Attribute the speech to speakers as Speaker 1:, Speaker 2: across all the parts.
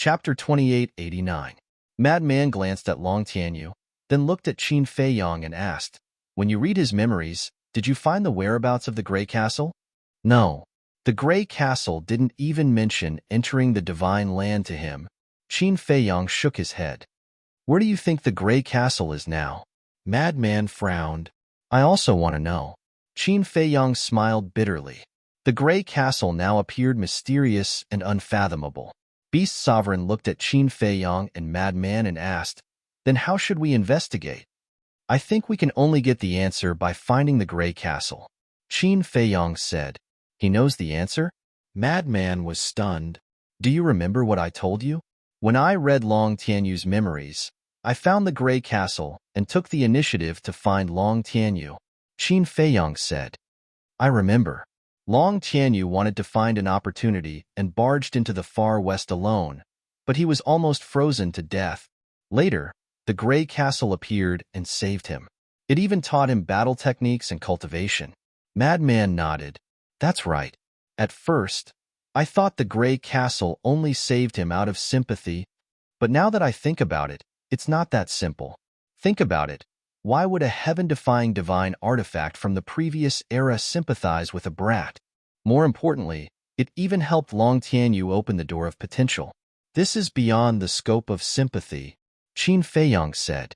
Speaker 1: Chapter 2889. Madman glanced at Long Tianyu, then looked at Qin Feiyong and asked, "When you read his memories, did you find the whereabouts of the Grey Castle?" "No. The Grey Castle didn't even mention entering the Divine Land to him." Qin Feiyong shook his head. "Where do you think the Grey Castle is now?" Madman frowned. "I also want to know." Qin Feiyong smiled bitterly. The Grey Castle now appeared mysterious and unfathomable. Beast Sovereign looked at Qin Feiyong and Madman and asked, "Then how should we investigate?" "I think we can only get the answer by finding the Grey Castle," Qin Feiyong said. "He knows the answer?" Madman was stunned. "Do you remember what I told you? When I read Long Tianyu's memories, I found the Grey Castle and took the initiative to find Long Tianyu," Qin Feiyong said. "I remember. Long Tianyu wanted to find an opportunity and barged into the far west alone, but he was almost frozen to death. Later, the Grey Castle appeared and saved him. It even taught him battle techniques and cultivation." Madman nodded. "That's right. At first, I thought the Grey Castle only saved him out of sympathy, but now that I think about it, it's not that simple. Think about it. Why would a heaven-defying divine artifact from the previous era sympathize with a brat? More importantly, it even helped Long Tianyu open the door of potential. This is beyond the scope of sympathy," Qin Feiyong said.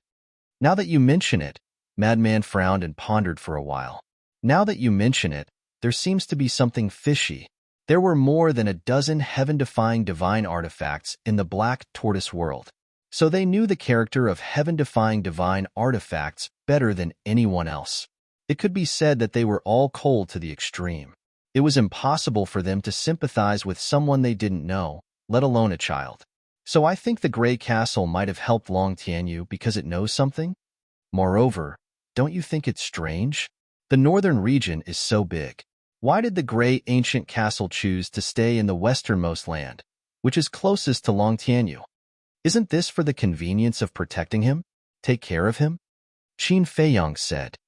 Speaker 1: "Now that you mention it," Madman frowned and pondered for a while. "Now that you mention it, there seems to be something fishy. There were more than a dozen heaven-defying divine artifacts in the Black Tortoise world. So they knew the character of heaven-defying divine artifacts better than anyone else. It could be said that they were all cold to the extreme. It was impossible for them to sympathize with someone they didn't know, let alone a child. So I think the Grey Castle might have helped Long Tianyu because it knows something. Moreover, don't you think it's strange? The northern region is so big. Why did the Grey Ancient Castle choose to stay in the westernmost land, which is closest to Long Tianyu? Isn't this for the convenience of protecting him? Take care of him?" Qin Feiyong said.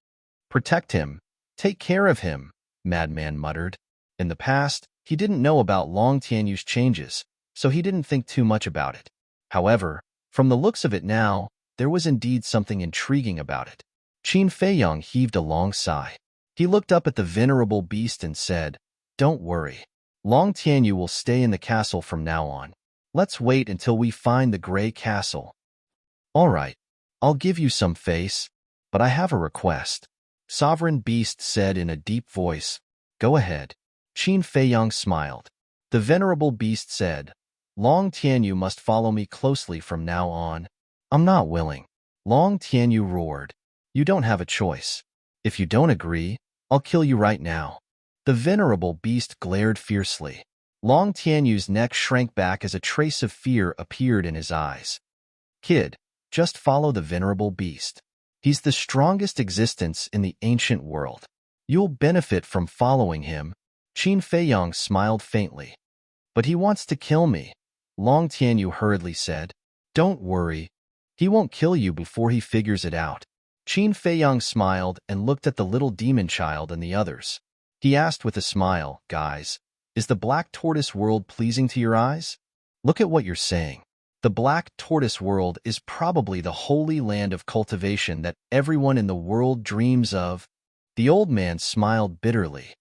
Speaker 1: "Protect him, take care of him," Madman muttered. In the past, he didn't know about Long Tianyu's changes, so he didn't think too much about it. However, from the looks of it now, there was indeed something intriguing about it. Qin Feiyong heaved a long sigh. He looked up at the venerable beast and said, "Don't worry. Long Tianyu will stay in the castle from now on. Let's wait until we find the Grey Castle." "All right, I'll give you some face, but I have a request," Sovereign Beast said in a deep voice. "Go ahead." Qin Feiyong smiled. The venerable beast said, "Long Tianyu must follow me closely from now on." "I'm not willing." Long Tianyu roared. "You don't have a choice. If you don't agree, I'll kill you right now." The venerable beast glared fiercely. Long Tianyu's neck shrank back as a trace of fear appeared in his eyes. "Kid, just follow the venerable beast. He's the strongest existence in the ancient world. You'll benefit from following him." Qin Feiyong smiled faintly. "But he wants to kill me," Long Tianyu hurriedly said. "Don't worry. He won't kill you before he figures it out." Qin Feiyong smiled and looked at the little demon child and the others. He asked with a smile, "Guys, is the Black Tortoise world pleasing to your eyes? Look at what you're saying. The Black Tortoise world is probably the holy land of cultivation that everyone in the world dreams of." The old man smiled bitterly.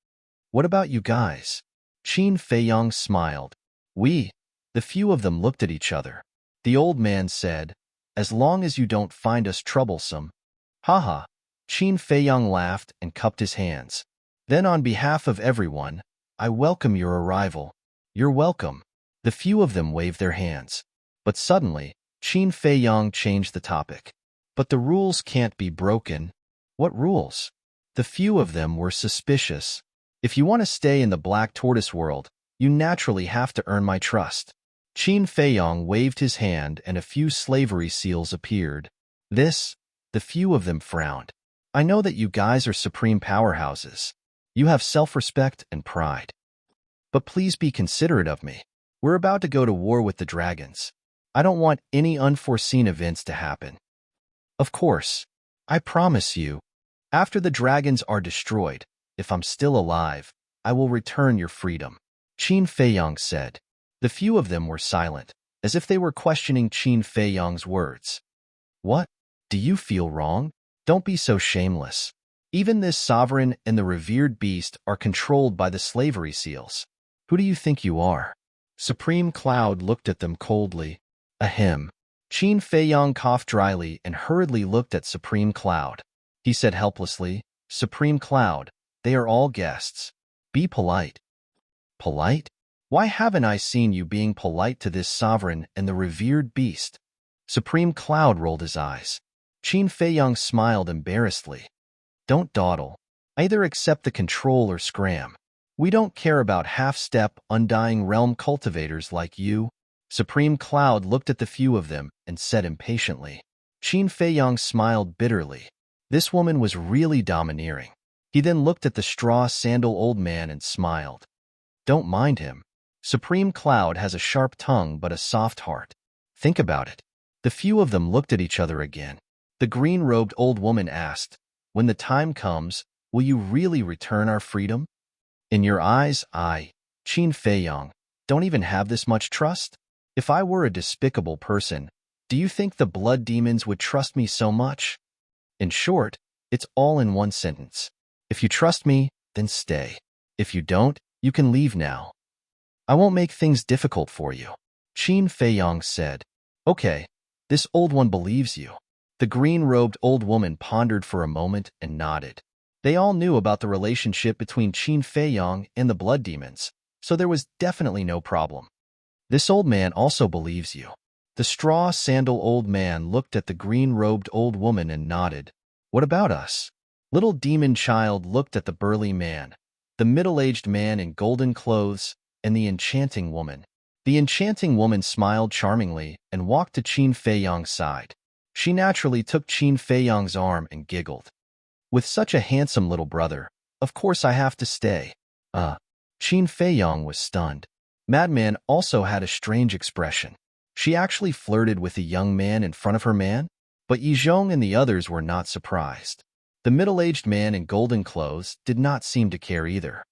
Speaker 1: "What about you guys?" Qin Feiyong smiled. "We." The few of them looked at each other. The old man said, "As long as you don't find us troublesome." "Haha." Qin Feiyong laughed and cupped his hands. "Then on behalf of everyone, I welcome your arrival." "You're welcome." The few of them waved their hands. But suddenly, Qin Feiyong changed the topic. "But the rules can't be broken." "What rules?" The few of them were suspicious. "If you want to stay in the Black Tortoise world, you naturally have to earn my trust." Qin Feiyong waved his hand and a few slavery seals appeared. The few of them frowned. "I know that you guys are supreme powerhouses. You have self-respect and pride. But please be considerate of me. We're about to go to war with the dragons. I don't want any unforeseen events to happen." "Of course. I promise you. After the dragons are destroyed, if I'm still alive, I will return your freedom," Qin Feiyong said. The few of them were silent. as if they were questioning Qin Feiyang's words. What? Do you feel wrong? Don't be so shameless. Even this sovereign and the revered beast are controlled by the slavery seals. Who do you think you are? Supreme Cloud looked at them coldly. Ahem. Qin Feiyang coughed dryly and hurriedly looked at Supreme Cloud. He said helplessly, Supreme Cloud, they are all guests. Be polite. Polite? Why haven't I seen you being polite to this sovereign and the revered beast? Supreme Cloud rolled his eyes. Qin Feiyang smiled embarrassedly. Don't dawdle. Either accept the control or scram. We don't care about half-step, undying realm cultivators like you. Supreme Cloud looked at the few of them and said impatiently. Qin Feiyang smiled bitterly. This woman was really domineering. He then looked at the straw-sandal old man and smiled. Don't mind him. Supreme Cloud has a sharp tongue but a soft heart. Think about it. The few of them looked at each other again. The green-robed old woman asked, when the time comes, will you really return our freedom? In your eyes, I, Qin Feiyang, don't even have this much trust? If I were a despicable person, do you think the blood demons would trust me so much? In short, it's all in one sentence. If you trust me, then stay. If you don't, you can leave now. I won't make things difficult for you. Qin Feiyang said. Okay, this old one believes you. The green-robed old woman pondered for a moment and nodded. They all knew about the relationship between Qin Feiyang and the blood demons, so there was definitely no problem. This old man also believes you. The straw-sandal old man looked at the green-robed old woman and nodded. What about us? Little demon child looked at the burly man, the middle-aged man in golden clothes, and the enchanting woman. The enchanting woman smiled charmingly and walked to Qin Feiyang's side. She naturally took Qin Feiyang's arm and giggled. With such a handsome little brother, of course I have to stay. Qin Feiyang was stunned. Madman also had a strange expression. She actually flirted with the young man in front of her man, but Yizhong and the others were not surprised. The middle-aged man in golden clothes did not seem to care either.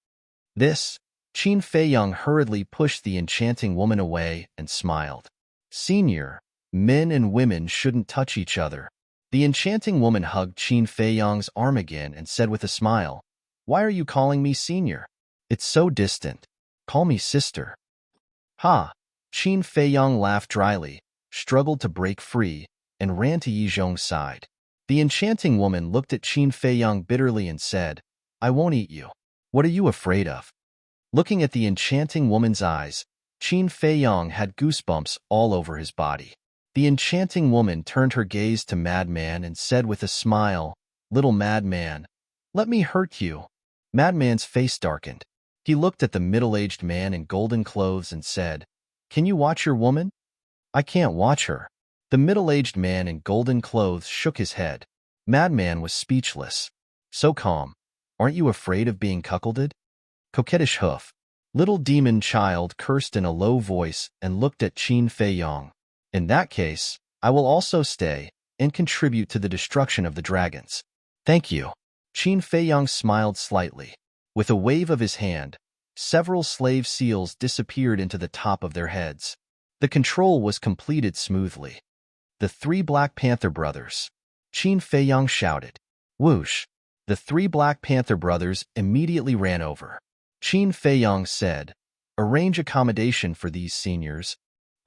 Speaker 1: Qin Feiyang hurriedly pushed the enchanting woman away and smiled. Senior, men and women shouldn't touch each other. The enchanting woman hugged Qin Feiyang's arm again and said with a smile, Why are you calling me senior? It's so distant. Call me sister. Ha! Qin Feiyang laughed dryly, struggled to break free, and ran to Yizhong's side. The enchanting woman looked at Qin Feiyang bitterly and said, I won't eat you. What are you afraid of? Looking at the enchanting woman's eyes, Qin Feiyang had goosebumps all over his body. The enchanting woman turned her gaze to Madman and said with a smile, Little Madman, let me hurt you. Madman's face darkened. He looked at the middle-aged man in golden clothes and said, Can you watch your woman? I can't watch her. The middle-aged man in golden clothes shook his head. Madman was speechless. So calm. Aren't you afraid of being cuckolded? Coquettish hoof. Little demon child cursed in a low voice and looked at Qin Feiyang. In that case, I will also stay and contribute to the destruction of the dragons. Thank you. Qin Feiyang smiled slightly. With a wave of his hand, several slave seals disappeared into the top of their heads. The control was completed smoothly. The three Black Panther brothers. Qin Feiyang shouted. Whoosh! The three Black Panther brothers immediately ran over. Qin Feiyang said, Arrange accommodation for these seniors.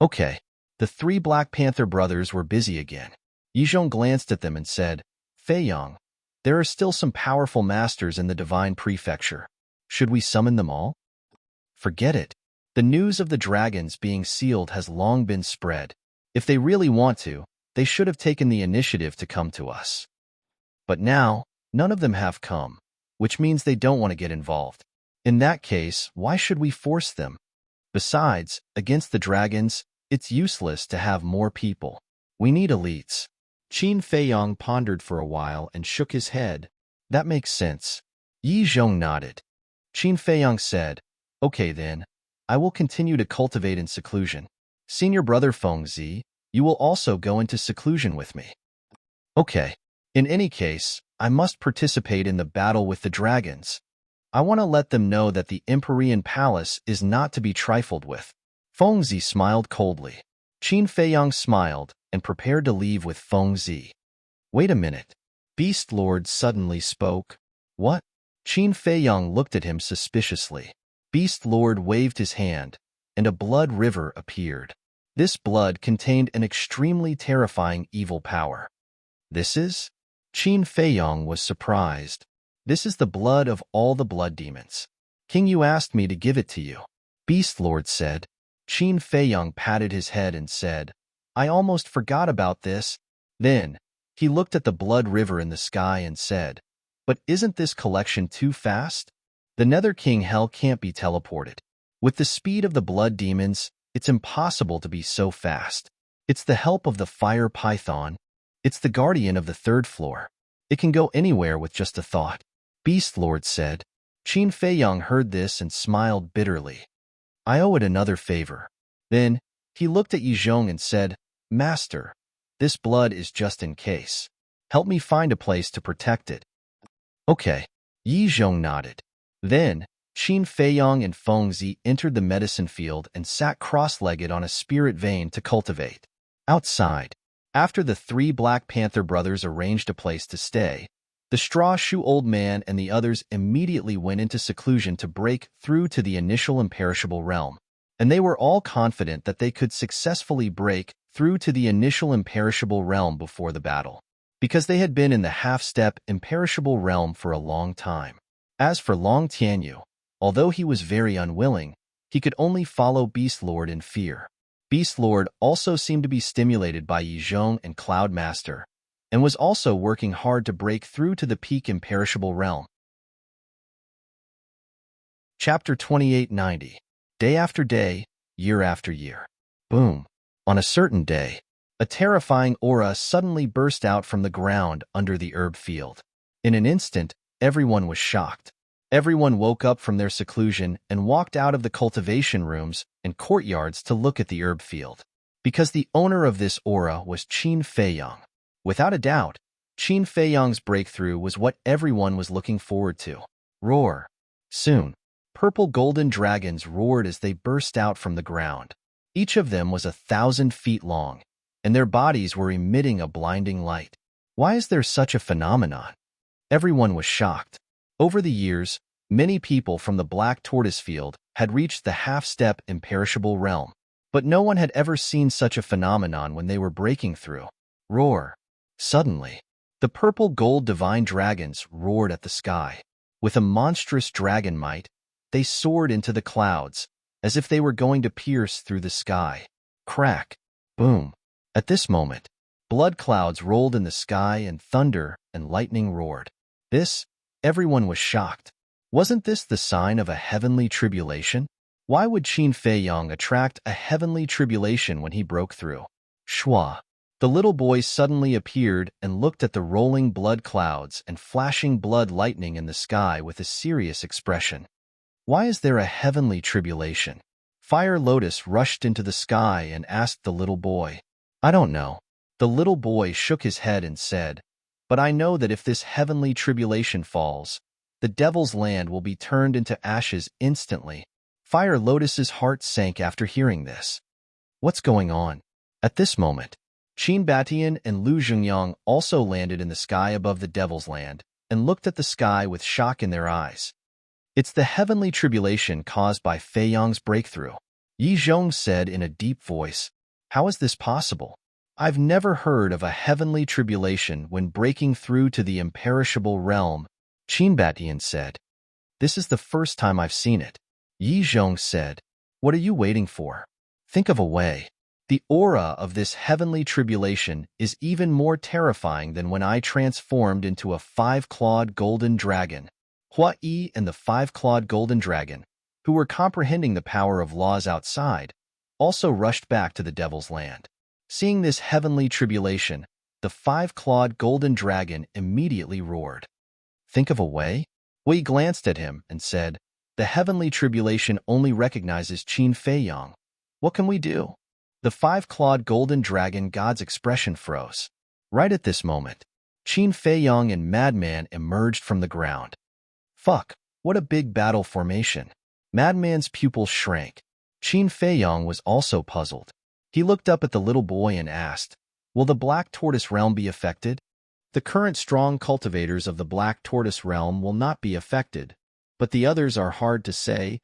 Speaker 1: Okay. The three Black Panther brothers were busy again. Yizhong glanced at them and said, Feiyang, there are still some powerful masters in the Divine Prefecture. Should we summon them all? Forget it. The news of the dragons being sealed has long been spread. If they really want to, they should have taken the initiative to come to us. But now, none of them have come, which means they don't want to get involved. In that case, why should we force them? Besides, against the dragons, it's useless to have more people. We need elites. Qin Feiyang pondered for a while and shook his head. That makes sense. Yizhong nodded. Qin Feiyang said, Okay then, I will continue to cultivate in seclusion. Senior brother Fengzi, you will also go into seclusion with me. Okay. In any case, I must participate in the battle with the dragons. I want to let them know that the Empyrean Palace is not to be trifled with. Fengzi smiled coldly. Qin Feiyang smiled and prepared to leave with Feng Zi. Wait a minute. Beast Lord suddenly spoke. What? Qin Feiyang looked at him suspiciously. Beast Lord waved his hand, and a blood river appeared. This blood contained an extremely terrifying evil power. This is? Qin Feiyang was surprised. This is the blood of all the blood demons. King, you asked me to give it to you. Beast Lord said. Qin Feiyang patted his head and said, I almost forgot about this. Then, he looked at the blood river in the sky and said, but isn't this collection too fast? The Nether King Hell can't be teleported. With the speed of the blood demons, it's impossible to be so fast. It's the help of the fire python. It's the guardian of the third floor. It can go anywhere with just a thought. Beast Lord said. Qin Feiyang heard this and smiled bitterly. I owe it another favor. Then, he looked at Yi Zhong and said, Master, this blood is just in case. Help me find a place to protect it. Okay. Yi Zhong nodded. Then, Qin Feiyang and Feng Zi entered the medicine field and sat cross-legged on a spirit vein to cultivate. Outside, after the three Black Panther brothers arranged a place to stay, the straw shoe old man and the others immediately went into seclusion to break through to the initial imperishable realm, and they were all confident that they could successfully break through to the initial imperishable realm before the battle, because they had been in the half-step imperishable realm for a long time. As for Long Tianyu, although he was very unwilling, he could only follow Beast Lord in fear. Beast Lord also seemed to be stimulated by Yi Zhong and Cloud Master, and was also working hard to break through to the peak imperishable realm. Chapter 2890. Day after day, year after year. Boom. On a certain day, a terrifying aura suddenly burst out from the ground under the herb field. In an instant, everyone was shocked. Everyone woke up from their seclusion and walked out of the cultivation rooms and courtyards to look at the herb field, because the owner of this aura was Qin Feiyang. Without a doubt, Qin Feiyang's breakthrough was what everyone was looking forward to. Roar. Soon, purple golden dragons roared as they burst out from the ground. Each of them was 1,000 feet long, and their bodies were emitting a blinding light. Why is there such a phenomenon? Everyone was shocked. Over the years, many people from the Black Tortoise Field had reached the half-step imperishable realm, but no one had ever seen such a phenomenon when they were breaking through. Roar. Suddenly, the purple gold divine dragons roared at the sky. With a monstrous dragon might, they soared into the clouds, as if they were going to pierce through the sky. Crack. Boom. At this moment, blood clouds rolled in the sky and thunder and lightning roared. Everyone was shocked. Wasn't this the sign of a heavenly tribulation? Why would Qin Feiyang attract a heavenly tribulation when he broke through? Shua. The little boy suddenly appeared and looked at the rolling blood clouds and flashing blood lightning in the sky with a serious expression. Why is there a heavenly tribulation? Fire Lotus rushed into the sky and asked the little boy. I don't know. The little boy shook his head and said, but I know that if this heavenly tribulation falls, the devil's land will be turned into ashes instantly. Fire Lotus's heart sank after hearing this. What's going on? At this moment, Qin Batian and Lu Zhengyang also landed in the sky above the devil's land and looked at the sky with shock in their eyes. It's the heavenly tribulation caused by Feiyang's breakthrough. Yi Zhong said in a deep voice, how is this possible? I've never heard of a heavenly tribulation when breaking through to the imperishable realm. Qin Batian said, this is the first time I've seen it. Yi Zhong said, what are you waiting for? Think of a way. The aura of this heavenly tribulation is even more terrifying than when I transformed into a 5-clawed golden dragon. Hua Yi and the 5-clawed golden dragon, who were comprehending the power of laws outside, also rushed back to the devil's land. Seeing this heavenly tribulation, the 5-clawed golden dragon immediately roared. Think of a way? Wei glanced at him and said, the heavenly tribulation only recognizes Qin Feiyang. What can we do? The 5-clawed golden dragon god's expression froze. Right at this moment, Qin Feiyang and Madman emerged from the ground. Fuck, what a big battle formation. Madman's pupils shrank. Qin Feiyang was also puzzled. He looked up at the little boy and asked, "Will the Black Tortoise realm be affected?" "The current strong cultivators of the Black Tortoise realm will not be affected, but the others are hard to say.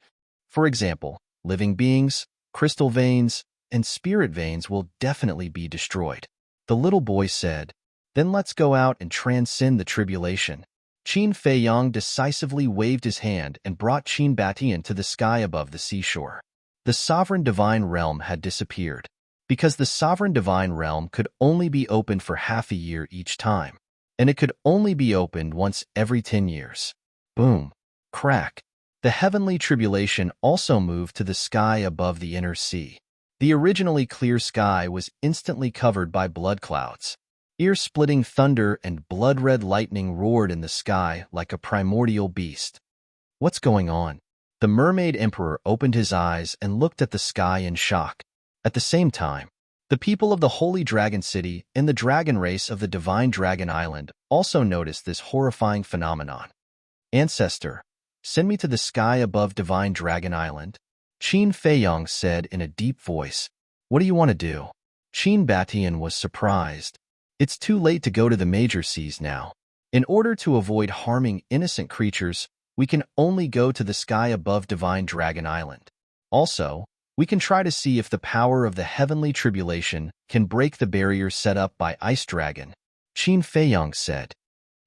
Speaker 1: For example, living beings, crystal veins, and spirit veins will definitely be destroyed." The little boy said, "Then let's go out and transcend the tribulation." Qin Fei Yang decisively waved his hand and brought Qin Batian to the sky above the seashore. The sovereign divine realm had disappeared, because the sovereign divine realm could only be opened for half a year each time, and it could only be opened once every 10 years. Boom. Crack. The heavenly tribulation also moved to the sky above the inner sea. The originally clear sky was instantly covered by blood clouds. Ear-splitting thunder and blood-red lightning roared in the sky like a primordial beast. "What's going on?" The Mermaid Emperor opened his eyes and looked at the sky in shock. At the same time, the people of the Holy Dragon City and the dragon race of the Divine Dragon Island also noticed this horrifying phenomenon. "Ancestor, send me to the sky above Divine Dragon Island," Qin Feiyong said in a deep voice. "What do you want to do?" Qin Batian was surprised. "It's too late to go to the major seas now. In order to avoid harming innocent creatures, we can only go to the sky above Divine Dragon Island. Also, we can try to see if the power of the heavenly tribulation can break the barrier set up by Ice Dragon," Qin Feiyong said.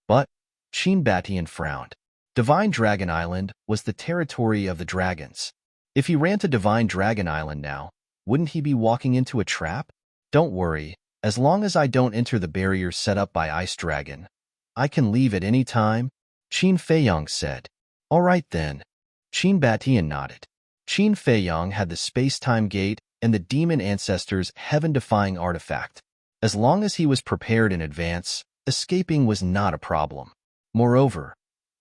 Speaker 1: But Qin Batian frowned. Divine Dragon Island was the territory of the dragons. If he ran to Divine Dragon Island now, wouldn't he be walking into a trap? "Don't worry, as long as I don't enter the barrier set up by Ice Dragon, I can leave at any time," Qin Feiyong said. "All right then." Qin Batian nodded. Qin Feiyong had the space-time gate and the demon ancestor's heaven-defying artifact. As long as he was prepared in advance, escaping was not a problem. Moreover,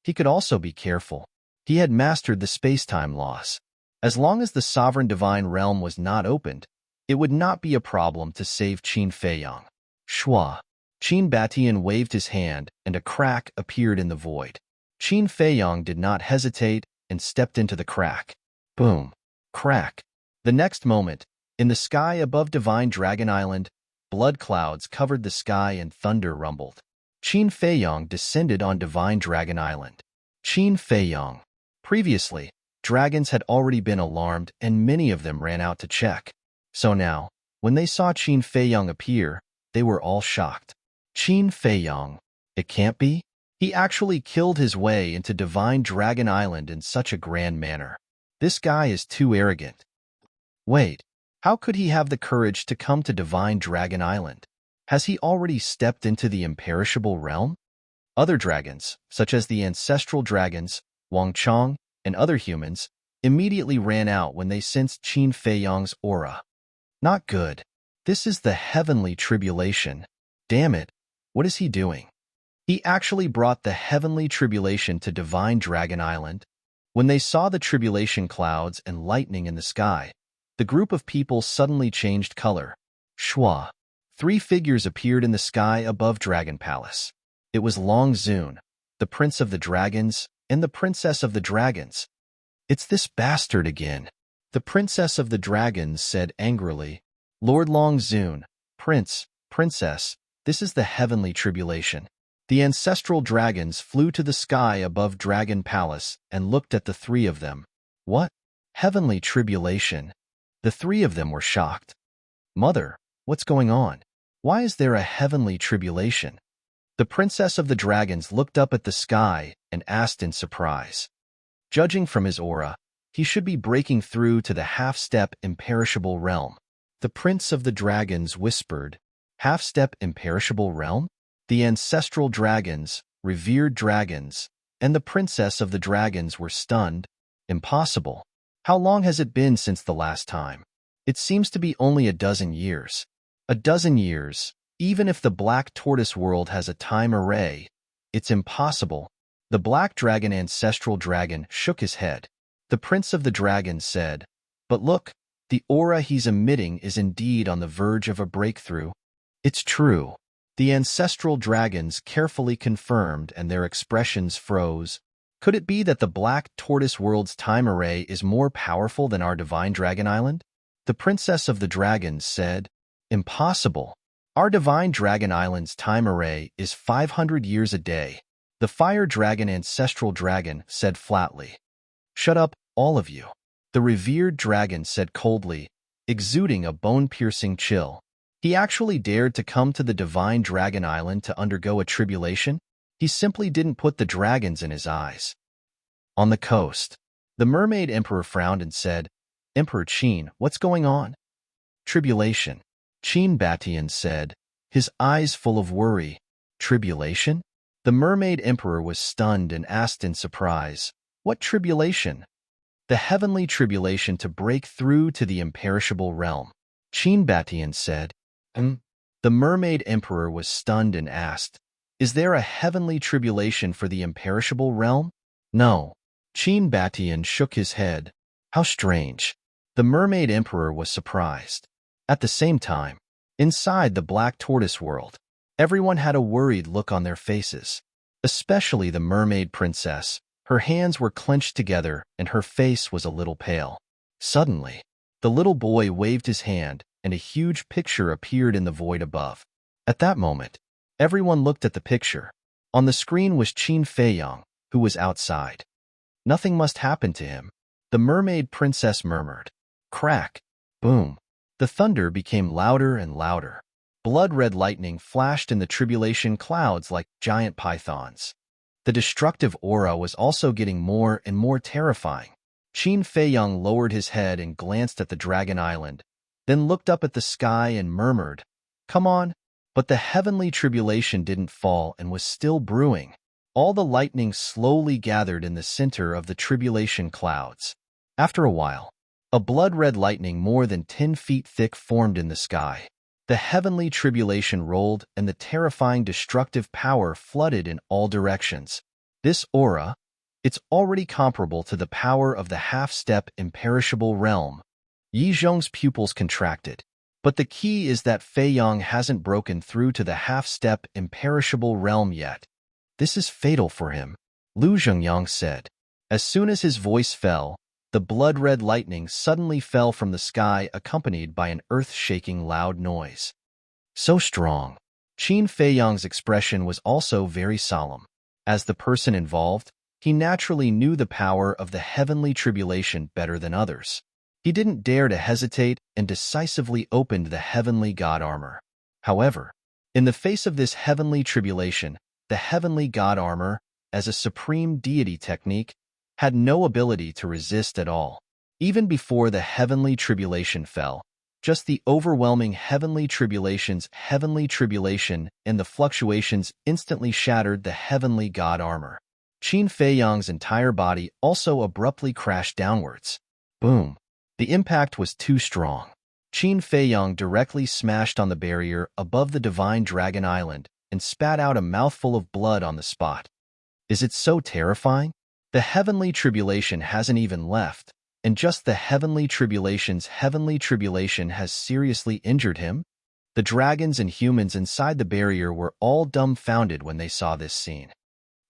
Speaker 1: he could also be careful. He had mastered the space-time laws. As long as the sovereign divine realm was not opened, it would not be a problem to save Qin Feiyong. Shua. Qin Batian waved his hand, and a crack appeared in the void. Qin Feiyong did not hesitate and stepped into the crack. Boom. Crack. The next moment, in the sky above Divine Dragon Island, blood clouds covered the sky and thunder rumbled. Qin Feiyong descended on Divine Dragon Island. Qin Feiyong. Previously, dragons had already been alarmed and many of them ran out to check. So now, when they saw Qin Feiyong appear, they were all shocked. Qin Feiyong. It can't be? He actually killed his way into Divine Dragon Island in such a grand manner. This guy is too arrogant. Wait, how could he have the courage to come to Divine Dragon Island? Has he already stepped into the imperishable realm? Other dragons, such as the ancestral dragons, Wang Chong, and other humans, immediately ran out when they sensed Qin Feiyong's aura. Not good. This is the heavenly tribulation. Damn it, what is he doing? He actually brought the heavenly tribulation to Divine Dragon Island. When they saw the tribulation clouds and lightning in the sky, the group of people suddenly changed color. Shua. 3 figures appeared in the sky above Dragon Palace. It was Long Zun, the Prince of the Dragons, and the Princess of the Dragons. "It's this bastard again," the Princess of the Dragons said angrily. "Lord Long Zun, Prince, Princess, this is the heavenly tribulation." The ancestral dragons flew to the sky above Dragon Palace and looked at the 3 of them. "What? Heavenly tribulation?" The 3 of them were shocked. "Mother, what's going on? Why is there a heavenly tribulation?" The Princess of the Dragons looked up at the sky and asked in surprise. Judging from his aura, he should be breaking through to the half-step imperishable realm. The Prince of the Dragons whispered, "Half-step imperishable realm?" The ancestral dragons, revered dragons, and the Princess of the Dragons were stunned. Impossible. How long has it been since the last time? It seems to be only a dozen years. A dozen years, even if the Black Tortoise world has a time array. It's impossible. The Black Dragon ancestral dragon shook his head. The Prince of the Dragons said, "But look, the aura he's emitting is indeed on the verge of a breakthrough." It's true. The ancestral dragons carefully confirmed and their expressions froze. Could it be that the Black Tortoise world's time array is more powerful than our Divine Dragon Island? The princess of the dragons said, "Impossible. Our divine dragon island's time array is 500 years a day." The fire dragon ancestral dragon said flatly. "Shut up, all of you." The revered dragon said coldly, exuding a bone-piercing chill. He actually dared to come to the divine dragon island to undergo a tribulation? He simply didn't put the dragons in his eyes. On the coast, the mermaid emperor frowned and said, "Emperor Qin, what's going on?" "Tribulation," Qin Batian said, his eyes full of worry. "Tribulation?" The mermaid emperor was stunned and asked in surprise, "What tribulation?" "The heavenly tribulation to break through to the imperishable realm," Qin Batian said. The mermaid emperor was stunned and asked, "Is there a heavenly tribulation for the imperishable realm?" "No." Qin Batian shook his head. "How strange." The mermaid emperor was surprised. At the same time, inside the black tortoise world, everyone had a worried look on their faces, especially the mermaid princess. Her hands were clenched together and her face was a little pale. Suddenly, the little boy waved his hand and a huge picture appeared in the void above. At that moment, everyone looked at the picture. On the screen was Qin Feiyang, who was outside. "Nothing must happen to him," the mermaid princess murmured. Crack! Boom! The thunder became louder and louder. Blood-red lightning flashed in the tribulation clouds like giant pythons. The destructive aura was also getting more and more terrifying. Qin Feiyang lowered his head and glanced at the Dragon Island, then looked up at the sky and murmured, "Come on." But the heavenly tribulation didn't fall and was still brewing. All the lightning slowly gathered in the center of the tribulation clouds. After a while, a blood-red lightning more than 10 feet thick formed in the sky. The heavenly tribulation rolled and the terrifying destructive power flooded in all directions. This aura, it's already comparable to the power of the half-step imperishable realm. Yi Zhong's pupils contracted. But the key is that Feiyang hasn't broken through to the half-step imperishable realm yet. "This is fatal for him," Lu Zhengyang said. As soon as his voice fell, the blood-red lightning suddenly fell from the sky accompanied by an earth-shaking loud noise. So strong. Qin Feiyang's expression was also very solemn. As the person involved, he naturally knew the power of the heavenly tribulation better than others. He didn't dare to hesitate and decisively opened the heavenly god armor. However, in the face of this heavenly tribulation, the heavenly god armor, as a supreme deity technique, had no ability to resist at all. Even before the heavenly tribulation fell, just the overwhelming heavenly tribulation and the fluctuations instantly shattered the heavenly god armor. Qin Feiyang's entire body also abruptly crashed downwards. Boom! The impact was too strong. Qin Feiyang directly smashed on the barrier above the divine dragon island and spat out a mouthful of blood on the spot. Is it so terrifying? The heavenly tribulation hasn't even left, and just the heavenly tribulation has seriously injured him? The dragons and humans inside the barrier were all dumbfounded when they saw this scene.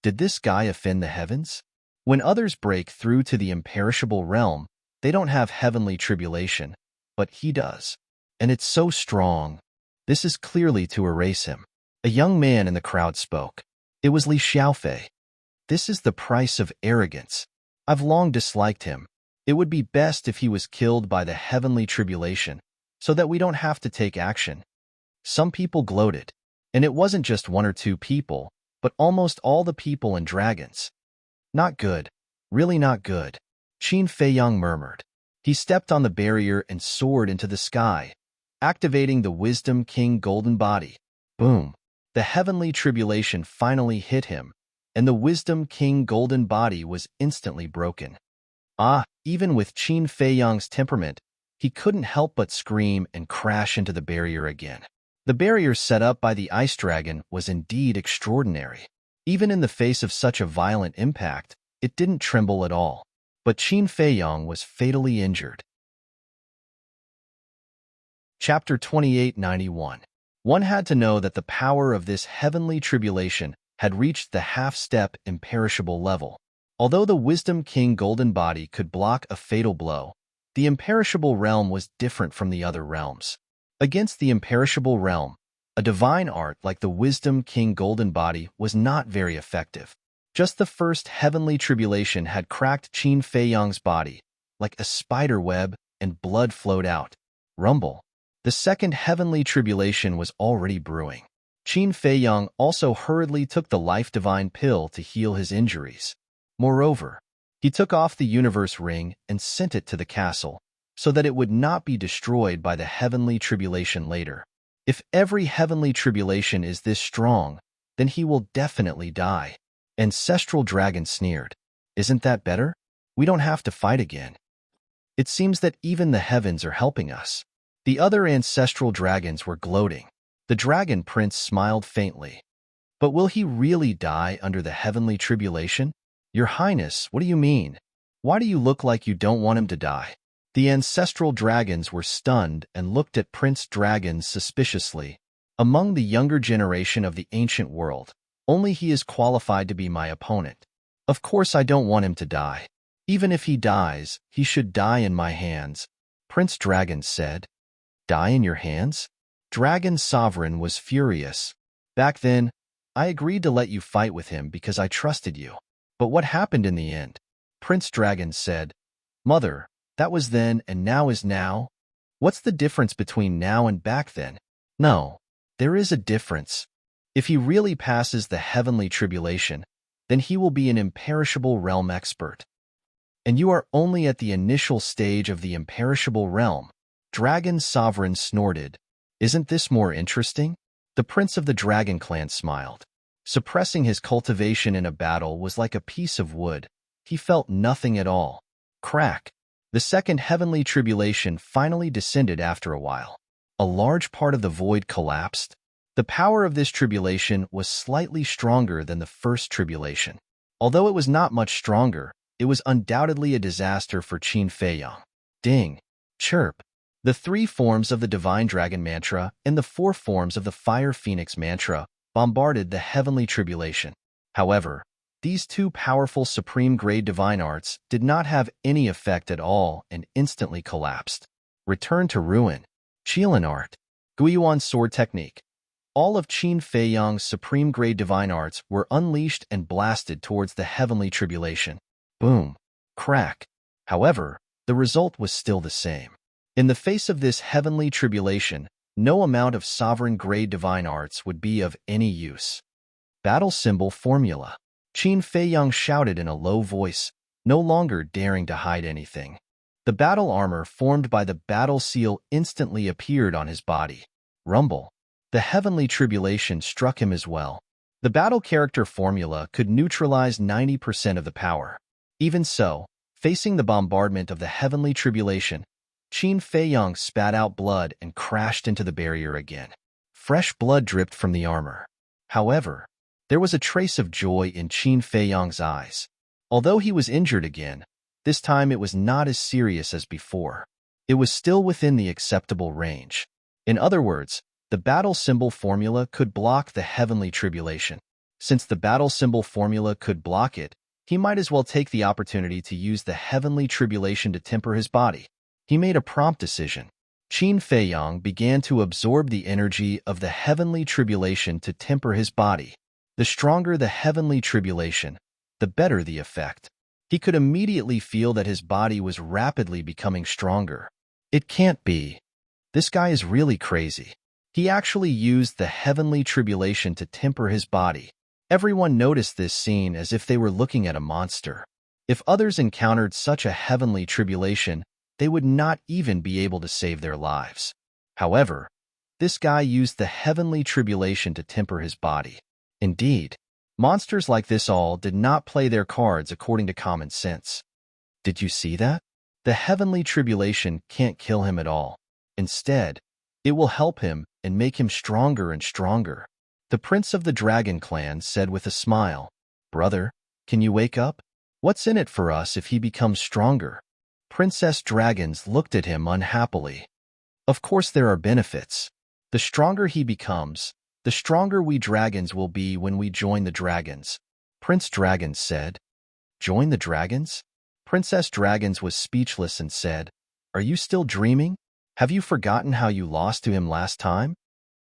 Speaker 1: Did this guy offend the heavens? When others break through to the imperishable realm, they don't have heavenly tribulation, but he does. And it's so strong. This is clearly to erase him. A young man in the crowd spoke. It was Li Xiaofei. "This is the price of arrogance. I've long disliked him. It would be best if he was killed by the heavenly tribulation, so that we don't have to take action." Some people gloated. And it wasn't just one or two people, but almost all the people and dragons. "Not good. Really not good," Qin Feiyang murmured. He stepped on the barrier and soared into the sky, activating the Wisdom King golden body. Boom! The heavenly tribulation finally hit him, and the Wisdom King golden body was instantly broken. Even with Qin Feiyang's temperament, he couldn't help but scream and crash into the barrier again. The barrier set up by the ice dragon was indeed extraordinary. Even in the face of such a violent impact, it didn't tremble at all. But Qin Feiyang was fatally injured. Chapter 2891. One had to know that the power of this heavenly tribulation had reached the half-step imperishable level. Although the Wisdom King golden body could block a fatal blow, The imperishable realm was different from the other realms. Against the imperishable realm, a divine art like the Wisdom King Golden Body was not very effective. Just the first heavenly tribulation had cracked Qin Fei Yang's body, like a spider web, and blood flowed out. Rumble. The second heavenly tribulation was already brewing. Qin Fei Yang also hurriedly took the life-divine pill to heal his injuries. Moreover, he took off the universe ring and sent it to the castle, so that it would not be destroyed by the heavenly tribulation later. If every heavenly tribulation is this strong, then he will definitely die. Ancestral Dragon sneered. Isn't that better? We don't have to fight again. It seems that even the heavens are helping us. The other ancestral dragons were gloating. The dragon prince smiled faintly. But will he really die under the heavenly tribulation? Your Highness, what do you mean? Why do you look like you don't want him to die? The ancestral dragons were stunned and looked at Prince Dragon suspiciously. Among the younger generation of the ancient world, only he is qualified to be my opponent. Of course I don't want him to die. Even if he dies, he should die in my hands, Prince Dragon said. Die in your hands? Dragon Sovereign was furious. Back then, I agreed to let you fight with him because I trusted you. But what happened in the end? Prince Dragon said, Mother, that was then and now is now. What's the difference between now and back then? No, there is a difference. If he really passes the heavenly tribulation, then he will be an imperishable realm expert. And you are only at the initial stage of the imperishable realm. Dragon Sovereign snorted. Isn't this more interesting? The Prince of the Dragon Clan smiled. Suppressing his cultivation in a battle was like a piece of wood. He felt nothing at all. Crack. The second heavenly tribulation finally descended after a while. A large part of the void collapsed. The power of this tribulation was slightly stronger than the first tribulation. Although it was not much stronger, it was undoubtedly a disaster for Qin Fei Yang. Ding. Chirp. The 3 forms of the Divine Dragon Mantra and the 4 forms of the Fire Phoenix Mantra bombarded the heavenly tribulation. However, these 2 powerful supreme-grade divine arts did not have any effect at all and instantly collapsed. Return to ruin. Qilin Art. Guiyuan Sword Technique. All of Qin Fei Yang's supreme-grade divine arts were unleashed and blasted towards the heavenly tribulation. Boom. Crack. However, the result was still the same. In the face of this heavenly tribulation, no amount of sovereign-grade divine arts would be of any use. Battle Symbol Formula. Qin Fei Yang shouted in a low voice, no longer daring to hide anything. The battle armor formed by the battle seal instantly appeared on his body. Rumble. The heavenly tribulation struck him as well. The battle character formula could neutralize 90% of the power. Even so, facing the bombardment of the heavenly tribulation, Qin Fei Yang spat out blood and crashed into the barrier again. Fresh blood dripped from the armor. However, there was a trace of joy in Qin Fei Yang's eyes. Although he was injured again, this time it was not as serious as before. It was still within the acceptable range. In other words, the battle symbol formula could block the heavenly tribulation. Since the battle symbol formula could block it, he might as well take the opportunity to use the heavenly tribulation to temper his body. He made a prompt decision. Qin Fei Yang began to absorb the energy of the heavenly tribulation to temper his body. The stronger the heavenly tribulation, the better the effect. He could immediately feel that his body was rapidly becoming stronger. It can't be. This guy is really crazy. He actually used the heavenly tribulation to temper his body. Everyone noticed this scene as if they were looking at a monster. If others encountered such a heavenly tribulation, they would not even be able to save their lives. However, this guy used the heavenly tribulation to temper his body. Indeed, monsters like this all did not play their cards according to common sense. Did you see that? The heavenly tribulation can't kill him at all. Instead, it will help him and make him stronger and stronger. The Prince of the Dragon Clan said with a smile, Brother, can you wake up? What's in it for us if he becomes stronger? Princess Dragons looked at him unhappily. Of course there are benefits. The stronger he becomes, the stronger we dragons will be when we join the dragons. Prince Dragon said. Join the dragons? Princess Dragons was speechless and said, Are you still dreaming? Have you forgotten how you lost to him last time?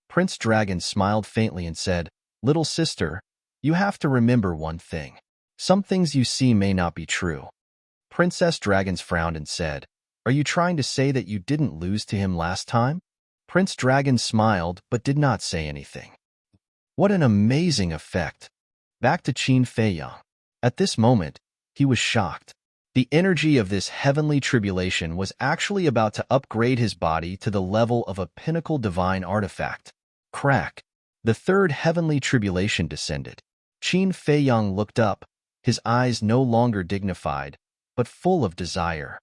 Speaker 1: Prince Dragon smiled faintly and said, Little sister, you have to remember one thing. Some things you see may not be true. Princess Dragons frowned and said, Are you trying to say that you didn't lose to him last time? Prince Dragon smiled but did not say anything. What an amazing effect! Back to Qin Feiyang. At this moment, he was shocked. The energy of this heavenly tribulation was actually about to upgrade his body to the level of a pinnacle divine artifact. Crack! The third heavenly tribulation descended. Qin Feiyang looked up, his eyes no longer dignified, but full of desire.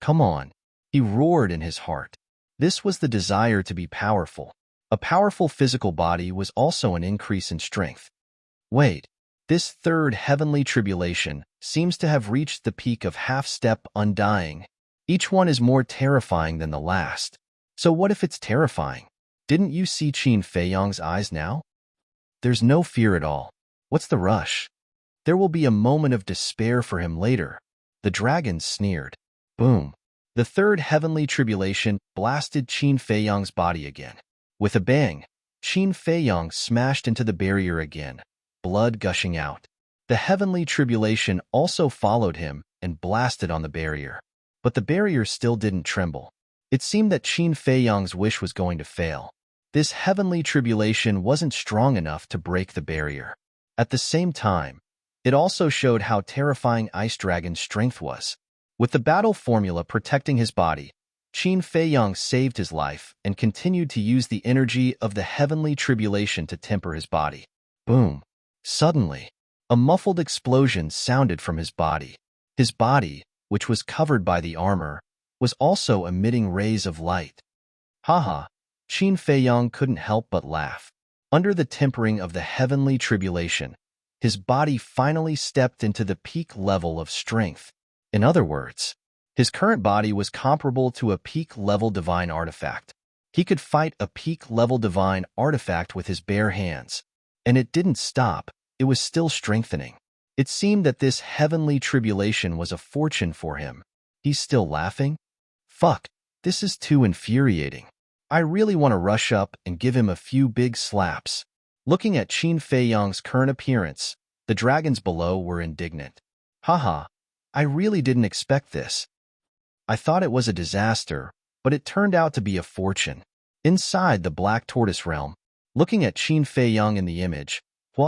Speaker 1: Come on, he roared in his heart. This was the desire to be powerful. A powerful physical body was also an increase in strength. Wait, this third heavenly tribulation seems to have reached the peak of half-step undying. Each one is more terrifying than the last. So what if it's terrifying? Didn't you see Qin Feiyang's eyes now? There's no fear at all. What's the rush? There will be a moment of despair for him later. The dragon sneered. Boom. The third heavenly tribulation blasted Qin Feiyang's body again. With a bang, Qin Feiyang smashed into the barrier again, blood gushing out. The heavenly tribulation also followed him and blasted on the barrier. But the barrier still didn't tremble. It seemed that Qin Feiyang's wish was going to fail. This heavenly tribulation wasn't strong enough to break the barrier. At the same time, it also showed how terrifying Ice Dragon's strength was. With the battle formula protecting his body, Qin Feiyang saved his life and continued to use the energy of the heavenly tribulation to temper his body. Boom! Suddenly, a muffled explosion sounded from his body. His body, which was covered by the armor, was also emitting rays of light. Haha! Qin Feiyang couldn't help but laugh. Under the tempering of the heavenly tribulation, his body finally stepped into the peak level of strength. In other words, his current body was comparable to a peak-level divine artifact. He could fight a peak-level divine artifact with his bare hands. And it didn't stop, it was still strengthening. It seemed that this heavenly tribulation was a fortune for him. He's still laughing? Fuck, this is too infuriating. I really want to rush up and give him a few big slaps. Looking at Qin Feiyang's current appearance, the dragons below were indignant. Haha, I really didn't expect this. I thought it was a disaster, but it turned out to be a fortune. Inside the Black Tortoise realm, looking at Qin Feiyang in the image,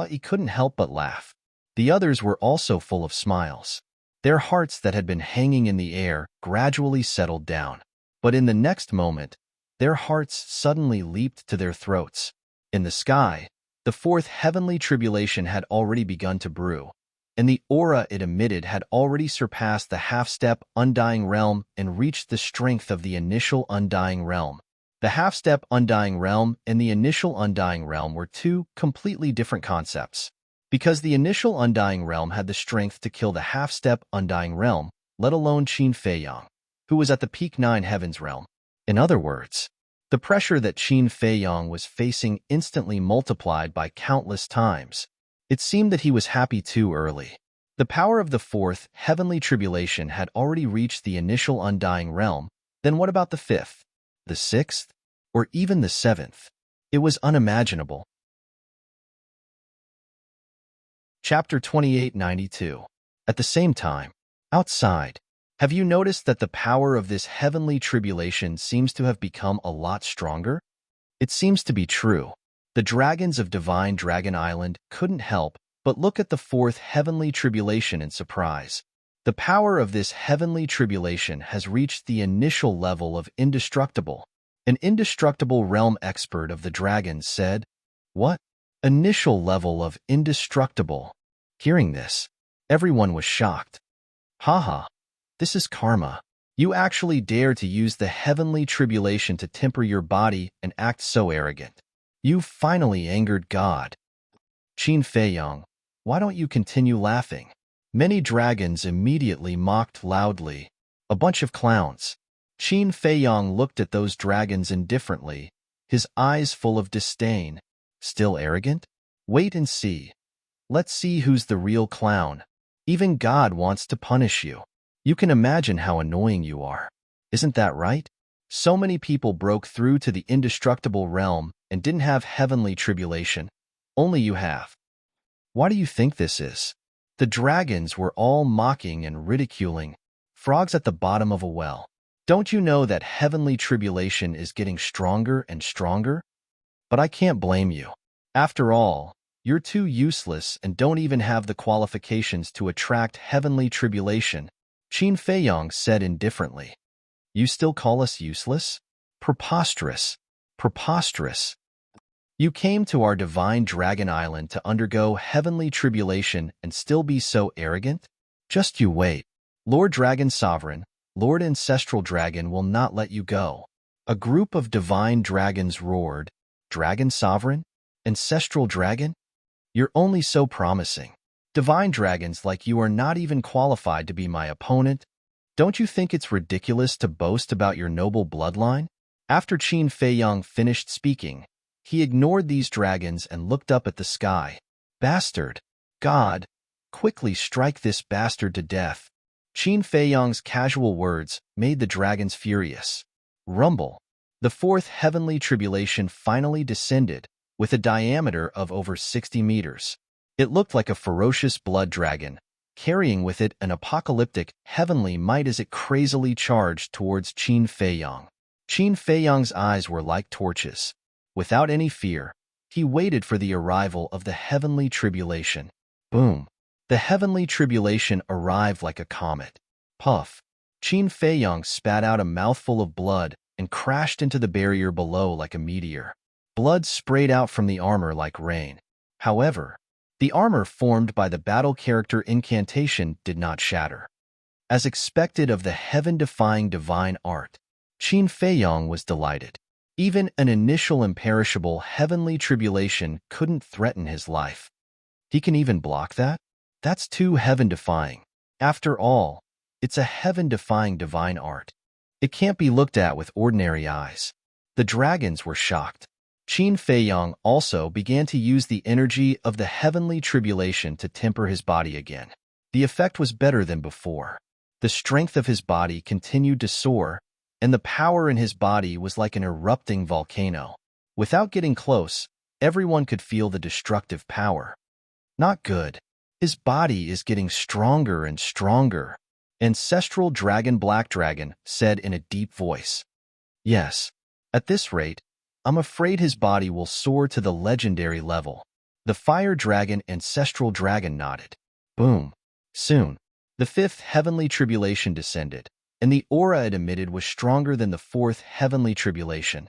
Speaker 1: he couldn't help but laugh. The others were also full of smiles. Their hearts that had been hanging in the air gradually settled down. But in the next moment, their hearts suddenly leaped to their throats. In the sky, the fourth heavenly tribulation had already begun to brew, and the aura it emitted had already surpassed the half-step undying realm and reached the strength of the initial undying realm. The half-step undying realm and the initial undying realm were two completely different concepts. Because the initial undying realm had the strength to kill the half-step undying realm, let alone Qin Feiyang, who was at the peak 9 heavens realm. In other words, the pressure that Qin Feiyang was facing instantly multiplied by countless times. It seemed that he was happy too early. The power of the fourth heavenly tribulation had already reached the initial undying realm. Then what about the fifth, the sixth, or even the seventh? It was unimaginable. Chapter 2892. At the same time, outside, have you noticed that the power of this heavenly tribulation seems to have become a lot stronger? It seems to be true. The dragons of Divine Dragon Island couldn't help but look at the fourth heavenly tribulation in surprise. The power of this heavenly tribulation has reached the initial level of indestructible. An indestructible realm expert of the dragons said, What? Initial level of indestructible. Hearing this, everyone was shocked. Haha, this is karma. You actually dare to use the heavenly tribulation to temper your body and act so arrogant. You've finally angered God. Qin Feiyang, why don't you continue laughing? Many dragons immediately mocked loudly. A bunch of clowns. Qin Feiyang looked at those dragons indifferently, his eyes full of disdain. Still arrogant? Wait and see. Let's see who's the real clown. Even God wants to punish you. You can imagine how annoying you are. Isn't that right? So many people broke through to the indestructible realm and didn't have heavenly tribulation. Only you have. Why do you think this is? The dragons were all mocking and ridiculing frogs at the bottom of a well. Don't you know that heavenly tribulation is getting stronger and stronger? But I can't blame you. After all, you're too useless and don't even have the qualifications to attract heavenly tribulation, Qin Feiyong said indifferently. You still call us useless? Preposterous. Preposterous. You came to our divine dragon island to undergo heavenly tribulation and still be so arrogant? Just you wait. Lord Dragon Sovereign, Lord Ancestral Dragon will not let you go. A group of divine dragons roared. Dragon Sovereign? Ancestral Dragon? You're only so promising. Divine dragons like you are not even qualified to be my opponent. Don't you think it's ridiculous to boast about your noble bloodline? After Qin Feiyong finished speaking, he ignored these dragons and looked up at the sky. Bastard! God! Quickly strike this bastard to death. Qin Feiyong's casual words made the dragons furious. Rumble! The fourth heavenly tribulation finally descended, with a diameter of over 60 meters. It looked like a ferocious blood dragon, carrying with it an apocalyptic heavenly might as it crazily charged towards Qin Feiyong. Qin Feiyong's eyes were like torches. Without any fear, he waited for the arrival of the heavenly tribulation. Boom! The heavenly tribulation arrived like a comet. Puff! Qin Feiyong spat out a mouthful of blood and crashed into the barrier below like a meteor. Blood sprayed out from the armor like rain. However, the armor formed by the battle character incantation did not shatter. As expected of the heaven-defying divine art, Qin Feiyong was delighted. Even an initial imperishable heavenly tribulation couldn't threaten his life. He can even block that? That's too heaven-defying. After all, it's a heaven-defying divine art. It can't be looked at with ordinary eyes. The dragons were shocked. Qin Feiyong also began to use the energy of the heavenly tribulation to temper his body again. The effect was better than before. The strength of his body continued to soar, and the power in his body was like an erupting volcano. Without getting close, everyone could feel the destructive power. Not good. His body is getting stronger and stronger, Ancestral Dragon Black Dragon said in a deep voice. Yes, at this rate, I'm afraid his body will soar to the legendary level. The Fire Dragon Ancestral Dragon nodded. Boom. Soon, the fifth heavenly tribulation descended, and the aura it emitted was stronger than the fourth heavenly tribulation.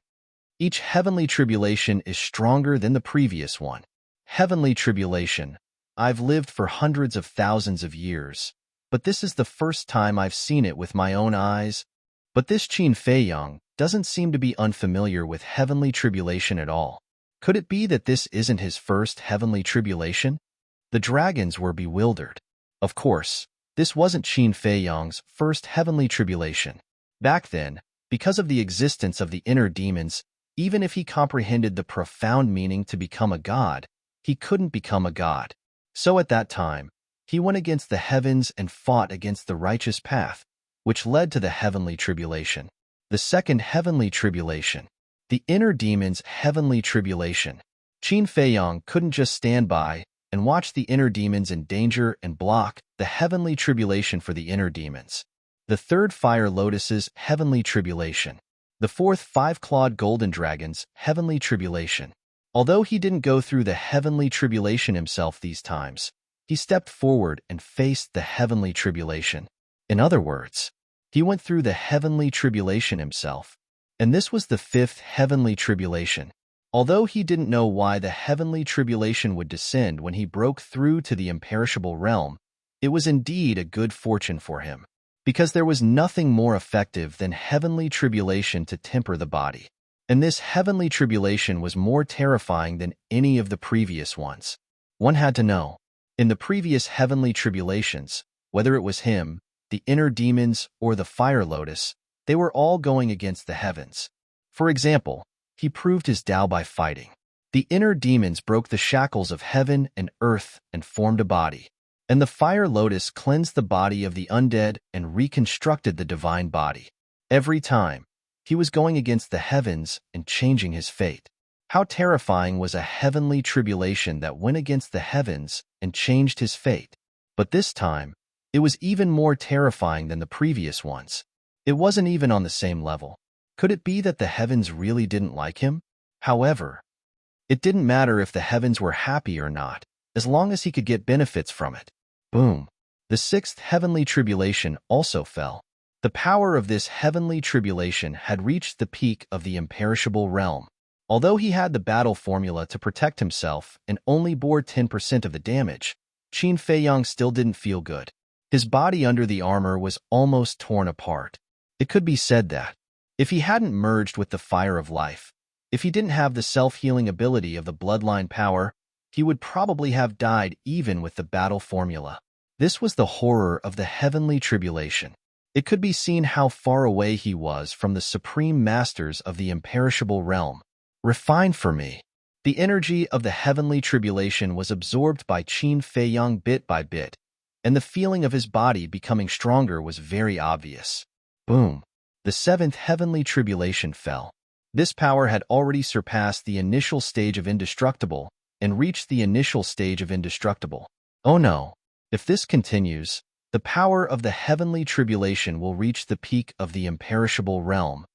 Speaker 1: Each heavenly tribulation is stronger than the previous one. Heavenly tribulation. I've lived for hundreds of thousands of years, but this is the first time I've seen it with my own eyes. But this Qin Feiyong doesn't seem to be unfamiliar with heavenly tribulation at all. Could it be that this isn't his first heavenly tribulation? The dragons were bewildered. Of course, this wasn't Qin Feiyong's first heavenly tribulation. Back then, because of the existence of the inner demons, even if he comprehended the profound meaning to become a god, he couldn't become a god. So at that time, he went against the heavens and fought against the righteous path, which led to the heavenly tribulation. The second heavenly tribulation. The inner demon's heavenly tribulation. Qin Feiyong couldn't just stand by and watch the inner demons in danger and block the heavenly tribulation for the inner demons. The third Fire Lotus's heavenly tribulation. The fourth Five-Clawed Golden Dragon's heavenly tribulation. Although he didn't go through the heavenly tribulation himself these times, he stepped forward and faced the heavenly tribulation. In other words, he went through the heavenly tribulation himself. And this was the fifth heavenly tribulation. Although he didn't know why the heavenly tribulation would descend when he broke through to the imperishable realm, it was indeed a good fortune for him, because there was nothing more effective than heavenly tribulation to temper the body. And this heavenly tribulation was more terrifying than any of the previous ones. One had to know, in the previous heavenly tribulations, whether it was him, the inner demons, or the Fire Lotus, they were all going against the heavens. For example, he proved his Tao by fighting. The inner demons broke the shackles of heaven and earth and formed a body. And the Fire Lotus cleansed the body of the undead and reconstructed the divine body. Every time, he was going against the heavens and changing his fate. How terrifying was a heavenly tribulation that went against the heavens and changed his fate. But this time, it was even more terrifying than the previous ones. It wasn't even on the same level. Could it be that the heavens really didn't like him? However, it didn't matter if the heavens were happy or not, as long as he could get benefits from it. Boom. The sixth heavenly tribulation also fell. The power of this heavenly tribulation had reached the peak of the imperishable realm. Although he had the battle formula to protect himself and only bore 10% of the damage, Qin Feiyang still didn't feel good. His body under the armor was almost torn apart. It could be said that, if he hadn't merged with the fire of life, if he didn't have the self-healing ability of the bloodline power, he would probably have died even with the battle formula. This was the horror of the heavenly tribulation. It could be seen how far away he was from the supreme masters of the imperishable realm. Refine for me. The energy of the heavenly tribulation was absorbed by Qin Feiyang bit by bit, and the feeling of his body becoming stronger was very obvious. Boom. The seventh heavenly tribulation fell. This power had already surpassed the initial stage of indestructible and reached the initial stage of indestructible. Oh no. If this continues, the power of the heavenly tribulation will reach the peak of the imperishable realm.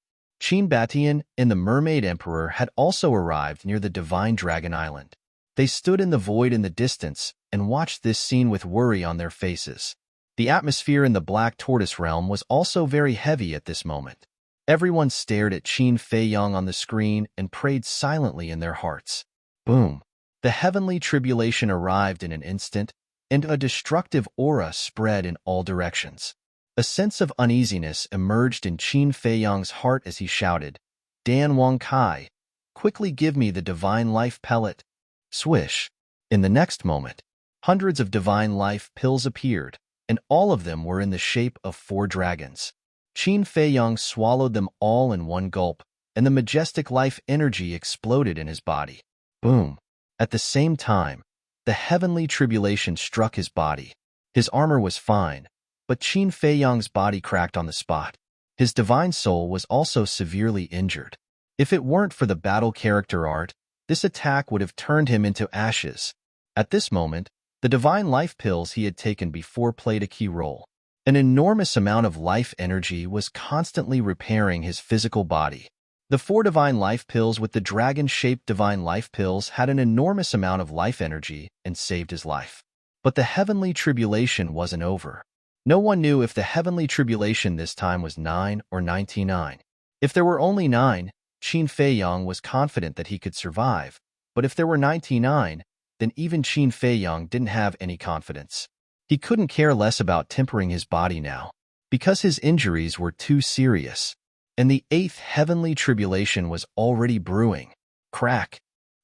Speaker 1: Qin Batian and the Mermaid Emperor had also arrived near the Divine Dragon Island. They stood in the void in the distance and watched this scene with worry on their faces. The atmosphere in the Black Tortoise realm was also very heavy at this moment. Everyone stared at Qin Feiyang on the screen and prayed silently in their hearts. Boom! The heavenly tribulation arrived in an instant, and a destructive aura spread in all directions. A sense of uneasiness emerged in Qin Feiyang's heart as he shouted, "Dan Wang Kai, quickly give me the divine life pellet." Swish! In the next moment, hundreds of divine life pills appeared, and all of them were in the shape of 4 dragons. Qin Feiyang swallowed them all in one gulp, and the majestic life energy exploded in his body. Boom! At the same time, the heavenly tribulation struck his body. His armor was fine, but Qin Feiyang's body cracked on the spot. His divine soul was also severely injured. If it weren't for the battle character art, this attack would have turned him into ashes. At this moment, the divine life pills he had taken before played a key role. An enormous amount of life energy was constantly repairing his physical body. The 4 divine life pills with the dragon-shaped divine life pills had an enormous amount of life energy and saved his life. But the heavenly tribulation wasn't over. No one knew if the heavenly tribulation this time was 9 or 99. If there were only 9, Qin Feiyang was confident that he could survive, but if there were 99, then even Qin Feiyang didn't have any confidence. He couldn't care less about tempering his body now, because his injuries were too serious. And the 8th heavenly tribulation was already brewing. Crack!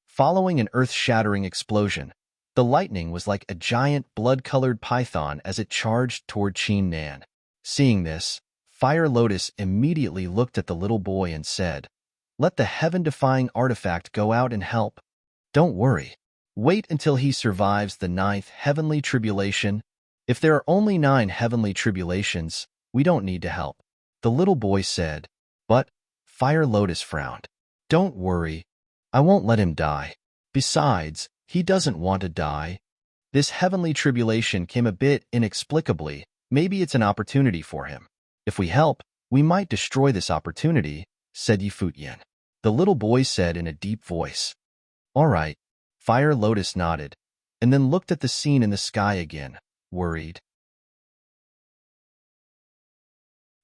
Speaker 1: Following an earth-shattering explosion, the lightning was like a giant blood-colored python as it charged toward Qin Nan. Seeing this, Fire Lotus immediately looked at the little boy and said, "Let the heaven-defying artifact go out and help. Don't worry. Wait until he survives the 9th heavenly tribulation. If there are only 9 heavenly tribulations, we don't need to help." The little boy said, but Fire Lotus frowned. "Don't worry. I won't let him die. Besides, he doesn't want to die." This heavenly tribulation came a bit inexplicably. Maybe it's an opportunity for him. "If we help, we might destroy this opportunity," said Yifutyan. The little boy said in a deep voice. "All right." Fire Lotus nodded, and then looked at the scene in the sky again, worried.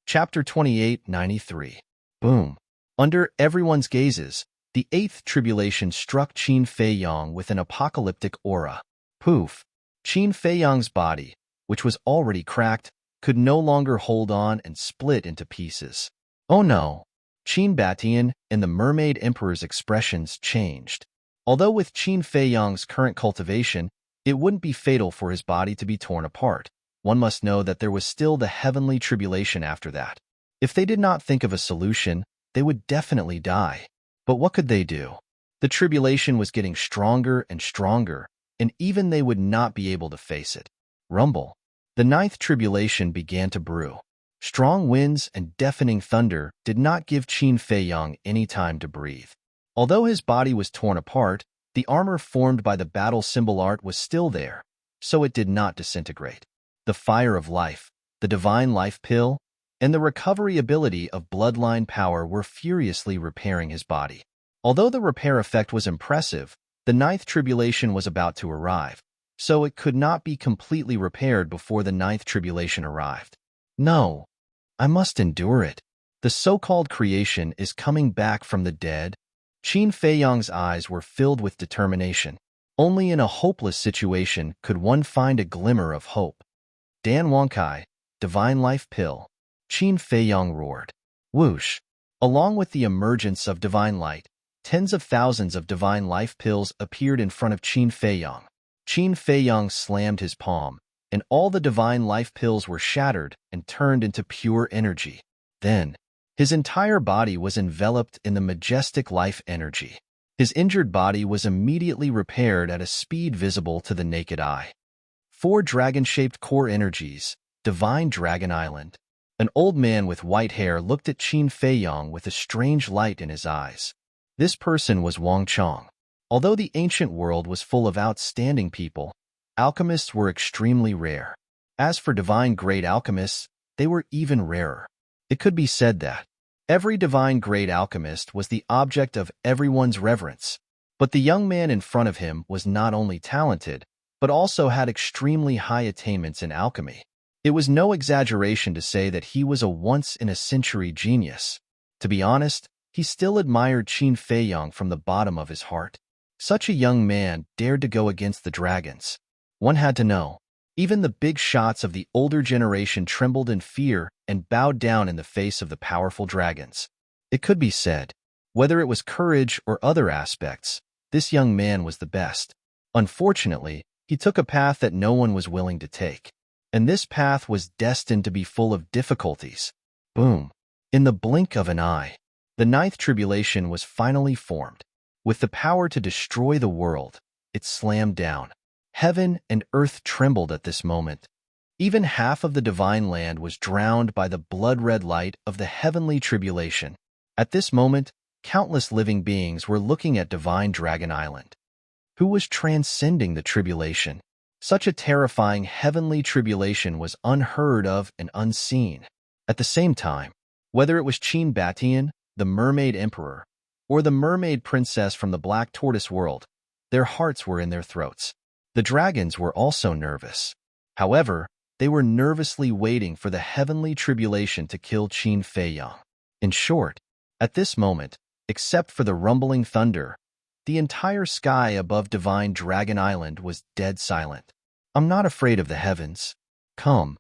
Speaker 1: Chapter 2893. Boom. Under everyone's gazes, the 8th tribulation struck Qin Feiyang with an apocalyptic aura. Poof! Qin Feiyang's body, which was already cracked, could no longer hold on and split into pieces. Oh no! Qin Batian and the Mermaid Emperor's expressions changed. Although with Qin Feiyang's current cultivation, it wouldn't be fatal for his body to be torn apart. One must know that there was still the heavenly tribulation after that. If they did not think of a solution, they would definitely die. But what could they do? The tribulation was getting stronger and stronger, and even they would not be able to face it. Rumble. The 9th tribulation began to brew. Strong winds and deafening thunder did not give Qin Feiyang any time to breathe. Although his body was torn apart, the armor formed by the battle symbol art was still there, so it did not disintegrate. The fire of life, the divine life pill, and the recovery ability of bloodline power were furiously repairing his body. Although the repair effect was impressive, the ninth tribulation was about to arrive, so it could not be completely repaired before the ninth tribulation arrived. No, I must endure it. The so-called creation is coming back from the dead. Qin Feiyang's eyes were filled with determination. Only in a hopeless situation could one find a glimmer of hope. Dan Wangkai, Divine Life Pill. Qin Feiyang roared. Whoosh! Along with the emergence of divine light, tens of thousands of divine life pills appeared in front of Qin Feiyang. Qin Feiyang slammed his palm, and all the divine life pills were shattered and turned into pure energy. Then, his entire body was enveloped in the majestic life energy. His injured body was immediately repaired at a speed visible to the naked eye. 4 dragon-shaped core energies, Divine Dragon Island. An old man with white hair looked at Qin Feiyang with a strange light in his eyes. This person was Wang Chong. Although the ancient world was full of outstanding people, alchemists were extremely rare. As for divine great alchemists, they were even rarer. It could be said that every divine great alchemist was the object of everyone's reverence. But the young man in front of him was not only talented, but also had extremely high attainments in alchemy. It was no exaggeration to say that he was a once-in-a-century genius. To be honest, he still admired Qin Feiyang from the bottom of his heart. Such a young man dared to go against the dragons. One had to know. Even the big shots of the older generation trembled in fear and bowed down in the face of the powerful dragons. It could be said, whether it was courage or other aspects, this young man was the best. Unfortunately, he took a path that no one was willing to take. And this path was destined to be full of difficulties. Boom! In the blink of an eye, the ninth tribulation was finally formed. With the power to destroy the world, it slammed down. Heaven and earth trembled at this moment. Even half of the divine land was drowned by the blood-red light of the heavenly tribulation. At this moment, countless living beings were looking at Divine Dragon Island. Who was transcending the tribulation? Such a terrifying heavenly tribulation was unheard of and unseen. At the same time, whether it was Qin Batian, the Mermaid Emperor, or the Mermaid Princess from the Black Tortoise world, their hearts were in their throats. The dragons were also nervous. However, they were nervously waiting for the heavenly tribulation to kill Qin Feiyang. In short, at this moment, except for the rumbling thunder, the entire sky above Divine Dragon Island was dead silent. I'm not afraid of the heavens. Come.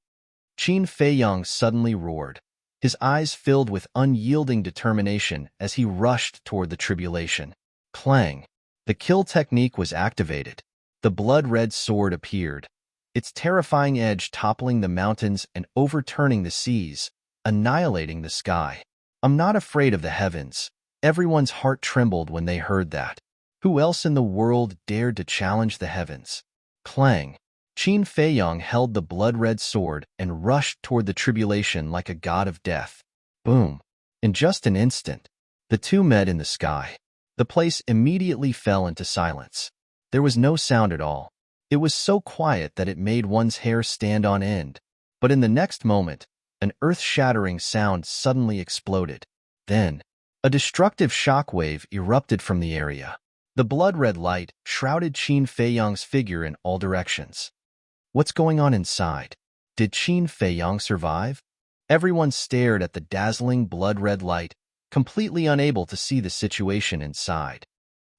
Speaker 1: Qin Feiyang suddenly roared, his eyes filled with unyielding determination as he rushed toward the tribulation. Clang. The kill technique was activated. The blood-red sword appeared, its terrifying edge toppling the mountains and overturning the seas, annihilating the sky. I'm not afraid of the heavens. Everyone's heart trembled when they heard that. Who else in the world dared to challenge the heavens? Clang. Qin Feiyang held the blood-red sword and rushed toward the tribulation like a god of death. Boom. In just an instant, the two met in the sky. The place immediately fell into silence. There was no sound at all. It was so quiet that it made one's hair stand on end. But in the next moment, an earth-shattering sound suddenly exploded. Then, a destructive shockwave erupted from the area. The blood-red light shrouded Qin Feiyang's figure in all directions. What's going on inside? Did Qin Feiyang survive? Everyone stared at the dazzling blood-red light, completely unable to see the situation inside.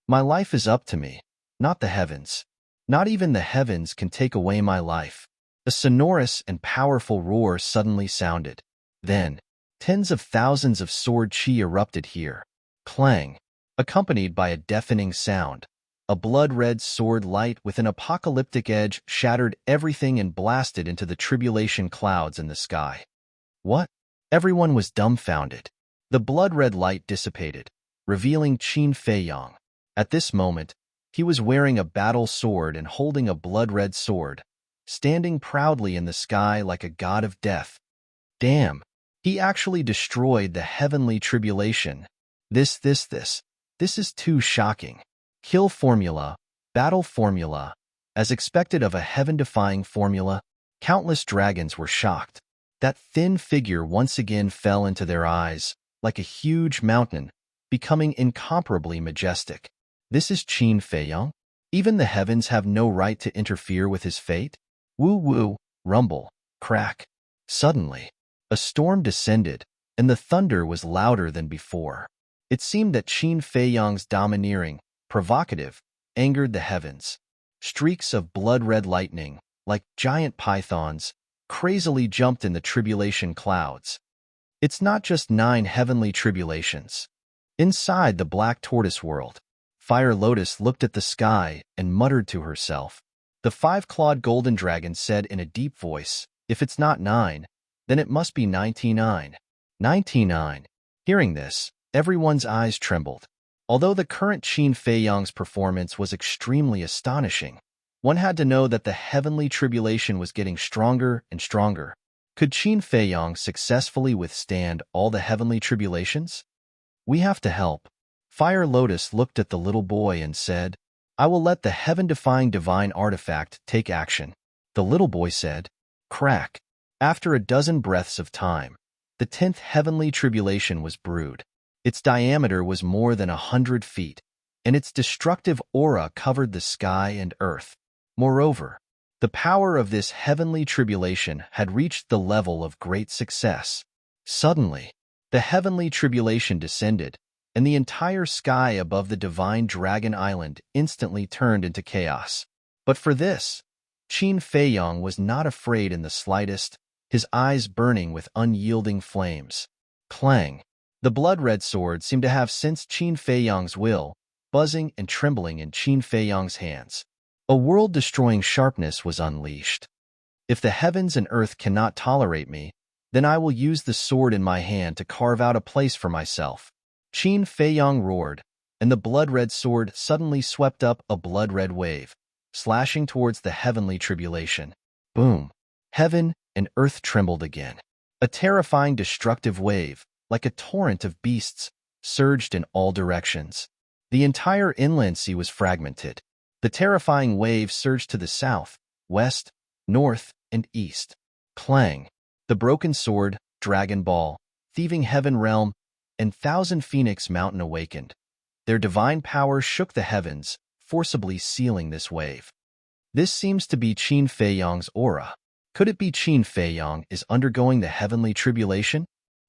Speaker 1: My life is up to me, not the heavens. Not even the heavens can take away my life. A sonorous and powerful roar suddenly sounded. Then, tens of thousands of sword chi erupted here. Clang. Accompanied by a deafening sound, a blood-red sword light with an apocalyptic edge shattered everything and blasted into the tribulation clouds in the sky. What? Everyone was dumbfounded. The blood-red light dissipated, revealing Qin Feiyang. At this moment, he was wearing a battle sword and holding a blood-red sword, standing proudly in the sky like a god of death. Damn, He actually destroyed the heavenly tribulation. This is too shocking. Kill formula, battle formula. As expected of a heaven-defying formula, countless dragons were shocked. That thin figure once again fell into their eyes, like a huge mountain, becoming incomparably majestic. This is Qin Feiyang? Even the heavens have no right to interfere with his fate? Woo-woo, rumble, crack. Suddenly, a storm descended, and the thunder was louder than before. It seemed that Qin Feiyang's domineering, provocative, angered the heavens. Streaks of blood-red lightning, like giant pythons, crazily jumped in the tribulation clouds. It's not just 9 heavenly tribulations. Inside the black tortoise world, Fire Lotus looked at the sky and muttered to herself. The 5-clawed golden dragon said in a deep voice, "If it's not 9, then it must be 99. 99. Hearing this, everyone's eyes trembled. Although the current Qin Feiyang's performance was extremely astonishing, one had to know that the heavenly tribulation was getting stronger and stronger. Could Qin Feiyang successfully withstand all the heavenly tribulations? We have to help. Fire Lotus looked at the little boy and said, "I will let the heaven-defying divine artifact take action." The little boy said, "Crack." After a dozen breaths of time, the 10th heavenly tribulation was brewed. Its diameter was more than 100 feet, and its destructive aura covered the sky and earth. Moreover, the power of this heavenly tribulation had reached the level of great success. Suddenly, the heavenly tribulation descended, and the entire sky above the divine dragon island instantly turned into chaos. But for this, Qin Feiyang was not afraid in the slightest, his eyes burning with unyielding flames. Clang! The blood-red sword seemed to have sensed Qin Feiyang's will, buzzing and trembling in Qin Feiyang's hands. A world-destroying sharpness was unleashed. If the heavens and earth cannot tolerate me, then I will use the sword in my hand to carve out a place for myself. Qin Feiyang roared, and the blood-red sword suddenly swept up a blood-red wave, slashing towards the heavenly tribulation. Boom! Heaven and earth trembled again. A terrifying destructive wave, like a torrent of beasts, surged in all directions. The entire inland sea was fragmented. The terrifying wave surged to the south, west, north, and east. Clang! The broken sword, dragon ball, thieving heaven realm, and Thousand Phoenix Mountain awakened. Their divine power shook the heavens, forcibly sealing this wave. This seems to be Qin Feiyang's aura. Could it be Qin Feiyang is undergoing the heavenly tribulation?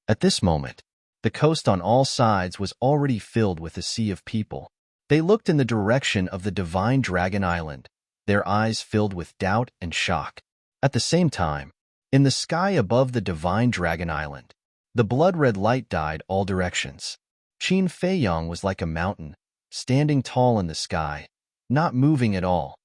Speaker 1: At this moment, the coast on all sides was already filled with a sea of people. They looked in the direction of the divine dragon island, their eyes filled with doubt and shock. At the same time, in the sky above the divine dragon island, the blood-red light dyed all directions. Qin Feiyang was like a mountain, standing tall in the sky, not moving at all.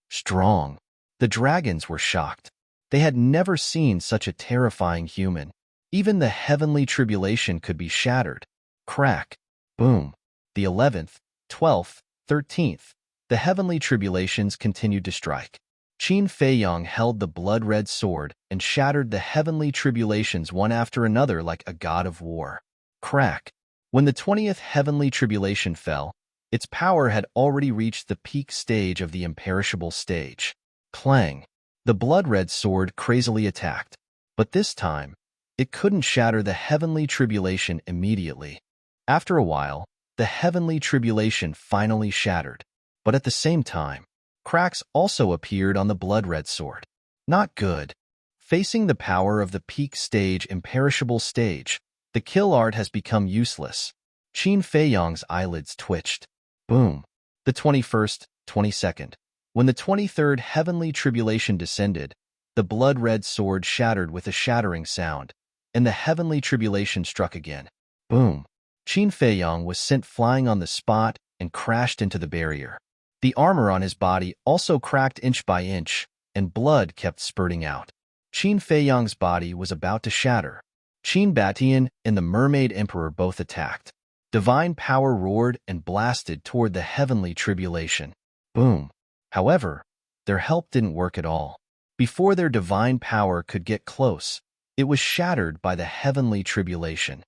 Speaker 1: Strong. The dragons were shocked. They had never seen such a terrifying human. Even the heavenly tribulation could be shattered. Crack. Boom. The 11th, 12th, 13th, the heavenly tribulations continued to strike. Qin Feiyang held the blood-red sword and shattered the heavenly tribulations one after another like a god of war. Crack. When the 20th heavenly tribulation fell, its power had already reached the peak stage of the imperishable stage. Clang. The blood-red sword crazily attacked, but this time, it couldn't shatter the heavenly tribulation immediately. After a while, the heavenly tribulation finally shattered, but at the same time, cracks also appeared on the blood-red sword. Not good. Facing the power of the peak stage imperishable stage, the kill art has become useless. Qin Feiyang's eyelids twitched. Boom. The 21st, 22nd. When the 23rd heavenly tribulation descended, the blood-red sword shattered with a shattering sound, and the heavenly tribulation struck again. Boom. Qin Feiyang was sent flying on the spot and crashed into the barrier. The armor on his body also cracked inch by inch, and blood kept spurting out. Qin Feiyang's body was about to shatter. Qin Batian and the Mermaid Emperor both attacked. Divine power roared and blasted toward the heavenly tribulation. Boom. However, their help didn't work at all. Before their divine power could get close, It was shattered by the heavenly tribulation.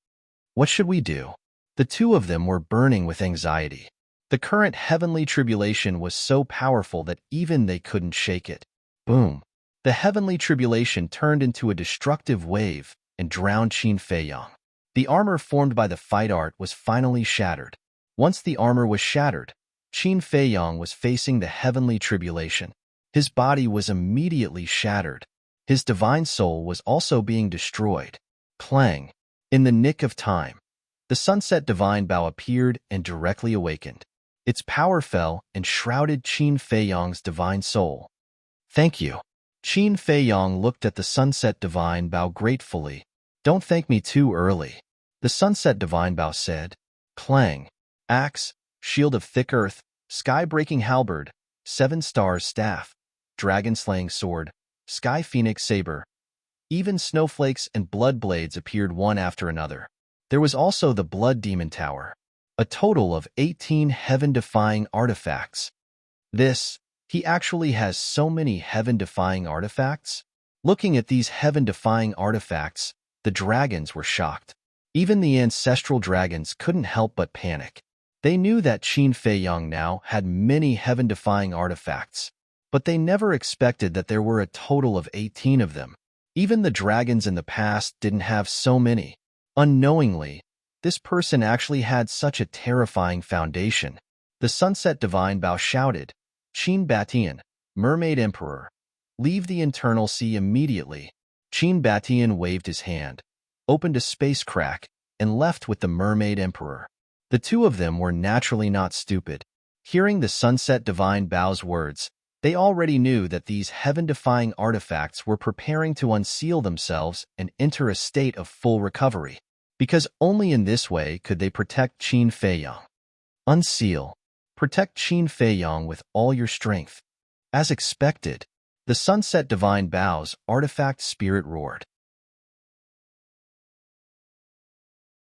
Speaker 1: What should we do? The two of them were burning with anxiety. The current heavenly tribulation was so powerful that even they couldn't shake it. Boom! The heavenly tribulation turned into a destructive wave and drowned Qin Feiyang. The armor formed by the fight art was finally shattered. Once the armor was shattered, Qin Feiyang was facing the heavenly tribulation. His body was immediately shattered. His divine soul was also being destroyed. Clang! In the nick of time, the sunset divine bow appeared and directly awakened. Its power fell and shrouded Qin Feiyang's divine soul. Thank you. Qin Feiyang looked at the sunset divine bow gratefully. Don't thank me too early, the sunset divine bow said. Clang! Axe, shield of thick earth, sky-breaking halberd, 7 stars staff, dragon-slaying sword, sky phoenix saber. Even snowflakes and blood blades appeared one after another. There was also the blood demon tower. A total of 18 heaven-defying artifacts. He actually has so many heaven-defying artifacts? Looking at these heaven-defying artifacts, the dragons were shocked. Even the ancestral dragons couldn't help but panic. They knew that Qin Feiyang now had many heaven-defying artifacts, but they never expected that there were a total of 18 of them. Even the dragons in the past didn't have so many. Unknowingly, this person actually had such a terrifying foundation. The sunset divine bow shouted, Qin Batian, Mermaid Emperor, leave the internal sea immediately. Qin Batian waved his hand, opened a space crack, and left with the Mermaid Emperor. The two of them were naturally not stupid. Hearing the sunset divine bow's words, they already knew that these heaven-defying artifacts were preparing to unseal themselves and enter a state of full recovery, because only in this way could they protect Qin Feiyang. Unseal. Protect Qin Feiyang with all your strength. As expected, the sunset divine bow's artifact spirit roared.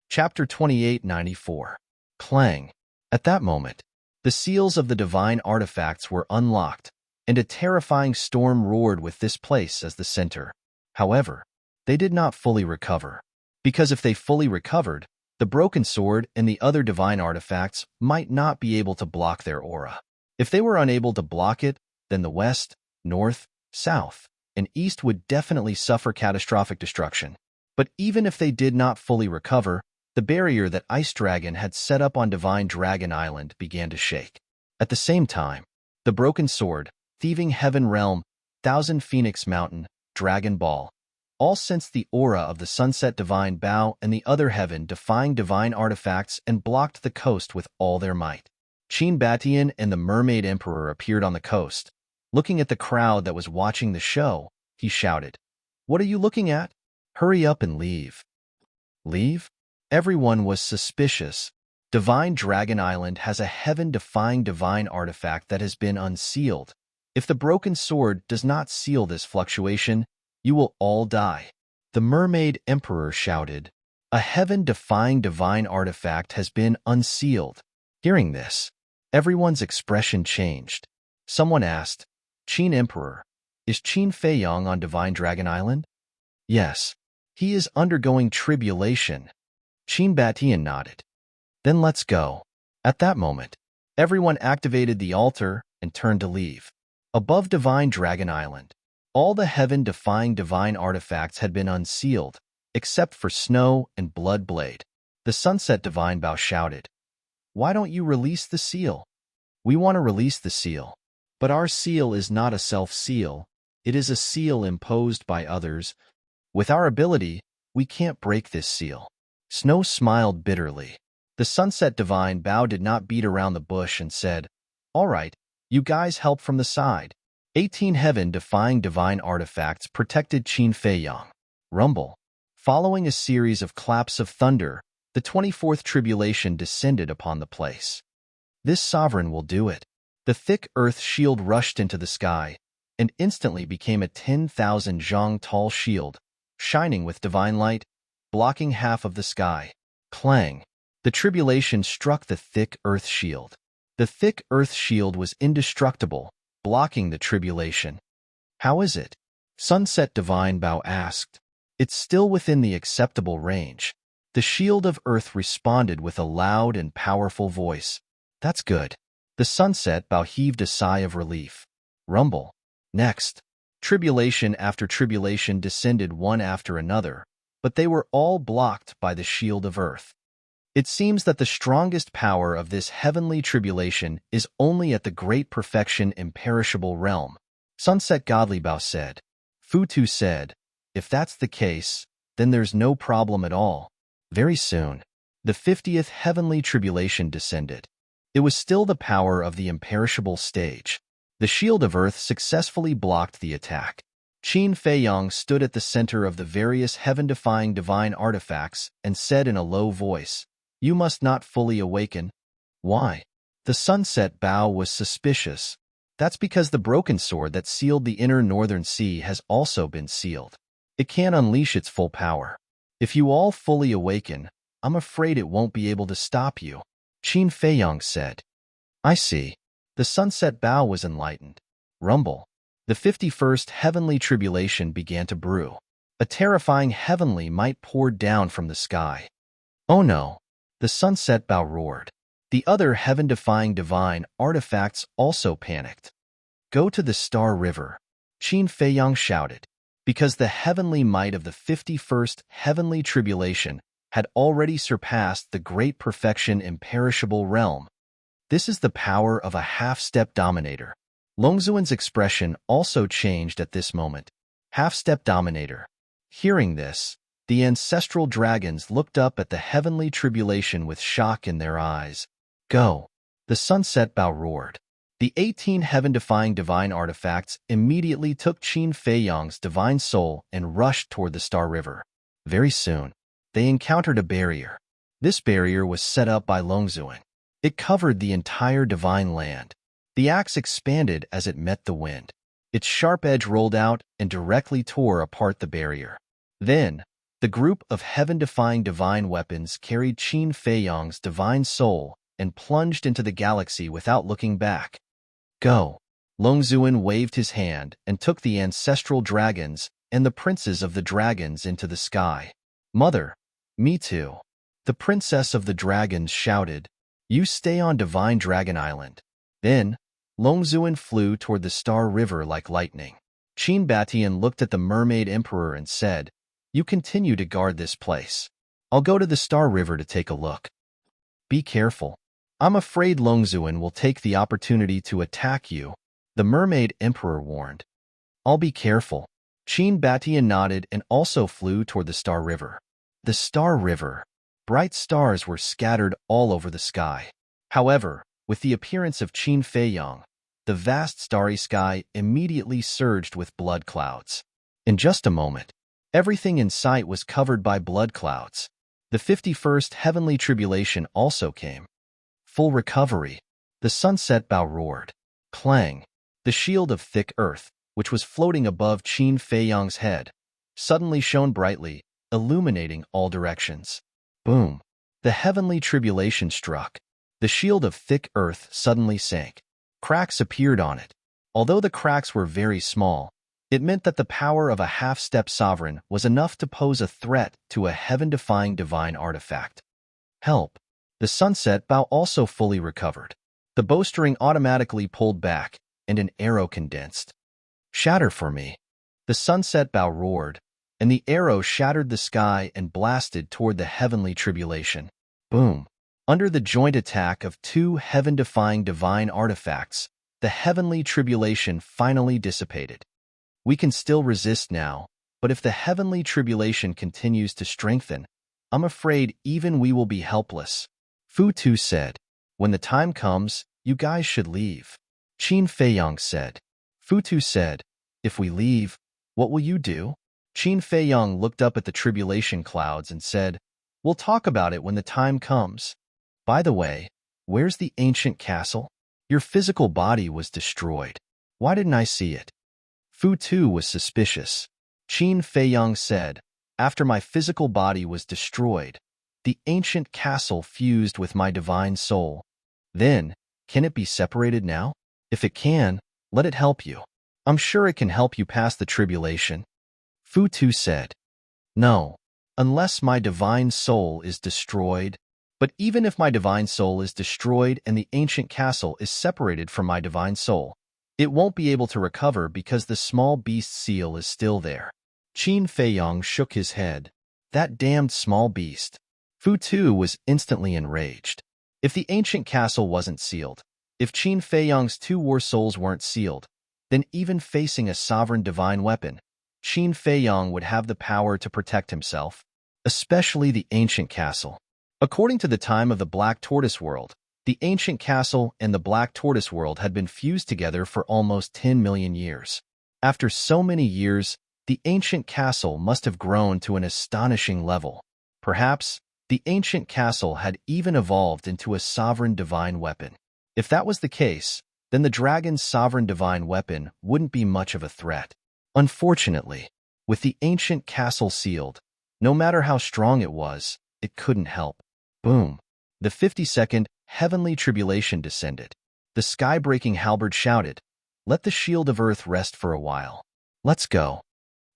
Speaker 1: Chapter 2894. Clang. At that moment, the seals of the divine artifacts were unlocked, and a terrifying storm roared with this place as the center. However, they did not fully recover, because if they fully recovered, the broken sword and the other divine artifacts might not be able to block their aura. If they were unable to block it, then the west, north, south, and east would definitely suffer catastrophic destruction. But even if they did not fully recover, the barrier that Ice Dragon had set up on Divine Dragon Island began to shake. At the same time, the broken sword, thieving heaven realm, Thousand Phoenix Mountain, Dragon Ball, all sensed the aura of the sunset divine bow and the other heaven-defying divine artifacts and blocked the coast with all their might. Qin Batian and the Mermaid Emperor appeared on the coast. Looking at the crowd that was watching the show, he shouted, "What are you looking at? Hurry up and leave." Leave? Everyone was suspicious. Divine Dragon Island has a heaven-defying divine artifact that has been unsealed. If the broken sword does not seal this fluctuation, you will all die. The Mermaid Emperor shouted, "A heaven-defying divine artifact has been unsealed." Hearing this, everyone's expression changed. Someone asked, "Qin Emperor, is Qin Feiyang on Divine Dragon Island?" "Yes, he is undergoing tribulation." Qin Batian nodded. "Then let's go." At that moment, everyone activated the altar and turned to leave. Above Divine Dragon Island, all the heaven-defying divine artifacts had been unsealed, except for Snow and Blood Blade. The Sunset Divine Bow shouted, "Why don't you release the seal?" "We want to release the seal. But our seal is not a self-seal. It is a seal imposed by others. With our ability, we can't break this seal." Snow smiled bitterly. The Sunset Divine Bow did not beat around the bush and said, "All right, you guys help from the side." 18 heaven-defying divine artifacts protected Qin Feiyang. Rumble. Following a series of claps of thunder, the 24th tribulation descended upon the place. This sovereign will do it. The thick earth shield rushed into the sky, and instantly became a 10,000 zhang tall shield, shining with divine light, blocking half of the sky. Clang! The tribulation struck the thick earth shield. The thick earth shield was indestructible, blocking the tribulation. "How is it?" Sunset Divine Bow asked. It's still within the acceptable range. The shield of earth responded with a loud and powerful voice. That's good. The sunset bow heaved a sigh of relief. Rumble. Next. Tribulation after tribulation descended one after another, but they were all blocked by the shield of earth. It seems that the strongest power of this heavenly tribulation is only at the great perfection imperishable realm. Sunset Godly Bao said. Futu said, if that's the case, then there's no problem at all. Very soon, the 50th heavenly tribulation descended. It was still the power of the imperishable stage. The shield of earth successfully blocked the attack. Qin Feiyang stood at the center of the various heaven-defying divine artifacts and said in a low voice, you must not fully awaken. Why? The sunset bow was suspicious. That's because the broken sword that sealed the inner northern sea has also been sealed. It can't unleash its full power. If you all fully awaken, I'm afraid it won't be able to stop you, Qin Feiyang said. I see. The sunset bow was enlightened. Rumble. The 51st heavenly tribulation began to brew. A terrifying heavenly might poured down from the sky. Oh no. The sunset bow roared. The other heaven-defying divine artifacts also panicked. Go to the Star River, Qin Feiyang shouted, because the heavenly might of the 51st heavenly tribulation had already surpassed the great perfection imperishable realm. This is the power of a half-step dominator. Longzuan's expression also changed at this moment. Half-step dominator. Hearing this, the ancestral dragons looked up at the heavenly tribulation with shock in their eyes. Go! The sunset bow roared. The 18 heaven-defying divine artifacts immediately took Qin Feiyang's divine soul and rushed toward the Star River. Very soon, they encountered a barrier. This barrier was set up by Longzuan. It covered the entire divine land. The axe expanded as it met the wind. Its sharp edge rolled out and directly tore apart the barrier. Then, the group of heaven-defying divine weapons carried Qin Feiyang's divine soul and plunged into the galaxy without looking back. Go! Longzuan waved his hand and took the ancestral dragons and the princes of the dragons into the sky. Mother, me too. The princess of the dragons shouted, you stay on Divine Dragon Island. Then, Longzuan flew toward the Star River like lightning. Qin Batian looked at the Mermaid Emperor and said, you continue to guard this place. I'll go to the Star River to take a look. Be careful. I'm afraid Longzuan will take the opportunity to attack you, the Mermaid Emperor warned. I'll be careful. Qin Batian nodded and also flew toward the Star River. The Star River. Bright stars were scattered all over the sky. However, with the appearance of Qin Feiyang, the vast starry sky immediately surged with blood clouds. In just a moment, everything in sight was covered by blood clouds. The 51st heavenly tribulation also came. Full recovery. The sunset bow roared. Clang. The shield of thick earth, which was floating above Qin Feiyang's head, suddenly shone brightly, illuminating all directions. Boom. The heavenly tribulation struck. The shield of thick earth suddenly sank. Cracks appeared on it. Although the cracks were very small, it meant that the power of a half-step sovereign was enough to pose a threat to a heaven-defying divine artifact. Help. The sunset bow also fully recovered. The bowstring automatically pulled back, and an arrow condensed. Shatter for me. The sunset bow roared, and the arrow shattered the sky and blasted toward the heavenly tribulation. Boom. Under the joint attack of two heaven-defying divine artifacts, the heavenly tribulation finally dissipated. We can still resist now, but if the heavenly tribulation continues to strengthen, I'm afraid even we will be helpless. Fu Tu said, when the time comes, you guys should leave. Qin Feiyang said. Fu Tu said, if we leave, what will you do? Qin Feiyang looked up at the tribulation clouds and said, we'll talk about it when the time comes. By the way, where's the ancient castle? Your physical body was destroyed. Why didn't I see it? Fu Tu was suspicious. Qin Feiyang said, after my physical body was destroyed, the ancient castle fused with my divine soul. Then, can it be separated now? If it can, let it help you. I'm sure it can help you pass the tribulation. Fu Tu said. No, unless my divine soul is destroyed. But even if my divine soul is destroyed and the ancient castle is separated from my divine soul, it won't be able to recover because the small beast seal is still there. Qin Feiyong shook his head. That damned small beast. Fu Tu was instantly enraged. If the ancient castle wasn't sealed, if Qin Feiyong's two war souls weren't sealed, then even facing a sovereign divine weapon, Qin Feiyong would have the power to protect himself, especially the ancient castle. According to the time of the Black Tortoise World, the ancient castle and the Black Tortoise World had been fused together for almost 10 million years. After so many years, the ancient castle must have grown to an astonishing level. Perhaps, the ancient castle had even evolved into a sovereign divine weapon. If that was the case, then the dragon's sovereign divine weapon wouldn't be much of a threat. Unfortunately, with the ancient castle sealed, no matter how strong it was, it couldn't help. Boom! The 52nd heavenly tribulation descended. The sky-breaking halberd shouted, "Let the shield of earth rest for a while. Let's go."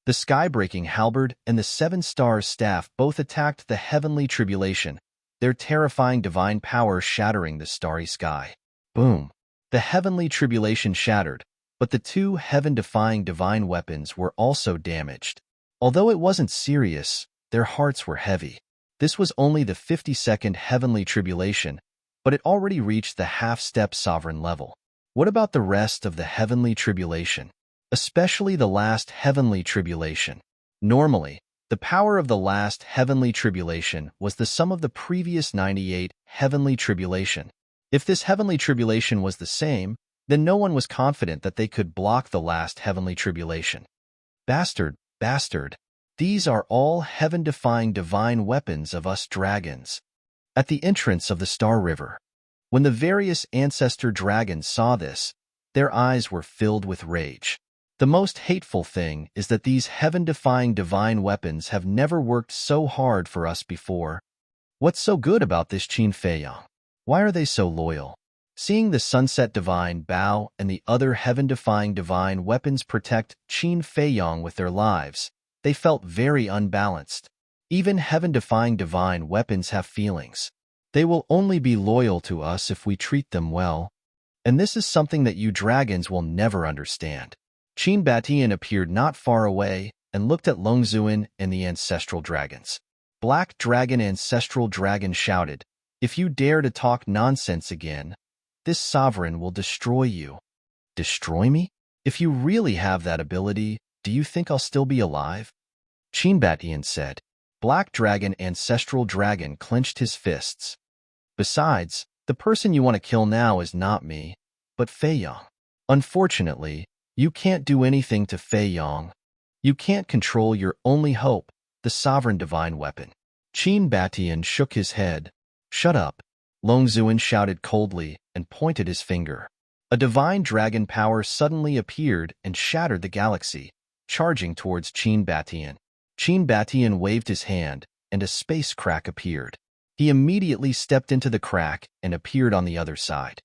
Speaker 1: The sky-breaking halberd and the 7 stars staff both attacked the heavenly tribulation, their terrifying divine power shattering the starry sky. Boom! The heavenly tribulation shattered, but the two heaven-defying divine weapons were also damaged. Although it wasn't serious, their hearts were heavy. This was only the 52nd heavenly tribulation, but it already reached the half-step sovereign level. What about the rest of the heavenly tribulation? Especially the last heavenly tribulation. Normally, the power of the last heavenly tribulation was the sum of the previous 98 heavenly tribulation. If this heavenly tribulation was the same, then no one was confident that they could block the last heavenly tribulation. Bastard, bastard. These are all heaven-defying divine weapons of us dragons. At the entrance of the Star River, when the various ancestor dragons saw this, their eyes were filled with rage. The most hateful thing is that these heaven-defying divine weapons have never worked so hard for us before. What's so good about this Qin Feiyong? Why are they so loyal? Seeing the Sunset Divine Bao and the other heaven-defying divine weapons protect Qin Feiyong with their lives, they felt very unbalanced. Even heaven-defying divine weapons have feelings. They will only be loyal to us if we treat them well. And this is something that you dragons will never understand. Qin Batian appeared not far away and looked at Longzuan and the ancestral dragons. Black Dragon Ancestral Dragon shouted, "If you dare to talk nonsense again, this sovereign will destroy you." Destroy me? If you really have that ability, do you think I'll still be alive? Qin Batian said. Black Dragon Ancestral Dragon clenched his fists. Besides, the person you want to kill now is not me, but Feiyong. Unfortunately, you can't do anything to Feiyong. You can't control your only hope, the sovereign divine weapon. Qin Batian shook his head. Shut up. Longzuan shouted coldly and pointed his finger. A divine dragon power suddenly appeared and shattered the galaxy, charging towards Qin Batian. Qin Batian waved his hand, and a space crack appeared. He immediately stepped into the crack and appeared on the other side.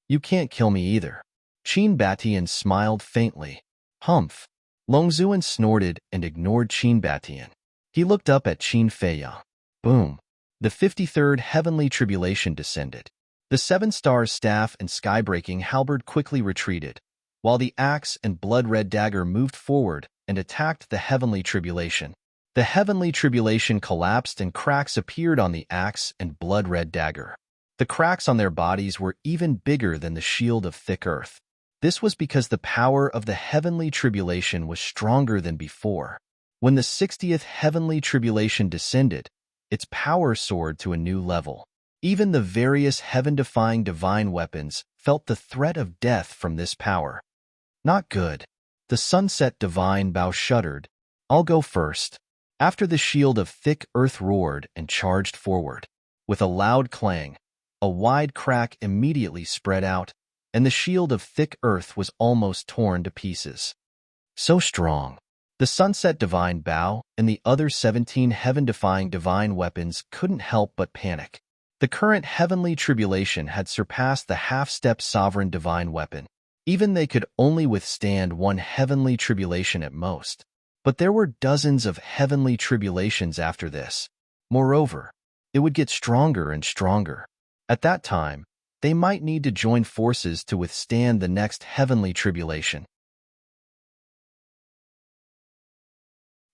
Speaker 1: You can't kill me either. Qin Batian smiled faintly. Humph. Longzuan snorted and ignored Qin Batian. He looked up at Qin Feiyong. Boom. The 53rd heavenly tribulation descended. The 7 stars staff and sky-breaking halberd quickly retreated, while the axe and blood-red dagger moved forward and attacked the heavenly tribulation. The heavenly tribulation collapsed and cracks appeared on the axe and blood-red dagger. The cracks on their bodies were even bigger than the shield of thick earth. This was because the power of the heavenly tribulation was stronger than before. When the 60th heavenly tribulation descended, its power soared to a new level. Even the various heaven-defying divine weapons felt the threat of death from this power. Not good. The Sunset Divine Bao shuddered. I'll go first. After the shield of thick earth roared and charged forward. With a loud clang, a wide crack immediately spread out, and the shield of thick earth was almost torn to pieces. So strong. The Sunset Divine Bao and the other 17 heaven-defying divine weapons couldn't help but panic. The current heavenly tribulation had surpassed the half-step sovereign divine weapon. Even they could only withstand one heavenly tribulation at most. But there were dozens of heavenly tribulations after this. Moreover, it would get stronger and stronger. At that time, they might need to join forces to withstand the next heavenly tribulation.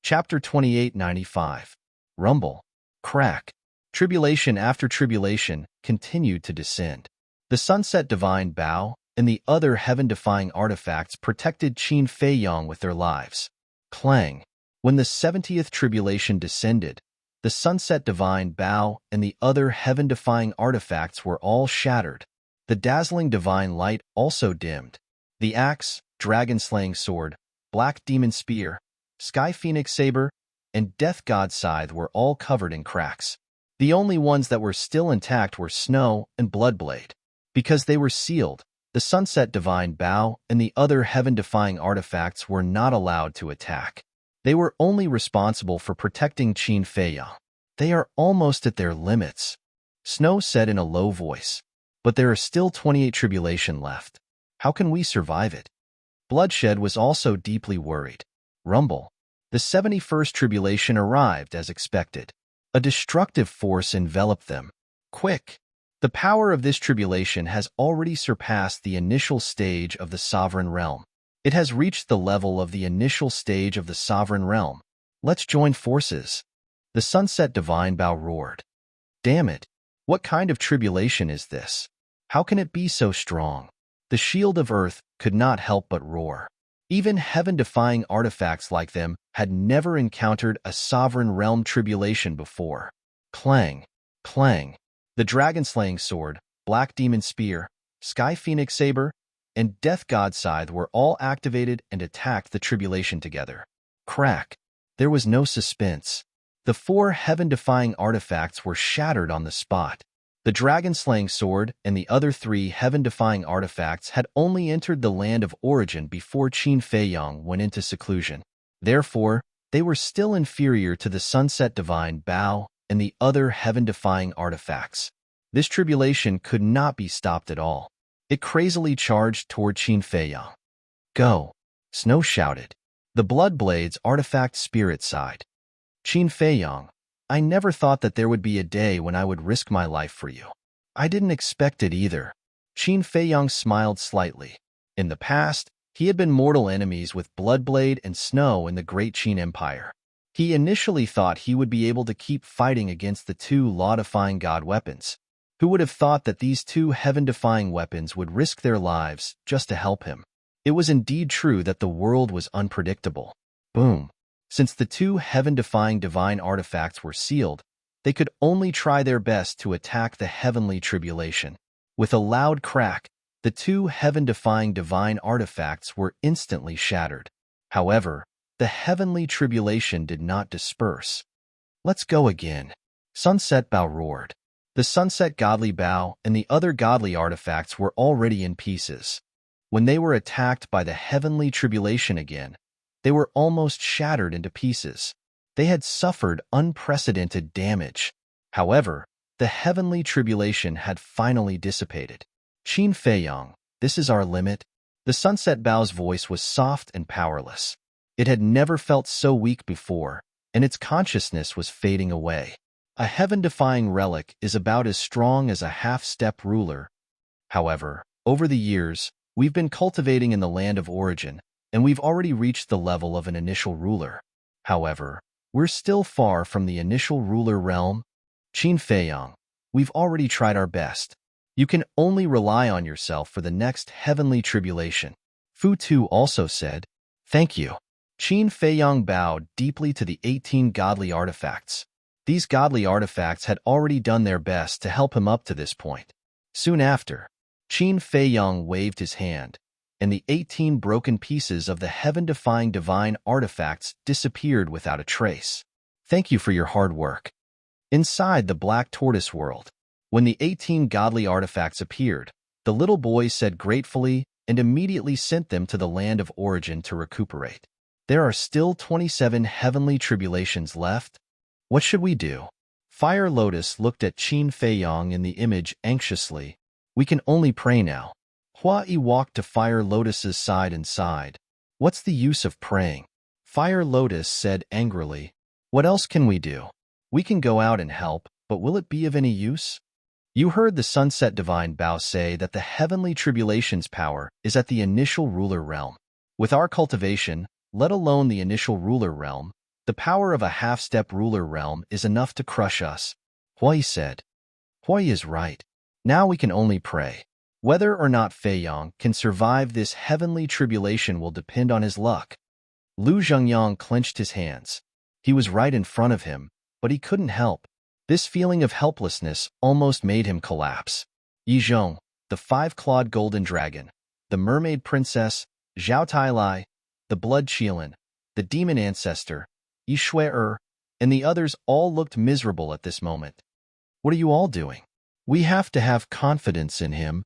Speaker 1: Chapter 2895. Rumble, crack. Tribulation after tribulation continued to descend. The sunset divine bow and the other heaven-defying artifacts protected Qin Fei Yang with their lives. Clang. When the 70th tribulation descended, the sunset divine bow and the other heaven-defying artifacts were all shattered. The dazzling divine light also dimmed. The axe, dragon-slaying sword, black demon spear, sky phoenix saber, and death god scythe were all covered in cracks. The only ones that were still intact were snow and bloodblade. Because they were sealed, the sunset divine bow and the other heaven-defying artifacts were not allowed to attack. They were only responsible for protecting Qin Fei Yang. They are almost at their limits, Snow said in a low voice. But there are still 28 tribulation left. How can we survive it? Bloodshed was also deeply worried. Rumble. The 71st tribulation arrived as expected. A destructive force enveloped them. Quick! The power of this tribulation has already surpassed the initial stage of the sovereign realm. It has reached the level of the initial stage of the sovereign realm. Let's join forces. The sunset divine bow roared. Damn it! What kind of tribulation is this? How can it be so strong? The shield of earth could not help but roar. Even heaven-defying artifacts like them had never encountered a sovereign realm tribulation before. Clang, clang. The dragon-slaying sword, black demon spear, sky phoenix saber, and death god scythe were all activated and attacked the tribulation together. Crack. There was no suspense. The 4 heaven-defying artifacts were shattered on the spot. The dragon-slaying sword and the other 3 heaven-defying artifacts had only entered the land of origin before Qin Fei Yang went into seclusion. Therefore, they were still inferior to the sunset divine bow and the other heaven-defying artifacts. This tribulation could not be stopped at all. It crazily charged toward Qin Fei Yang. Go! Snow shouted. The Bloodblade's artifact spirit sighed. Qin Fei Yang, I never thought that there would be a day when I would risk my life for you. I didn't expect it either. Qin Fei Yang smiled slightly. In the past, he had been mortal enemies with Bloodblade and Snow in the Great Qin Empire. He initially thought he would be able to keep fighting against the 2 law-defying god weapons. Who would have thought that these 2 heaven-defying weapons would risk their lives just to help him? It was indeed true that the world was unpredictable. Boom. Since the 2 heaven-defying divine artifacts were sealed, they could only try their best to attack the heavenly tribulation. With a loud crack, the 2 heaven-defying divine artifacts were instantly shattered. However, the heavenly tribulation did not disperse. Let's go again. Sunset Bow roared. The sunset godly bow and the other godly artifacts were already in pieces. When they were attacked by the heavenly tribulation again, they were almost shattered into pieces. They had suffered unprecedented damage. However, the heavenly tribulation had finally dissipated. Qin Fei Yang, this is our limit. The sunset bow's voice was soft and powerless. It had never felt so weak before, and its consciousness was fading away. A heaven-defying relic is about as strong as a half-step ruler. However, over the years, we've been cultivating in the land of origin, and we've already reached the level of an initial ruler. However, we're still far from the initial ruler realm. Qin Fei Yang, we've already tried our best. You can only rely on yourself for the next heavenly tribulation. Fu Tu also said, Thank you. Qin Fei Yang bowed deeply to the 18 godly artifacts. These godly artifacts had already done their best to help him up to this point. Soon after, Qin Fei Yang waved his hand, and the 18 broken pieces of the heaven-defying divine artifacts disappeared without a trace. Thank you for your hard work. Inside the Black Tortoise world, when the 18 godly artifacts appeared, the little boy said gratefully and immediately sent them to the land of origin to recuperate. There are still 27 heavenly tribulations left. What should we do? Fire Lotus looked at Qin Fei Yang in the image anxiously. We can only pray now. Hua Yi walked to Fire Lotus's side and sighed. What's the use of praying? Fire Lotus said angrily, "What else can we do? We can go out and help, but will it be of any use?" You heard the Sunset Divine Bao say that the heavenly tribulation's power is at the initial ruler realm. With our cultivation, let alone the initial ruler realm, the power of a half-step ruler realm is enough to crush us. Hui said. Hui is right. Now we can only pray. Whether or not Fei Yong can survive this heavenly tribulation will depend on his luck. Lu Zhengyang clenched his hands. He was right in front of him, but he couldn't help. This feeling of helplessness almost made him collapse. Yi Zhong, the five-clawed golden dragon, the mermaid princess, Zhao Tailai, the blood Qilin, the demon ancestor, Yi Shui, and the others all looked miserable at this moment. What are you all doing? We have to have confidence in him.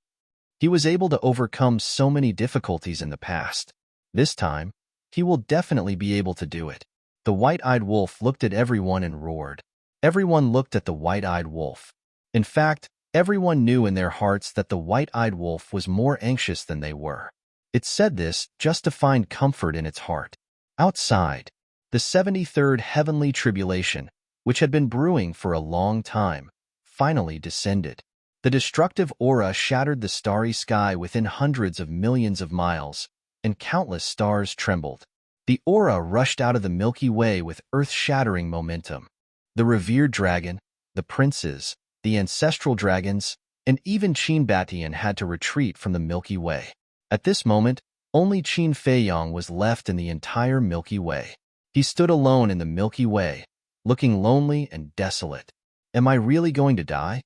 Speaker 1: He was able to overcome so many difficulties in the past. This time, he will definitely be able to do it. The white-eyed wolf looked at everyone and roared. Everyone looked at the white-eyed wolf. In fact, everyone knew in their hearts that the white-eyed wolf was more anxious than they were. It said this just to find comfort in its heart. Outside, the 73rd heavenly tribulation, which had been brewing for a long time, finally descended. The destructive aura shattered the starry sky within hundreds of millions of miles, and countless stars trembled. The aura rushed out of the Milky Way with earth-shattering momentum. The revered dragon, the princes, the ancestral dragons, and even Qin Batian had to retreat from the Milky Way. At this moment, only Qin Feiyong was left in the entire Milky Way. He stood alone in the Milky Way, looking lonely and desolate. Am I really going to die?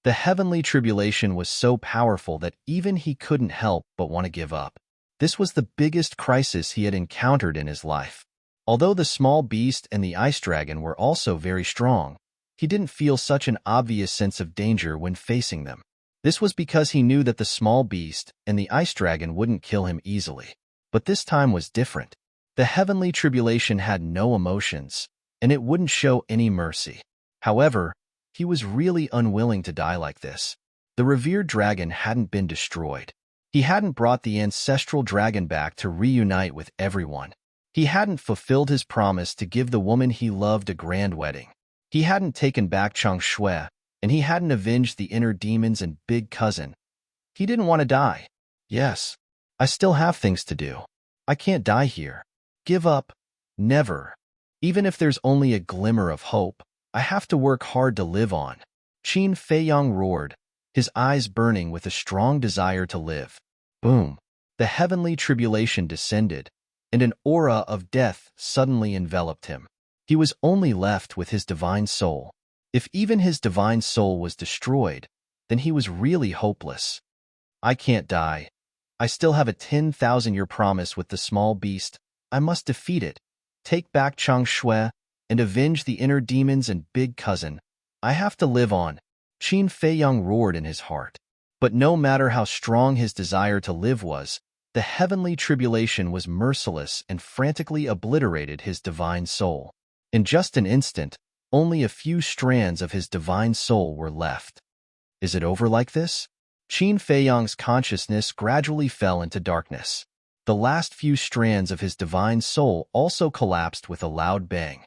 Speaker 1: The heavenly tribulation was so powerful that even he couldn't help but want to give up. This was the biggest crisis he had encountered in his life. Although the small beast and the ice dragon were also very strong, he didn't feel such an obvious sense of danger when facing them. This was because he knew that the small beast and the ice dragon wouldn't kill him easily. But this time was different. The heavenly tribulation had no emotions, and it wouldn't show any mercy. However, he was really unwilling to die like this. The revered dragon hadn't been destroyed. He hadn't brought the ancestral dragon back to reunite with everyone. He hadn't fulfilled his promise to give the woman he loved a grand wedding. He hadn't taken back Chang Shui, and he hadn't avenged the inner demons and big cousin. He didn't want to die. Yes, I still have things to do. I can't die here. Give up. Never. Even if there's only a glimmer of hope, I have to work hard to live on. Qin Feiyong roared, his eyes burning with a strong desire to live. Boom. The heavenly tribulation descended, and an aura of death suddenly enveloped him. He was only left with his divine soul. If even his divine soul was destroyed, then he was really hopeless. I can't die. I still have a 10,000-year promise with the small beast. I must defeat it, take back Chang Shui, and avenge the inner demons and big cousin. I have to live on. Qin Feiyong roared in his heart. But no matter how strong his desire to live was, the heavenly tribulation was merciless and frantically obliterated his divine soul. In just an instant, only a few strands of his divine soul were left. Is it over like this? Qin Feiyong's consciousness gradually fell into darkness. The last few strands of his divine soul also collapsed with a loud bang.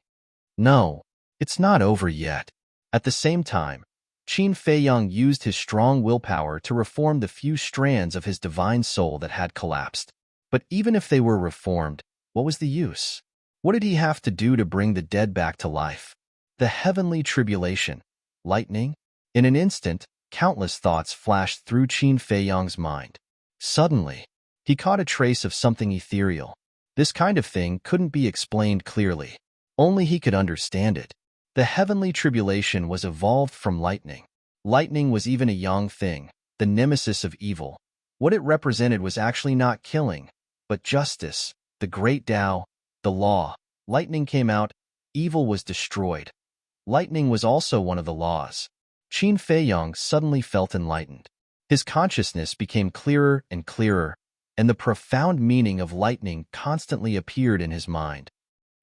Speaker 1: No, it's not over yet. At the same time, Qin Feiyong used his strong willpower to reform the few strands of his divine soul that had collapsed. But even if they were reformed, what was the use? What did he have to do to bring the dead back to life? The heavenly tribulation, lightning? In an instant, countless thoughts flashed through Qin Feiyong's mind. Suddenly, he caught a trace of something ethereal. This kind of thing couldn't be explained clearly. Only he could understand it. The heavenly tribulation was evolved from lightning. Lightning was even a yang thing, the nemesis of evil. What it represented was actually not killing, but justice, the great Tao, the law. Lightning came out, evil was destroyed. Lightning was also one of the laws. Qin Feiyong suddenly felt enlightened. His consciousness became clearer and clearer, and the profound meaning of lightning constantly appeared in his mind.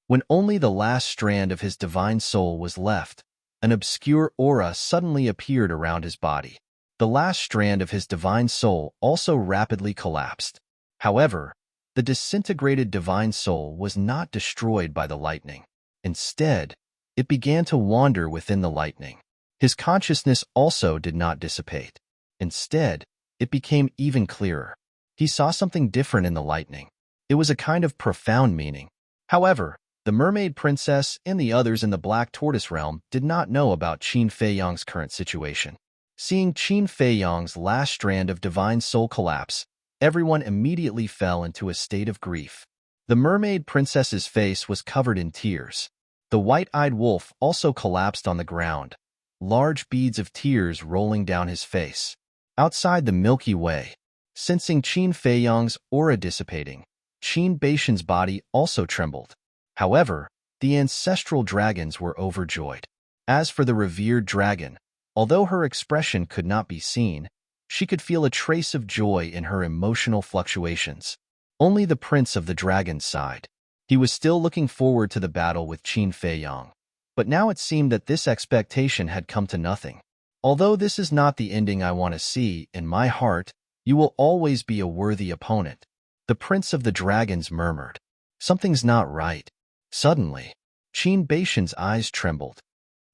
Speaker 1: When only the last strand of his divine soul was left, an obscure aura suddenly appeared around his body. The last strand of his divine soul also rapidly collapsed. However, The disintegrated divine soul was not destroyed by the lightning. Instead, it began to wander within the lightning. His consciousness also did not dissipate. Instead, it became even clearer. He saw something different in the lightning. It was a kind of profound meaning. However, the mermaid princess and the others in the Black Tortoise realm did not know about Qin Feiyang's current situation. Seeing Qin Feiyang's last strand of divine soul collapse, everyone immediately fell into a state of grief. The mermaid princess's face was covered in tears. The white-eyed wolf also collapsed on the ground, large beads of tears rolling down his face. Outside the Milky Way, sensing Qin Feiyang's aura dissipating, Qin Baishan's body also trembled. However, the ancestral dragons were overjoyed. As for the revered dragon, although her expression could not be seen, she could feel a trace of joy in her emotional fluctuations. Only the prince of the dragons sighed. He was still looking forward to the battle with Qin Feiyang, but now it seemed that this expectation had come to nothing. Although this is not the ending I want to see, in my heart, you will always be a worthy opponent. The prince of the dragons murmured. Something's not right. Suddenly, Qin Baishan's eyes trembled.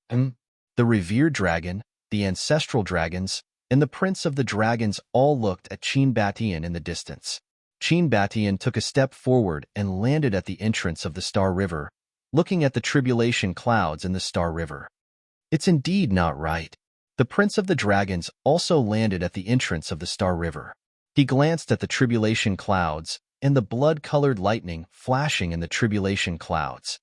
Speaker 1: The revered dragon, the ancestral dragons, and the prince of the dragons all looked at Qin Batian in the distance. Qin Batian took a step forward and landed at the entrance of the Star River, looking at the tribulation clouds in the Star River. It's indeed not right. The prince of the dragons also landed at the entrance of the Star River. He glanced at the tribulation clouds and the blood-colored lightning flashing in the tribulation clouds.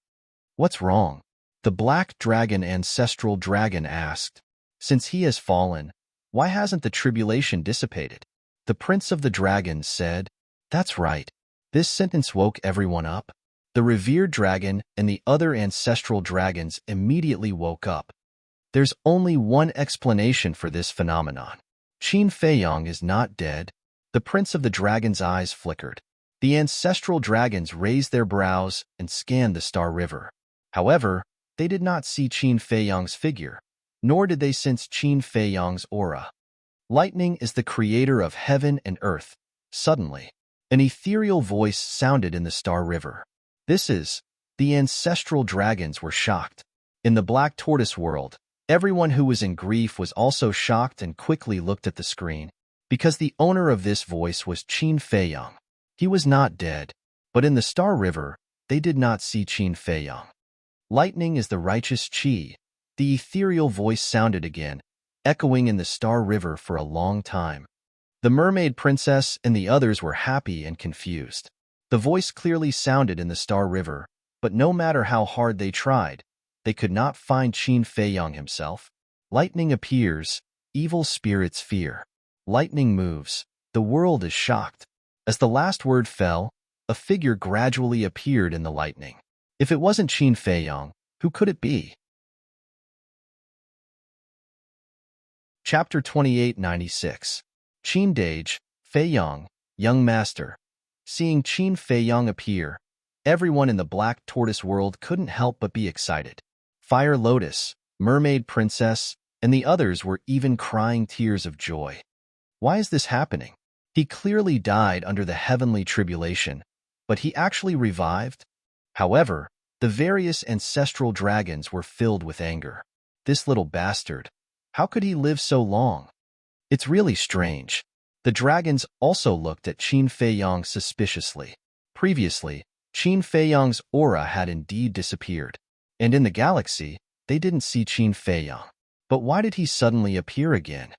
Speaker 1: What's wrong? The black dragon ancestral dragon asked. Since he has fallen, why hasn't the tribulation dissipated? The prince of the dragons said, That's right. This sentence woke everyone up. The revered dragon and the other ancestral dragons immediately woke up. There's only one explanation for this phenomenon. Qin Feiyang is not dead. The prince of the dragons' eyes flickered. The ancestral dragons raised their brows and scanned the Star River. However, they did not see Qin Feiyang's figure, nor did they sense Qin Feiyang's aura. Lightning is the creator of heaven and earth. Suddenly, an ethereal voice sounded in the Star River. The ancestral dragons were shocked. In the Black Tortoise world, everyone who was in grief was also shocked and quickly looked at the screen, because the owner of this voice was Qin Feiyang. He was not dead, but in the Star River, they did not see Qin Feiyang. Lightning is the righteous Qi. The ethereal voice sounded again, echoing in the Star River for a long time. The mermaid princess and the others were happy and confused. The voice clearly sounded in the Star River, but no matter how hard they tried, they could not find Qin Feiyang himself. Lightning appears, evil spirits fear. Lightning moves, the world is shocked. As the last word fell, a figure gradually appeared in the lightning. If it wasn't Qin Feiyang, who could it be? Chapter 2896. Qin Dage, Feiyang, Young Master. Seeing Qin Feiyang appear, everyone in the Black Tortoise world couldn't help but be excited. Fire Lotus, Mermaid Princess, and the others were even crying tears of joy. Why is this happening? He clearly died under the heavenly tribulation, but he actually revived? However, the various ancestral dragons were filled with anger. This little bastard. How could he live so long? It's really strange. The dragons also looked at Qin Feiyang suspiciously. Previously, Qin Feiyang's aura had indeed disappeared, and in the galaxy, they didn't see Qin Feiyang. But why did he suddenly appear again?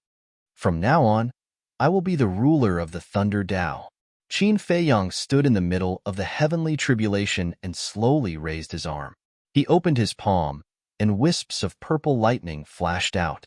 Speaker 1: From now on, I will be the ruler of the Thunder Dao. Qin Feiyang stood in the middle of the heavenly tribulation and slowly raised his arm. He opened his palm, and wisps of purple lightning flashed out.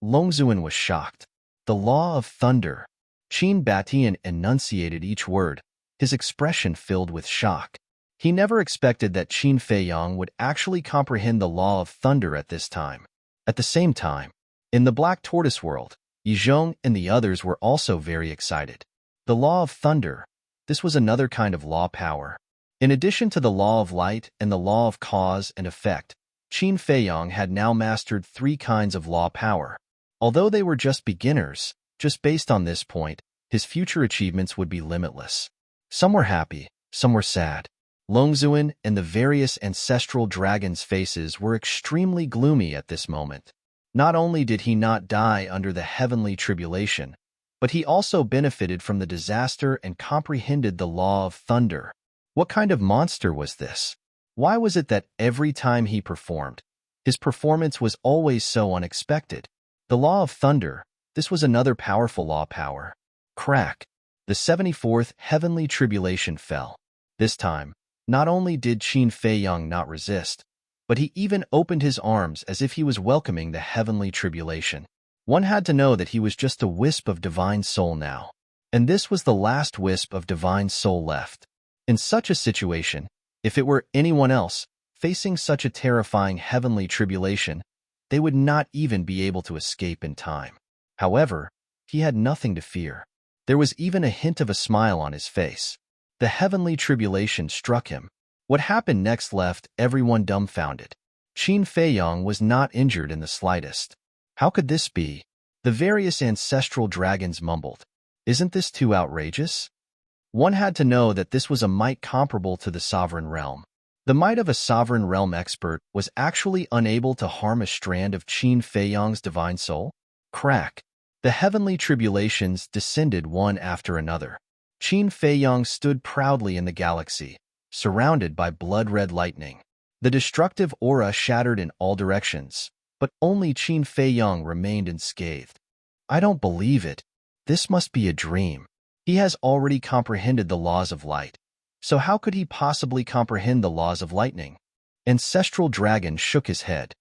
Speaker 1: Longzuan was shocked. The law of thunder. Qin Batian enunciated each word, his expression filled with shock. He never expected that Qin Feiyang would actually comprehend the law of thunder at this time. At the same time, in the Black Tortoise world, Yizhong and the others were also very excited. The law of thunder. This was another kind of law power. In addition to the law of light and the law of cause and effect, Qin Feiyang had now mastered 3 kinds of law power. Although they were just beginners, just based on this point, his future achievements would be limitless. Some were happy, some were sad. Longzuin and the various ancestral dragons' faces were extremely gloomy at this moment. Not only did he not die under the heavenly tribulation, but he also benefited from the disaster and comprehended the law of thunder. What kind of monster was this? Why was it that every time he performed, his performance was always so unexpected? The law of thunder, this was another powerful law power. Crack. The 74th heavenly tribulation fell. This time, not only did Qin Feiyang not resist, but he even opened his arms as if he was welcoming the heavenly tribulation. One had to know that he was just a wisp of divine soul now. And this was the last wisp of divine soul left. In such a situation, if it were anyone else, facing such a terrifying heavenly tribulation, they would not even be able to escape in time. However, he had nothing to fear. There was even a hint of a smile on his face. The heavenly tribulation struck him. What happened next left everyone dumbfounded. Qin Feiyang was not injured in the slightest. How could this be? The various ancestral dragons mumbled. Isn't this too outrageous? One had to know that this was a might comparable to the sovereign realm. The might of a sovereign realm expert was actually unable to harm a strand of Qin Feiyang's divine soul. Crack. The heavenly tribulations descended one after another. Qin Feiyang stood proudly in the galaxy, surrounded by blood-red lightning. The destructive aura shattered in all directions, but only Qin Feiyang remained unscathed. I don't believe it. This must be a dream. He has already comprehended the laws of light. So how could he possibly comprehend the laws of lightning? Ancestral Dragon shook his head.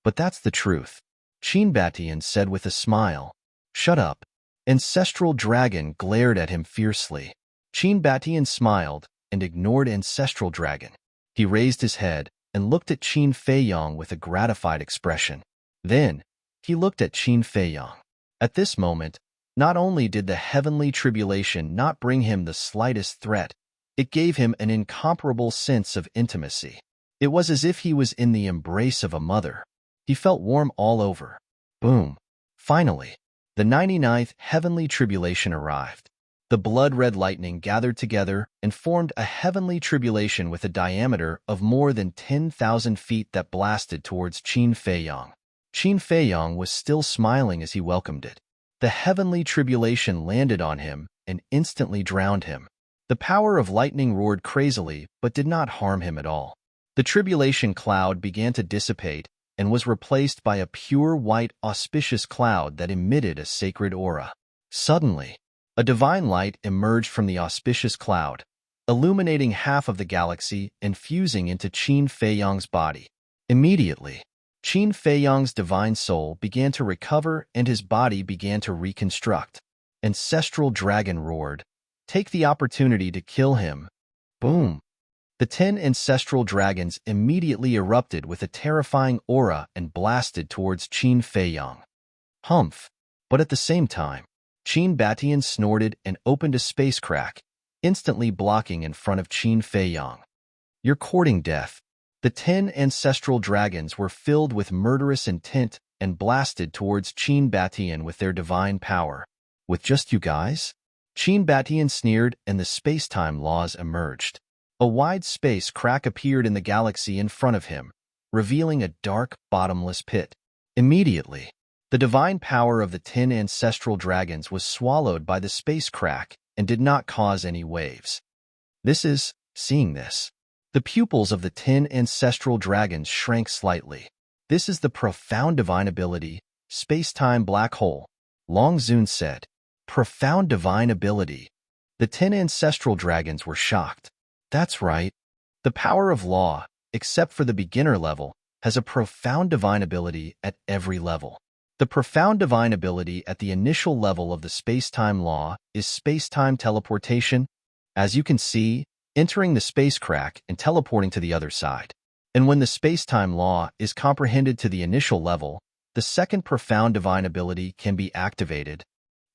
Speaker 1: But that's the truth. Qin Batian said with a smile. Shut up. Ancestral Dragon glared at him fiercely. Qin Batian smiled and ignored Ancestral Dragon. He raised his head and looked at Qin Feiyang with a gratified expression. Then, he looked at Qin Feiyang. At this moment, not only did the heavenly tribulation not bring him the slightest threat, it gave him an incomparable sense of intimacy. It was as if he was in the embrace of a mother. He felt warm all over. Boom. Finally, the 99th heavenly tribulation arrived. The blood-red lightning gathered together and formed a heavenly tribulation with a diameter of more than 10,000 feet that blasted towards Qin Feiyang. Qin Feiyang was still smiling as he welcomed it. The heavenly tribulation landed on him and instantly drowned him. The power of lightning roared crazily but did not harm him at all. The tribulation cloud began to dissipate and was replaced by a pure white auspicious cloud that emitted a sacred aura. Suddenly, a divine light emerged from the auspicious cloud, illuminating half of the galaxy and fusing into Qin Feiyang's body. Immediately, Qin Feiyang's divine soul began to recover and his body began to reconstruct. Ancestral Dragon roared, "Take the opportunity to kill him." Boom! The 10 ancestral dragons immediately erupted with a terrifying aura and blasted towards Qin Feiyang. Humph! But at the same time, Qin Batian snorted and opened a space crack, instantly blocking in front of Qin Feiyang. You're courting death. The 10 ancestral dragons were filled with murderous intent and blasted towards Qin Batian with their divine power. With just you guys? Qin Batian sneered and the space-time laws emerged. A wide space crack appeared in the galaxy in front of him, revealing a dark, bottomless pit. Immediately, the divine power of the 10 ancestral dragons was swallowed by the space crack and did not cause any waves. Seeing this, the pupils of the 10 ancestral dragons shrank slightly. This is the profound divine ability, space-time black hole, Long Zun said. Profound divine ability. The 10 ancestral dragons were shocked. That's right. The power of law, except for the beginner level, has a profound divine ability at every level. The profound divine ability at the initial level of the space-time law is space-time teleportation, as you can see, entering the space crack and teleporting to the other side. And when the space-time law is comprehended to the initial level, the second profound divine ability can be activated.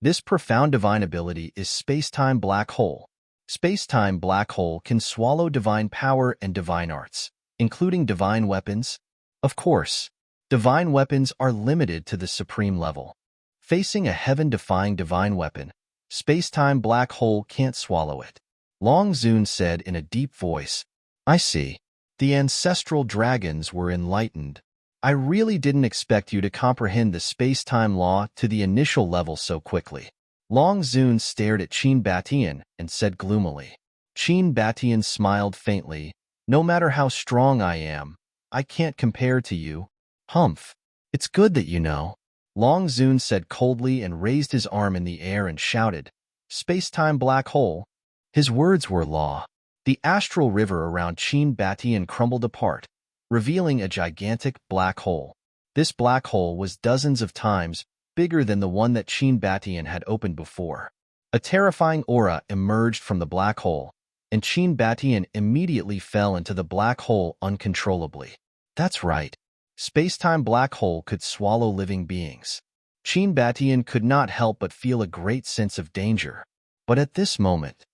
Speaker 1: This profound divine ability is space-time black hole. Space-time black hole can swallow divine power and divine arts, including divine weapons. Of course, divine weapons are limited to the supreme level. Facing a heaven-defying divine weapon, space-time black hole can't swallow it. Long Zun said in a deep voice. I see. The ancestral dragons were enlightened. I really didn't expect you to comprehend the space-time law to the initial level so quickly. Long Zun stared at Qin Batian and said gloomily. Qin Batian smiled faintly. No matter how strong I am, I can't compare to you. Humph. It's good that you know. Long Zun said coldly and raised his arm in the air and shouted, Space-time black hole. His words were law. The astral river around Qin Batian crumbled apart, revealing a gigantic black hole. This black hole was dozens of times bigger than the one that Qin Batian had opened before. A terrifying aura emerged from the black hole, and Qin Batian immediately fell into the black hole uncontrollably. That's right. Space-time black hole could swallow living beings. Qin Batian could not help but feel a great sense of danger. But at this moment,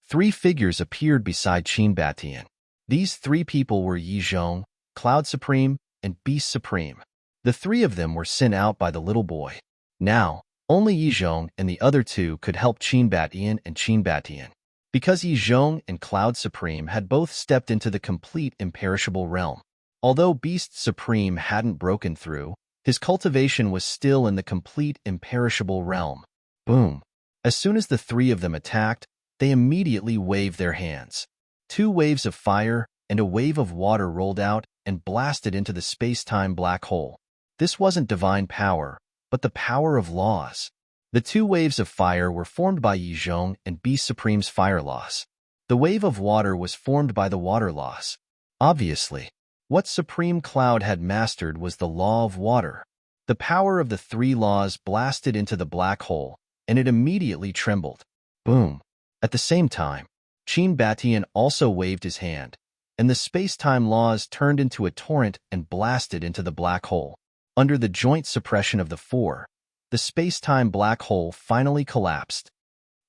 Speaker 1: 3 figures appeared beside Qin Batian. These 3 people were Yi Zhong, Cloud Supreme, and Beast Supreme. The 3 of them were sent out by the little boy. Now, only Yi Zhong and the other 2 could help Qin Batian and Qin Batian. Because Yi Zhong and Cloud Supreme had both stepped into the complete imperishable realm. Although Beast Supreme hadn't broken through, his cultivation was still in the complete imperishable realm. Boom. As soon as the 3 of them attacked, they immediately waved their hands. 2 waves of fire and a wave of water rolled out and blasted into the space-time black hole. This wasn't divine power, but the power of laws. The 2 waves of fire were formed by Yi Zhong and Beast Supreme's fire laws. The wave of water was formed by the water laws. Obviously, what Supreme Cloud had mastered was the law of water. The power of the 3 laws blasted into the black hole, and it immediately trembled. Boom. At the same time, Qin Batian also waved his hand, and the space-time laws turned into a torrent and blasted into the black hole. Under the joint suppression of the 4, the space-time black hole finally collapsed.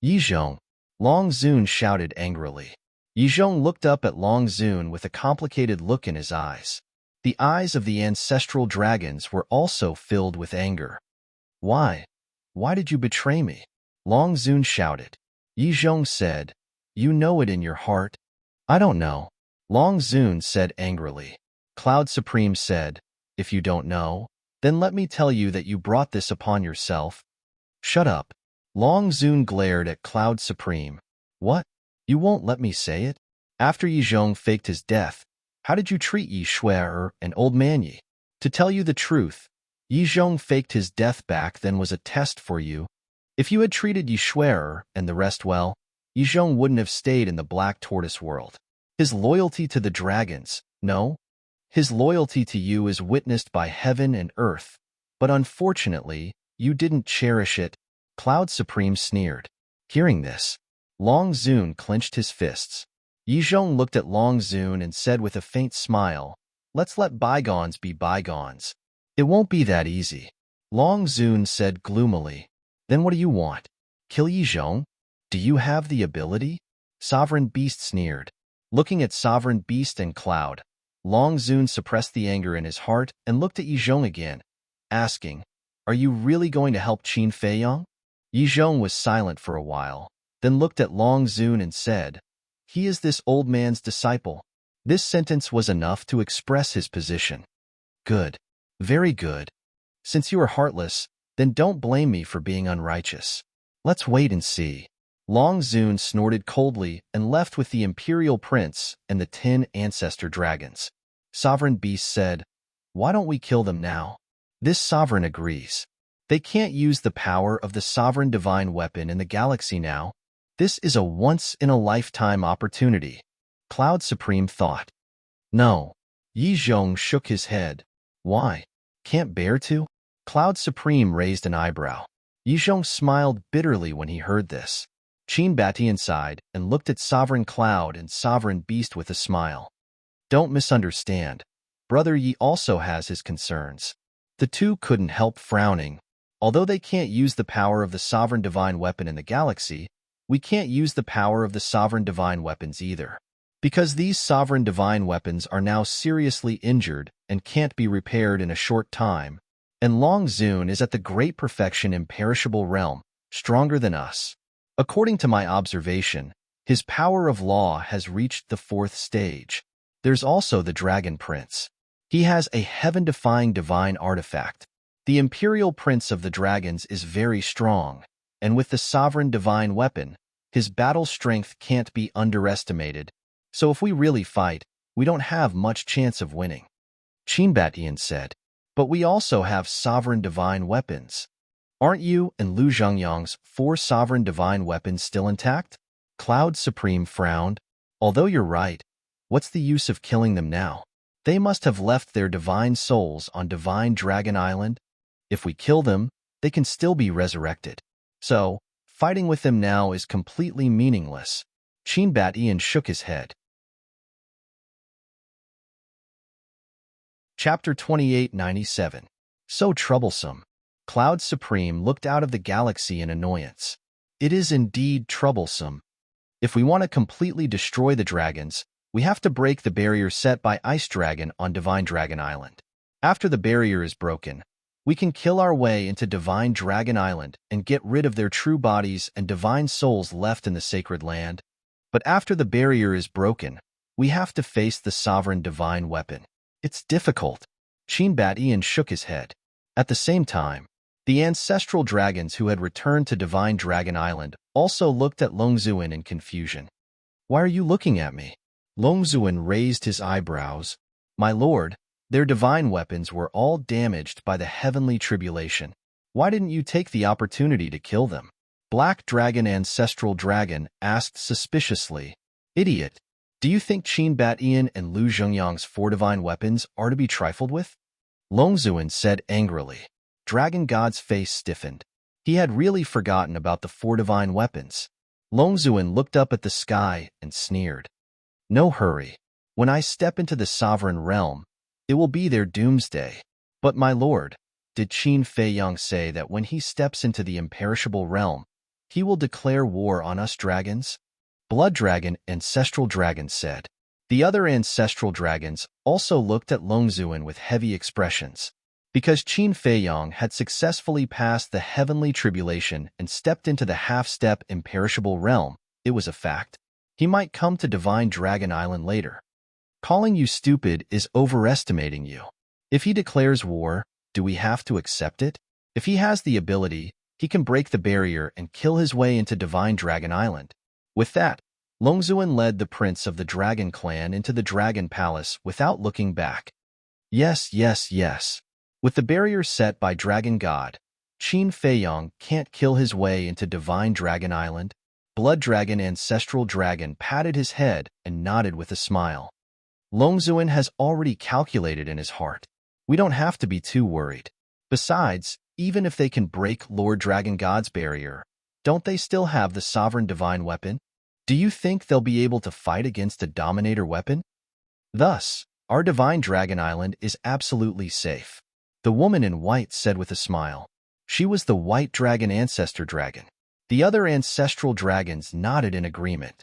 Speaker 1: Yi Zhong, Long Zun shouted angrily. Yi Zhong looked up at Long Zun with a complicated look in his eyes. The eyes of the ancestral dragons were also filled with anger. Why? Why did you betray me? Long Zun shouted. Yi Zhong said, You know it in your heart. I don't know. Long Zun said angrily. Cloud Supreme said, If you don't know, then let me tell you that you brought this upon yourself. Shut up. Long Zun glared at Cloud Supreme. What? You won't let me say it? After Yi Zhong faked his death, how did you treat Yi Shuer and Old Man Yi? To tell you the truth, Yi Zhong faked his death back then was a test for you. If you had treated Yi Shuer and the rest well, Yi Zhong wouldn't have stayed in the Black Tortoise world. His loyalty to the dragons, no. His loyalty to you is witnessed by heaven and earth, but unfortunately, you didn't cherish it. Cloud Supreme sneered. Hearing this, Long Zun clenched his fists. Yi Zhong looked at Long Zun and said with a faint smile, Let's let bygones be bygones. It won't be that easy. Long Zun said gloomily. Then what do you want? Kill Yi Zhong? Do you have the ability? Sovereign Beast sneered. Looking at Sovereign Beast and Cloud, Long Zun suppressed the anger in his heart and looked at Yi Zhong again, asking, Are you really going to help Qin Feiyang? Yi Zhong was silent for a while, then looked at Long Zun and said, He is this old man's disciple. This sentence was enough to express his position. Good. Very good. Since you are heartless, then don't blame me for being unrighteous. Let's wait and see. Long Zun snorted coldly and left with the Imperial Prince and the 10 ancestor dragons. Sovereign Beast said, Why don't we kill them now? This sovereign agrees. They can't use the power of the sovereign divine weapon in the galaxy now. This is a once-in-a-lifetime opportunity. Cloud Supreme thought. No. Yi Zhong shook his head. Why? Can't bear to? Cloud Supreme raised an eyebrow. Yi Zhong smiled bitterly when he heard this. Qin Batian sighed and looked at Sovereign Cloud and Sovereign Beast with a smile. Don't misunderstand. Brother Yi also has his concerns. The 2 couldn't help frowning. Although they can't use the power of the sovereign divine weapon in the galaxy, we can't use the power of the sovereign divine weapons either. Because these sovereign divine weapons are now seriously injured and can't be repaired in a short time, and Long Zun is at the great perfection imperishable realm, stronger than us. According to my observation, His power of law has reached the 4th stage. There's also the Dragon Prince. He has a heaven-defying divine artifact. The Imperial Prince of the Dragons is very strong, and with the sovereign divine weapon, his battle strength can't be underestimated. So if we really fight, we don't have much chance of winning. Qinbatian said, but we also have sovereign divine weapons. Aren't you and Lu Zhengyang's 4 sovereign divine weapons still intact? Cloud Supreme frowned. Although you're right, what's the use of killing them now? They must have left their divine souls on Divine Dragon Island. If we kill them, they can still be resurrected. So, fighting with them now is completely meaningless. Qinbatian shook his head. Chapter 2897. So troublesome. Cloud Supreme looked out of the galaxy in annoyance. It is indeed troublesome. If we want to completely destroy the dragons, we have to break the barrier set by Ice Dragon on Divine Dragon Island. After the barrier is broken, we can kill our way into Divine Dragon Island and get rid of their true bodies and divine souls left in the sacred land. But after the barrier is broken, we have to face the sovereign divine weapon. It's difficult. Qinbatian shook his head. At the same time, the ancestral dragons who had returned to Divine Dragon Island also looked at Longzuan in confusion. Why are you looking at me? Longzuan raised his eyebrows. My lord, their divine weapons were all damaged by the heavenly tribulation. Why didn't you take the opportunity to kill them? Black Dragon Ancestral Dragon asked suspiciously. Idiot. Do you think Qinbatian and Lu Zhengyang's 4 divine weapons are to be trifled with? Longzuan said angrily. Dragon God's face stiffened. He had really forgotten about the 4 divine weapons. Longzuan looked up at the sky and sneered. No hurry. When I step into the sovereign realm, it will be their doomsday. But my lord, did Qin Feiyang say that when he steps into the imperishable realm, he will declare war on us dragons? Blood Dragon Ancestral Dragon said. The other ancestral dragons also looked at Longzuan with heavy expressions. Because Qin Feiyang had successfully passed the heavenly tribulation and stepped into the half-step imperishable realm, it was a fact. He might come to Divine Dragon Island later. Calling you stupid is overestimating you. If he declares war, do we have to accept it? If he has the ability, he can break the barrier and kill his way into Divine Dragon Island. With that, Longzuan led the prince of the Dragon Clan into the Dragon Palace without looking back. Yes, yes, yes. With the barrier set by Dragon God, Qin Feiyang can't kill his way into Divine Dragon Island. Blood Dragon Ancestral Dragon patted his head and nodded with a smile. Longzuan has already calculated in his heart. We don't have to be too worried. Besides, even if they can break Lord Dragon God's barrier, don't they still have the sovereign divine weapon? Do you think they'll be able to fight against a dominator weapon? Thus, our Divine Dragon Island is absolutely safe. The woman in white said with a smile. She was the White Dragon Ancestor Dragon. The other ancestral dragons nodded in agreement.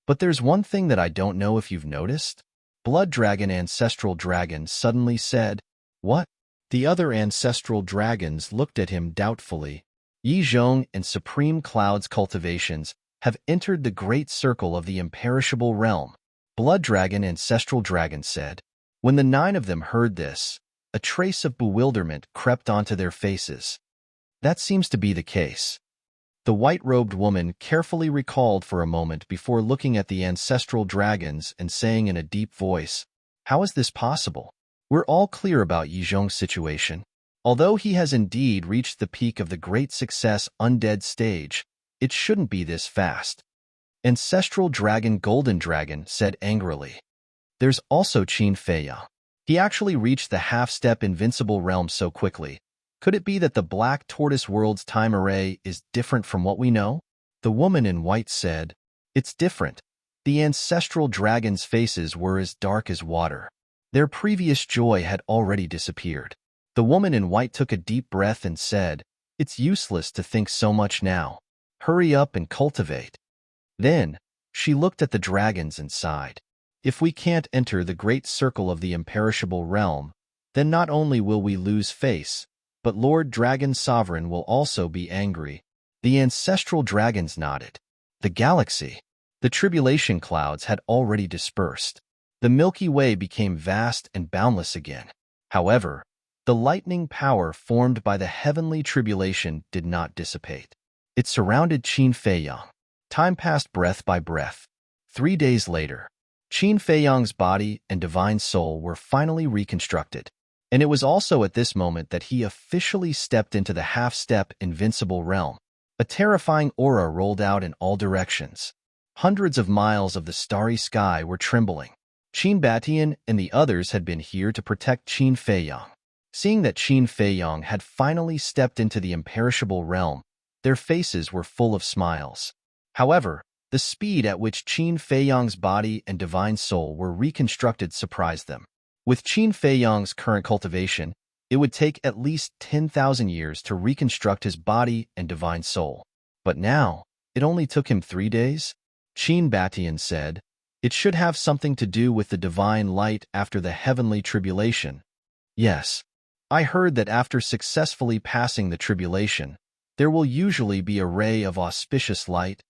Speaker 1: But there's one thing that I don't know if you've noticed. Blood Dragon Ancestral Dragon suddenly said, What? The other ancestral dragons looked at him doubtfully. Yi Zhong and Supreme Cloud's cultivations have entered the great circle of the imperishable realm. Blood Dragon Ancestral Dragon said. When the 9 of them heard this, a trace of bewilderment crept onto their faces. That seems to be the case. The white-robed woman carefully recalled for a moment before looking at the ancestral dragons and saying in a deep voice, How is this possible? We're all clear about Yi Zhong's situation. Although he has indeed reached the peak of the great success undead stage, it shouldn't be this fast. Ancestral Dragon Golden Dragon said angrily. There's also Qin Feiyang. He actually reached the half-step invincible realm so quickly. Could it be that the Black Tortoise World's time array is different from what we know? The woman in white said, It's different. The ancestral dragons' faces were as dark as water. Their previous joy had already disappeared. The woman in white took a deep breath and said, It's useless to think so much now. Hurry up and cultivate. Then, she looked at the dragons and sighed. If we can't enter the great circle of the imperishable realm, then not only will we lose face, but Lord Dragon Sovereign will also be angry. The ancestral dragons nodded. The galaxy. The tribulation clouds had already dispersed. The Milky Way became vast and boundless again. However, the lightning power formed by the heavenly tribulation did not dissipate. It surrounded Qin Feiyang. Time passed breath by breath. 3 days later, Qin Feiyang's body and divine soul were finally reconstructed. And it was also at this moment that he officially stepped into the half-step invincible realm. A terrifying aura rolled out in all directions. Hundreds of miles of the starry sky were trembling. Qin Batian and the others had been here to protect Qin Feiyang. Seeing that Qin Feiyang had finally stepped into the imperishable realm, their faces were full of smiles. However, the speed at which Qin Feiyang's body and divine soul were reconstructed surprised them. With Qin Feiyang's current cultivation, it would take at least 10,000 years to reconstruct his body and divine soul. But now, it only took him 3 days? Qin Batian said, "It should have something to do with the divine light after the heavenly tribulation." Yes, I heard that after successfully passing the tribulation, there will usually be a ray of auspicious light,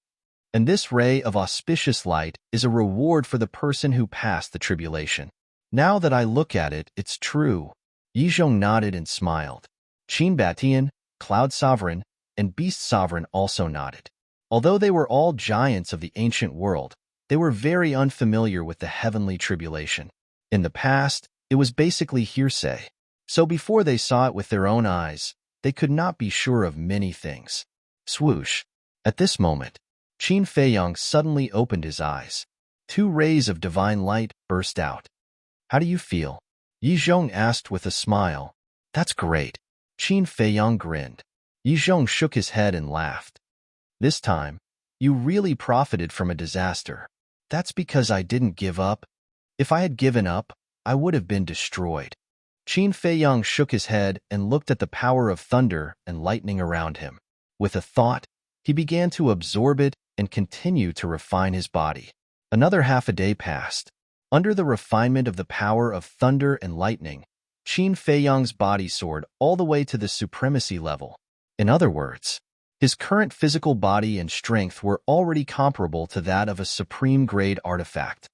Speaker 1: and this ray of auspicious light is a reward for the person who passed the tribulation. Now that I look at it, it's true. Yizhong nodded and smiled. Qin Batian, Cloud Sovereign, and Beast Sovereign also nodded. Although they were all giants of the ancient world, they were very unfamiliar with the heavenly tribulation. In the past, it was basically hearsay. So before they saw it with their own eyes, they could not be sure of many things. Swoosh! At this moment, Qin Feiyang suddenly opened his eyes. 2 rays of divine light burst out. "How do you feel?" Yizhong asked with a smile. "That's great." Qin Feiyang grinned. Yizhong shook his head and laughed. "This time, you really profited from a disaster. That's because I didn't give up. If I had given up, I would have been destroyed." Qin Feiyang shook his head and looked at the power of thunder and lightning around him. With a thought, he began to absorb it and continue to refine his body. Another half a day passed. Under the refinement of the power of thunder and lightning, Qin Feiyang's body soared all the way to the supremacy level. In other words, his current physical body and strength were already comparable to that of a supreme-grade artifact.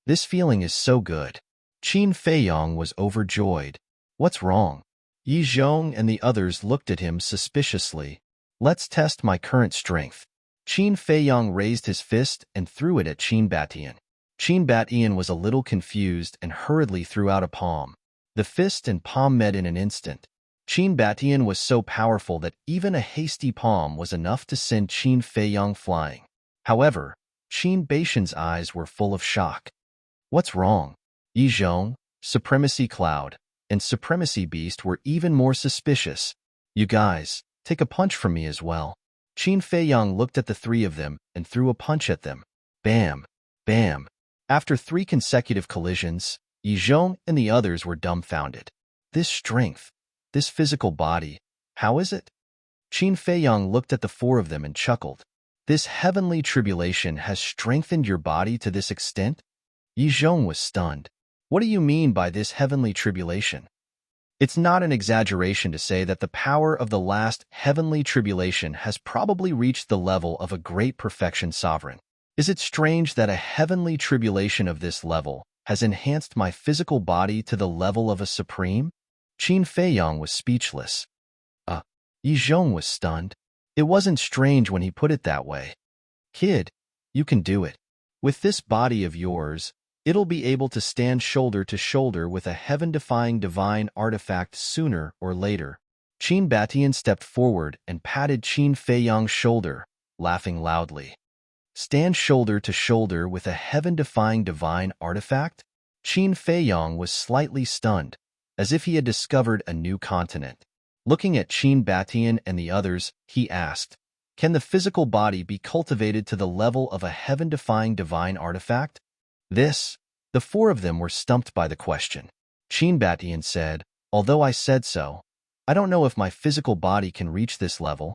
Speaker 1: This feeling is so good. Qin Feiyang was overjoyed. "What's wrong?" Yizhong and the others looked at him suspiciously. "Let's test my current strength." Qin Feiyang raised his fist and threw it at Qin Batian. Qin Batian was a little confused and hurriedly threw out a palm. The fist and palm met in an instant. Qin Batian was so powerful that even a hasty palm was enough to send Qin Feiyang flying. However, Qin Batian's eyes were full of shock. "What's wrong?" Yizhong, Supremacy Cloud, and Supremacy Beast were even more suspicious. "You guys, take a punch from me as well." Qin Feiyang looked at the 3 of them and threw a punch at them. Bam! Bam! After 3 consecutive collisions, Yizhong and the others were dumbfounded. This strength, this physical body, how is it? Qin Feiyang looked at the 4 of them and chuckled. "This heavenly tribulation has strengthened your body to this extent?" Yizhong was stunned. "What do you mean by this heavenly tribulation?" It's not an exaggeration to say that the power of the last heavenly tribulation has probably reached the level of a great perfection sovereign. Is it strange that a heavenly tribulation of this level has enhanced my physical body to the level of a supreme? Qin Feiyang was speechless. Yizhong was stunned. It wasn't strange when he put it that way. "Kid, you can do it. With this body of yours, it'll be able to stand shoulder to shoulder with a heaven-defying divine artifact sooner or later." Qin Batian stepped forward and patted Qin Feiyang's shoulder, laughing loudly. "Stand shoulder to shoulder with a heaven-defying divine artifact?" Qin Feiyang was slightly stunned, as if he had discovered a new continent. Looking at Qin Batian and the others, he asked, "Can the physical body be cultivated to the level of a heaven-defying divine artifact?" The 4 of them were stumped by the question. Qin Batian said, "Although I said so, I don't know if my physical body can reach this level."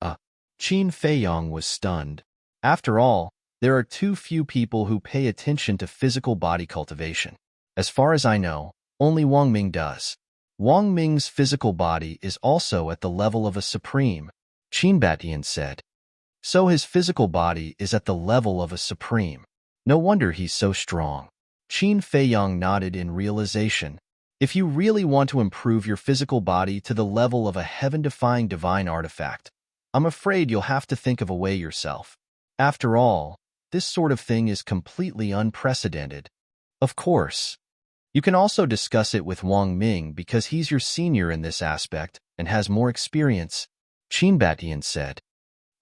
Speaker 1: Qin Feiyang was stunned. After all, there are too few people who pay attention to physical body cultivation. As far as I know, only Wang Ming does. Wang Ming's physical body is also at the level of a supreme, Qin Batian said. So his physical body is at the level of a supreme. No wonder he's so strong. Qin Feiyang nodded in realization. If you really want to improve your physical body to the level of a heaven-defying divine artifact, I'm afraid you'll have to think of a way yourself. After all, this sort of thing is completely unprecedented. Of course. You can also discuss it with Wang Ming because he's your senior in this aspect and has more experience, Qin Batian said.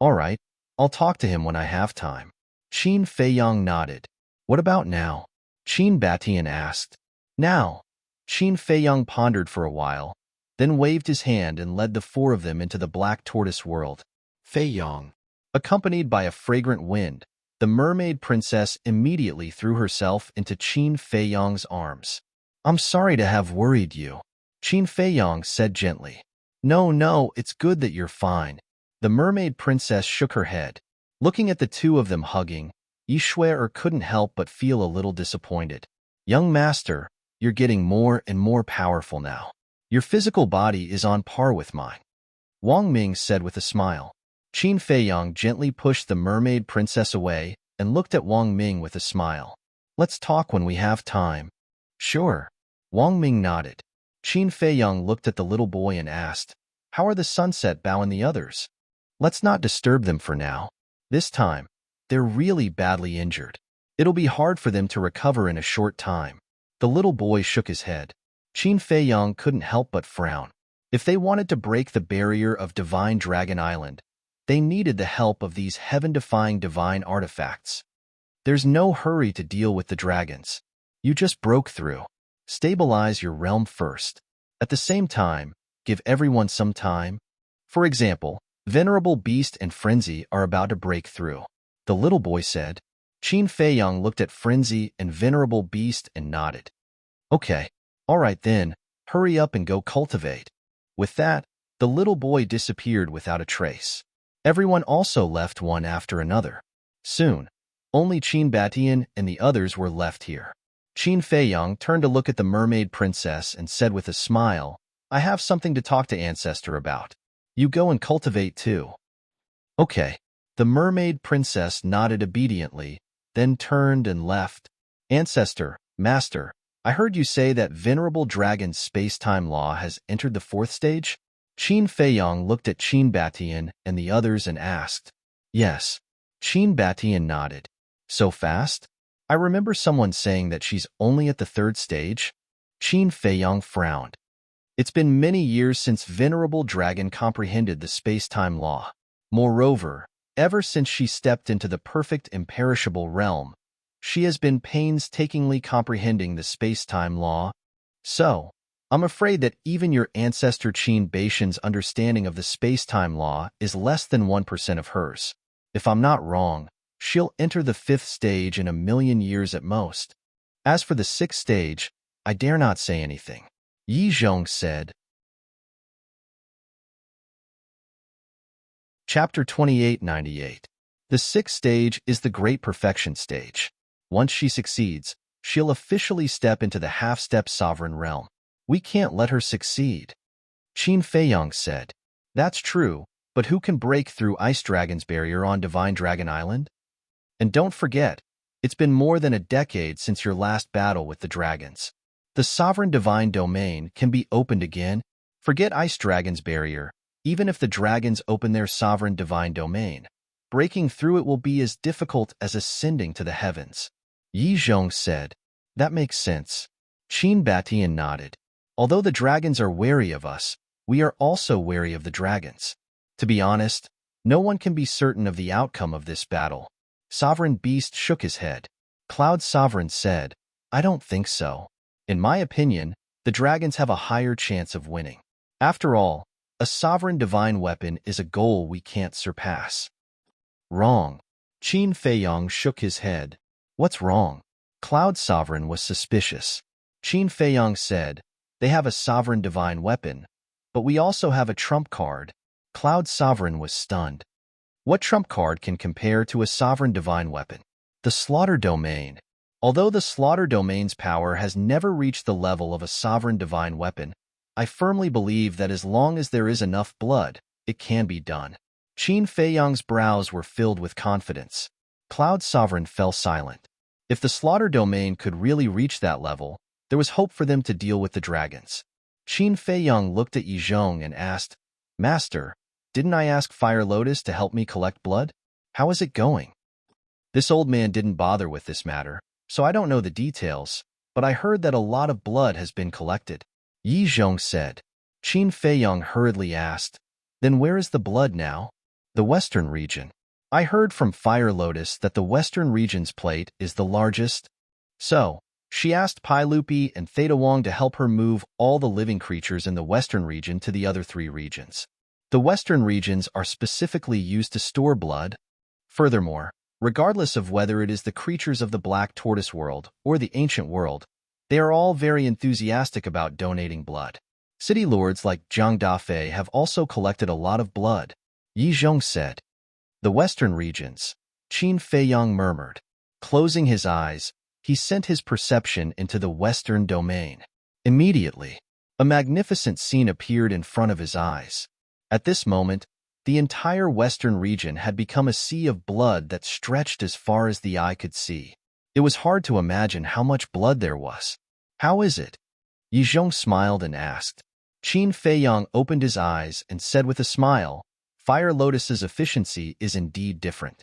Speaker 1: All right, I'll talk to him when I have time. Qin Feiyang nodded. What about now? Qin Batian asked. Now. Qin Feiyang pondered for a while, then waved his hand and led the four of them into the black tortoise world. Feiyang. Accompanied by a fragrant wind, the mermaid princess immediately threw herself into Qin Feiyang's arms. I'm sorry to have worried you, Qin Feiyang said gently. No, it's good that you're fine. The mermaid princess shook her head. Looking at the two of them hugging, Yi Shuai couldn't help but feel a little disappointed. Young master, you're getting more and more powerful now. Your physical body is on par with mine, Wang Ming said with a smile. Qin Feiyang gently pushed the mermaid princess away and looked at Wang Ming with a smile. Let's talk when we have time. Sure. Wang Ming nodded. Qin Feiyang looked at the little boy and asked, How are the Sunset Bao and the others? Let's not disturb them for now. This time, they're really badly injured. It'll be hard for them to recover in a short time. The little boy shook his head. Qin Feiyang couldn't help but frown. If they wanted to break the barrier of Divine Dragon Island, they needed the help of these heaven-defying divine artifacts. There's no hurry to deal with the dragons. You just broke through. Stabilize your realm first. At the same time, give everyone some time. For example, Venerable Beast and Frenzy are about to break through, the little boy said. Qin Feiyang looked at Frenzy and Venerable Beast and nodded. Okay, all right then, hurry up and go cultivate. With that, the little boy disappeared without a trace. Everyone also left one after another. Soon, only Qin Batian and the others were left here. Qin Feiyang turned to look at the mermaid princess and said with a smile, I have something to talk to Ancestor about. You go and cultivate too. Okay. The mermaid princess nodded obediently, then turned and left. Ancestor, Master, I heard you say that Venerable Dragon's space-time law has entered the 4th stage? Qin Feiyang looked at Qin Batian and the others and asked. Yes. Qin Batian nodded. So fast? I remember someone saying that she's only at the 3rd stage. Qin Feiyang frowned. It's been many years since Venerable Dragon comprehended the space-time law. Moreover, ever since she stepped into the perfect imperishable realm, she has been painstakingly comprehending the space-time law. So, I'm afraid that even your ancestor Qin Baishan's understanding of the space-time law is less than 1% of hers. If I'm not wrong, she'll enter the 5th stage in 1,000,000 years at most. As for the 6th stage, I dare not say anything. Yi Zhong said. Chapter 2898. The 6th stage is the Great Perfection stage. Once she succeeds, she'll officially step into the half-step sovereign realm. We can't let her succeed. Qin Feiyang said. That's true, but who can break through Ice Dragon's barrier on Divine Dragon Island? And don't forget, it's been more than a decade since your last battle with the dragons. The sovereign divine domain can be opened again. Forget Ice Dragon's barrier. Even if the dragons open their sovereign divine domain, breaking through it will be as difficult as ascending to the heavens. Yi Zhong said. That makes sense. Qin Batian nodded. Although the dragons are wary of us, we are also wary of the dragons. To be honest, no one can be certain of the outcome of this battle. Sovereign Beast shook his head. Cloud Sovereign said, I don't think so. In my opinion, the dragons have a higher chance of winning. After all, a sovereign divine weapon is a goal we can't surpass. Wrong. Qin Feiyang shook his head. What's wrong? Cloud Sovereign was suspicious. Qin Feiyang said, They have a sovereign divine weapon, but we also have a trump card. Cloud Sovereign was stunned. What trump card can compare to a sovereign divine weapon? The Slaughter Domain. Although the Slaughter Domain's power has never reached the level of a sovereign divine weapon, I firmly believe that as long as there is enough blood, it can be done. Qin Feiyang's brows were filled with confidence. Cloud Sovereign fell silent. If the slaughter domain could really reach that level, there was hope for them to deal with the dragons. Qin Feiyang looked at Yizhong and asked, Master, didn't I ask Fire Lotus to help me collect blood? How is it going? This old man didn't bother with this matter, so I don't know the details, but I heard that a lot of blood has been collected. Yizhong said. Qin Feiyang hurriedly asked, Then where is the blood now? The Western region. I heard from Fire Lotus that the Western region's plate is the largest. So, she asked Pai Lupi and Theta Wong to help her move all the living creatures in the Western region to the other 3 regions. The Western regions are specifically used to store blood. Furthermore, regardless of whether it is the creatures of the Black Tortoise world or the ancient world, they are all very enthusiastic about donating blood. City lords like Zhang Dafei have also collected a lot of blood, Yizhong said. The Western regions, Qin Feiyang murmured. Closing his eyes, he sent his perception into the Western domain. Immediately, a magnificent scene appeared in front of his eyes. At this moment, the entire Western region had become a sea of blood that stretched as far as the eye could see. It was hard to imagine how much blood there was. How is it? Yizhong smiled and asked. Qin Feiyang opened his eyes and said with a smile, Fire Lotus's efficiency is indeed different.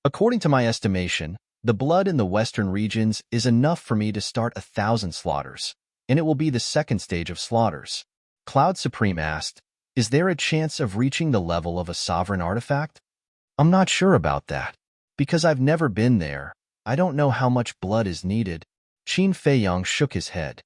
Speaker 1: According to my estimation, the blood in the Western regions is enough for me to start 1,000 slaughters, and it will be the second stage of slaughters. Cloud Supreme asked, Is there a chance of reaching the level of a sovereign artifact? I'm not sure about that. Because I've never been there, I don't know how much blood is needed. Qin Feiyang shook his head.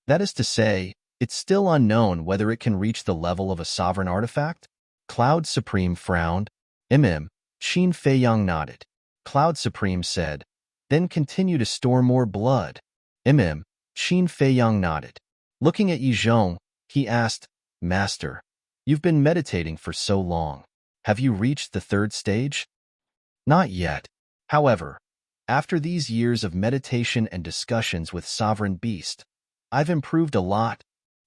Speaker 1: That is to say, it's still unknown whether it can reach the level of a sovereign artifact? Cloud Supreme frowned. Qin Feiyang nodded. Cloud Supreme said, Then continue to store more blood. Qin Feiyang nodded. Looking at Yizhong, he asked, Master, you've been meditating for so long. Have you reached the 3rd stage? Not yet. However, after these years of meditation and discussions with Sovereign Beast, I've improved a lot.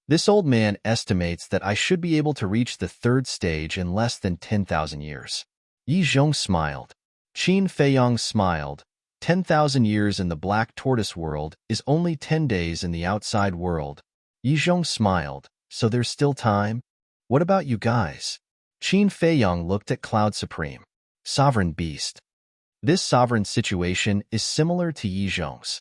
Speaker 1: This old man estimates that I should be able to reach the 3rd stage in less than 10,000 years. Yizhong smiled. Qin Feiyang smiled. 10,000 years in the Black Tortoise world is only 10 days in the outside world. Yizhong smiled. So there's still time? What about you guys? Qin Feiyang looked at Cloud Supreme. Sovereign Beast. This sovereign situation is similar to Yizhong's.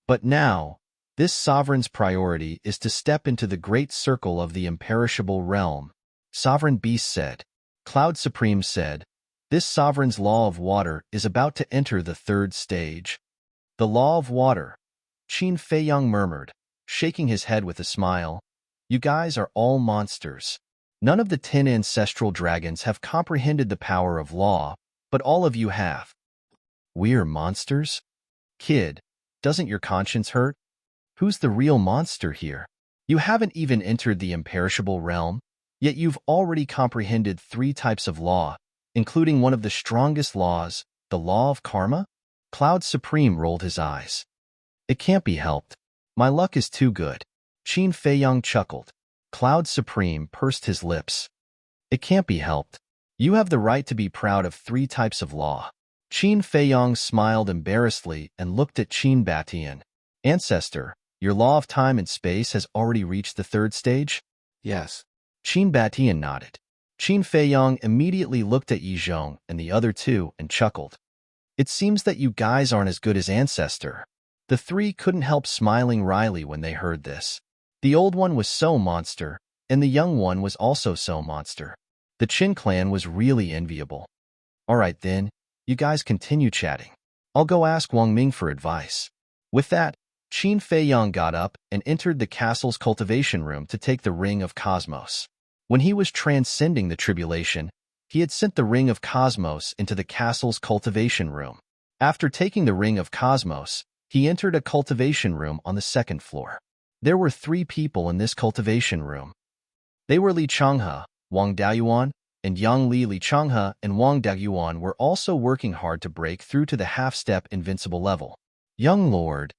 Speaker 1: But now, this sovereign's priority is to step into the great circle of the imperishable realm, Sovereign Beast said. Cloud Supreme said, This sovereign's law of water is about to enter the 3rd stage. The law of water, Qin Feiyang murmured, shaking his head with a smile. You guys are all monsters. None of the 10 ancestral dragons have comprehended the power of law, but all of you have. We're monsters? Kid, doesn't your conscience hurt? Who's the real monster here? You haven't even entered the imperishable realm, yet you've already comprehended 3 types of law, including one of the strongest laws, the law of karma? Cloud Supreme rolled his eyes. It can't be helped. My luck is too good. Qin Feiyang chuckled. Cloud Supreme pursed his lips. It can't be helped. You have the right to be proud of 3 types of law. Qin Feiyang smiled embarrassedly and looked at Qin Batian. Ancestor, your law of time and space has already reached the 3rd stage?
Speaker 2: Yes.
Speaker 1: Qin Batian nodded. Qin Feiyang immediately looked at Yizhong and the other 2 and chuckled. It seems that you guys aren't as good as Ancestor. The 3 couldn't help smiling wryly when they heard this. The old one was so monster, and the young one was also so monster. The Qin clan was really enviable. All right then, you guys continue chatting. I'll go ask Wang Ming for advice. With that, Qin Feiyang got up and entered the castle's cultivation room to take the Ring of Cosmos. When he was transcending the tribulation, he had sent the Ring of Cosmos into the castle's cultivation room. After taking the Ring of Cosmos, he entered a cultivation room on the 2nd floor. There were 3 people in this cultivation room. They were Li Changhe, Wang Daoyuan, and Yang Li Changhe and Wang Daoyuan were also working hard to break through to the half-step invincible level. Young Lord.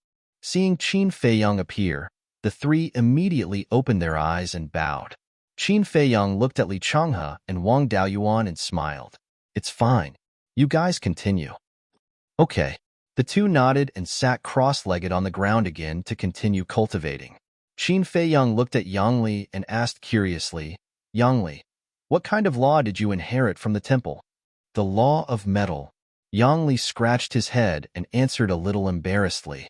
Speaker 1: Seeing Qin Feiyang appear, the 3 immediately opened their eyes and bowed. Qin Feiyang looked at Li Changhe and Wang Daoyuan and smiled. It's fine. You guys continue. Okay. The two nodded and sat cross-legged on the ground again to continue cultivating. Qin Feiyang looked at Yang Li and asked curiously, Yang Li, what kind of law did you inherit from the temple? The law of metal. Yang Li scratched his head and answered a little embarrassedly.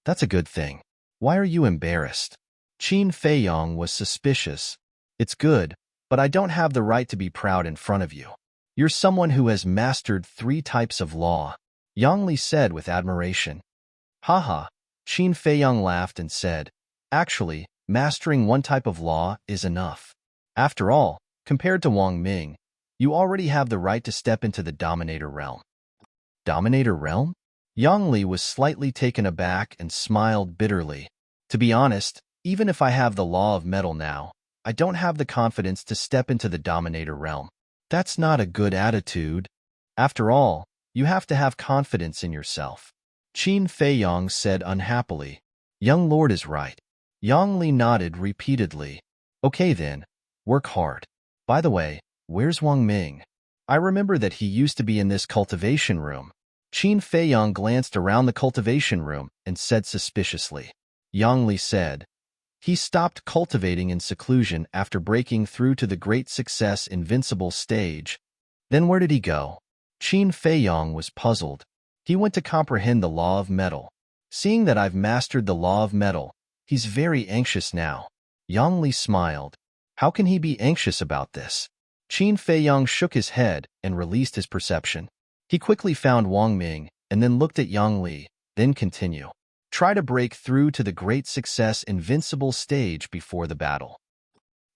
Speaker 1: That's a good thing. Why are you embarrassed? Qin Feiyang was suspicious. It's good, but I don't have the right to be proud in front of you. You're someone who has mastered 3 types of law, Yang Li said with admiration. Haha, Qin Feiyang laughed and said, actually, mastering 1 type of law is enough. After all, compared to Wang Ming, you already have the right to step into the Dominator realm. Dominator realm? Yang Li was slightly taken aback and smiled bitterly. To be honest, even if I have the law of metal now, I don't have the confidence to step into the Dominator realm. That's not a good attitude. After all, you have to have confidence in yourself. Qin Feiyang said unhappily. Young Lord is right. Yang Li nodded repeatedly. Okay then, work hard. By the way, where's Wang Ming? I remember that he used to be in this cultivation room. Qin Feiyang glanced around the cultivation room and said suspiciously. Yang Li said, he stopped cultivating in seclusion after breaking through to the great success invincible stage. Then where did he go? Qin Feiyang was puzzled. He went to comprehend the law of metal. Seeing that I've mastered the law of metal, he's very anxious now. Yang Li smiled. How can he be anxious about this? Qin Feiyang shook his head and released his perception. He quickly found Wang Ming and then looked at Yang Li, then continue. Try to break through to the great success invincible stage before the battle.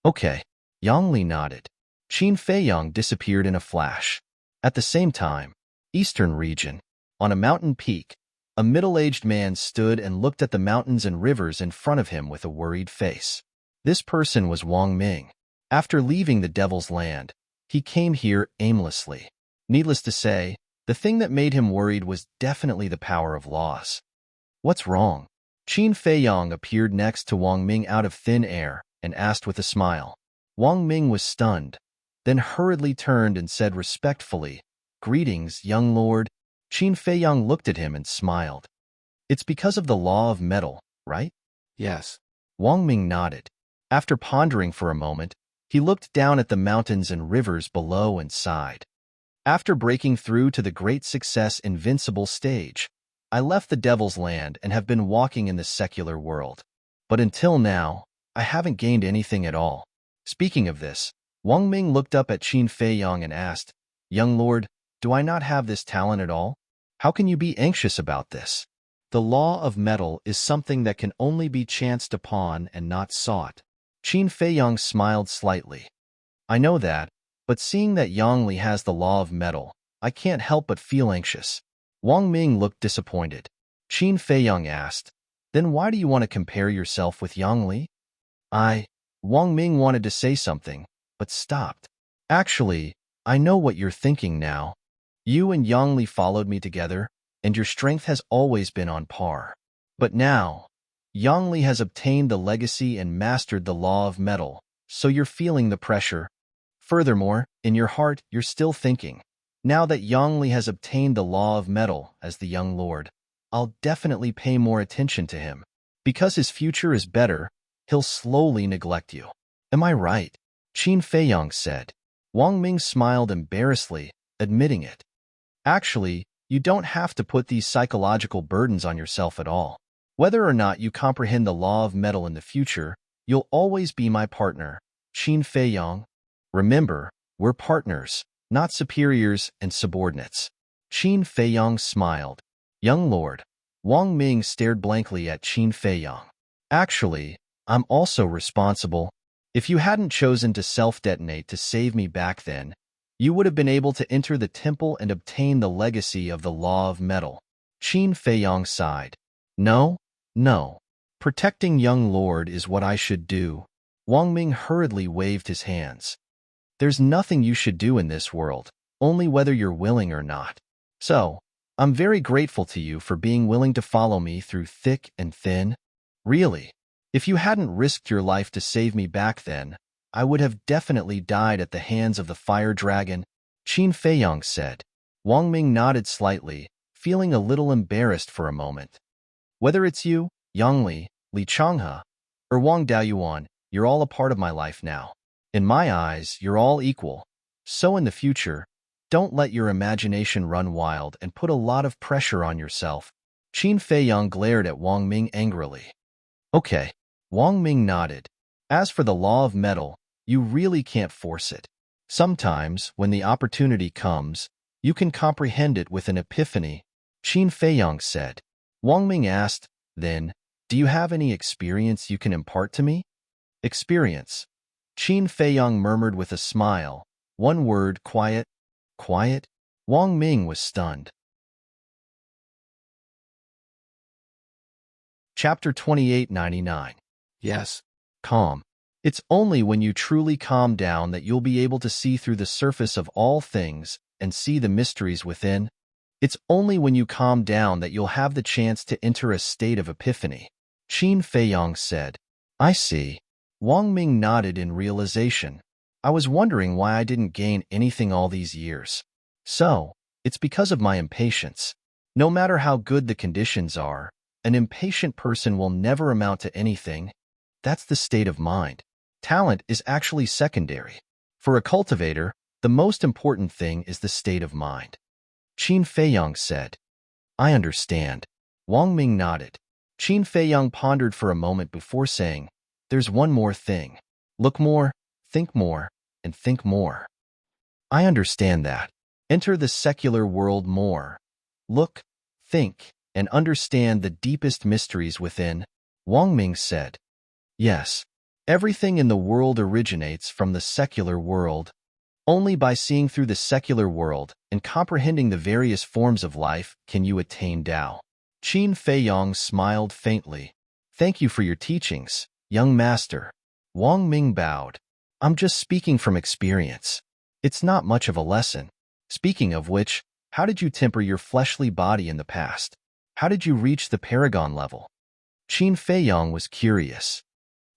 Speaker 1: Okay. Yang Li nodded. Qin Feiyang disappeared in a flash. At the same time, Eastern region, on a mountain peak, a middle-aged man stood and looked at the mountains and rivers in front of him with a worried face. This person was Wang Ming. After leaving the Devil's Land, he came here aimlessly. Needless to say, the thing that made him worried was definitely the power of laws. What's wrong? Qin Feiyang appeared next to Wang Ming out of thin air and asked with a smile. Wang Ming was stunned, then hurriedly turned and said respectfully, Greetings, young lord. Qin Feiyang looked at him and smiled. It's because of the law of metal, right? Yes. Wang Ming nodded. After pondering for a moment, he looked down at the mountains and rivers below and sighed. After breaking through to the great success invincible stage, I left the Devil's Land and have been walking in the secular world. But until now, I haven't gained anything at all. Speaking of this, Wang Ming looked up at Qin Feiyang and asked, Young lord, do I not have this talent at all? How can you be anxious about this? The law of metal is something that can only be chanced upon and not sought. Qin Feiyang smiled slightly. I know that, but seeing that Yang Li has the law of metal, I can't help but feel anxious. Wang Ming looked disappointed. Qin Feiyang asked, Then why do you want to compare yourself with Yang Li? Wang Ming wanted to say something, but stopped. Actually, I know what you're thinking now. You and Yang Li followed me together, and your strength has always been on par. But now, Yang Li has obtained the legacy and mastered the law of metal, so you're feeling the pressure. Furthermore, in your heart, you're still thinking, now that Yang Li has obtained the law of metal as the young lord, I'll definitely pay more attention to him. Because his future is better, he'll slowly neglect you. Am I right? Qin Feiyang said. Wang Ming smiled embarrassedly, admitting it. Actually, you don't have to put these psychological burdens on yourself at all. Whether or not you comprehend the law of metal in the future, you'll always be my partner, Qin Feiyang. Remember, we're partners, not superiors and subordinates. Qin Feiyang smiled. Young lord. Wang Ming stared blankly at Qin Feiyang. Actually, I'm also responsible. If you hadn't chosen to self-detonate to save me back then, you would have been able to enter the temple and obtain the legacy of the law of metal. Qin Feiyang sighed. No. Protecting young lord is what I should do. Wang Ming hurriedly waved his hands. There's nothing you should do in this world, only whether you're willing or not. So, I'm very grateful to you for being willing to follow me through thick and thin. Really, if you hadn't risked your life to save me back then, I would have definitely died at the hands of the fire dragon. Qin Feiyang said. Wang Ming nodded slightly, feeling a little embarrassed for a moment. Whether it's you, Yang Li Changhe, or Wang Daoyuan, you're all a part of my life now. In my eyes, you're all equal. So in the future, don't let your imagination run wild and put a lot of pressure on yourself. Qin Feiyang glared at Wang Ming angrily. Okay. Wang Ming nodded. As for the law of metal, you really can't force it. Sometimes, when the opportunity comes, you can comprehend it with an epiphany, Qin Feiyang said. Wang Ming asked, then, do you have any experience you can impart to me? Experience. Qin Feiyang murmured with a smile. One word, quiet. Quiet? Wang Ming was stunned. Chapter 2899. Yes. Calm. It's only when you truly calm down that you'll be able to see through the surface of all things and see the mysteries within. It's only when you calm down that you'll have the chance to enter a state of epiphany. Qin Feiyang said. I see. Wang Ming nodded in realization. I was wondering why I didn't gain anything all these years. So, it's because of my impatience. No matter how good the conditions are, an impatient person will never amount to anything. That's the state of mind. Talent is actually secondary. For a cultivator, the most important thing is the state of mind. Qin Feiyang said. I understand. Wang Ming nodded. Qin Feiyang pondered for a moment before saying, there's one more thing. Look more, and think more. I understand that. Enter the secular world more. Look, think, and understand the deepest mysteries within, Wang Ming said. Yes, everything in the world originates from the secular world. Only by seeing through the secular world and comprehending the various forms of life can you attain Tao. Qin Feiyang smiled faintly. Thank you for your teachings, young master. Wang Ming bowed. I'm just speaking from experience. It's not much of a lesson. Speaking of which, how did you temper your fleshly body in the past? How did you reach the paragon level? Qin Feiyang was curious.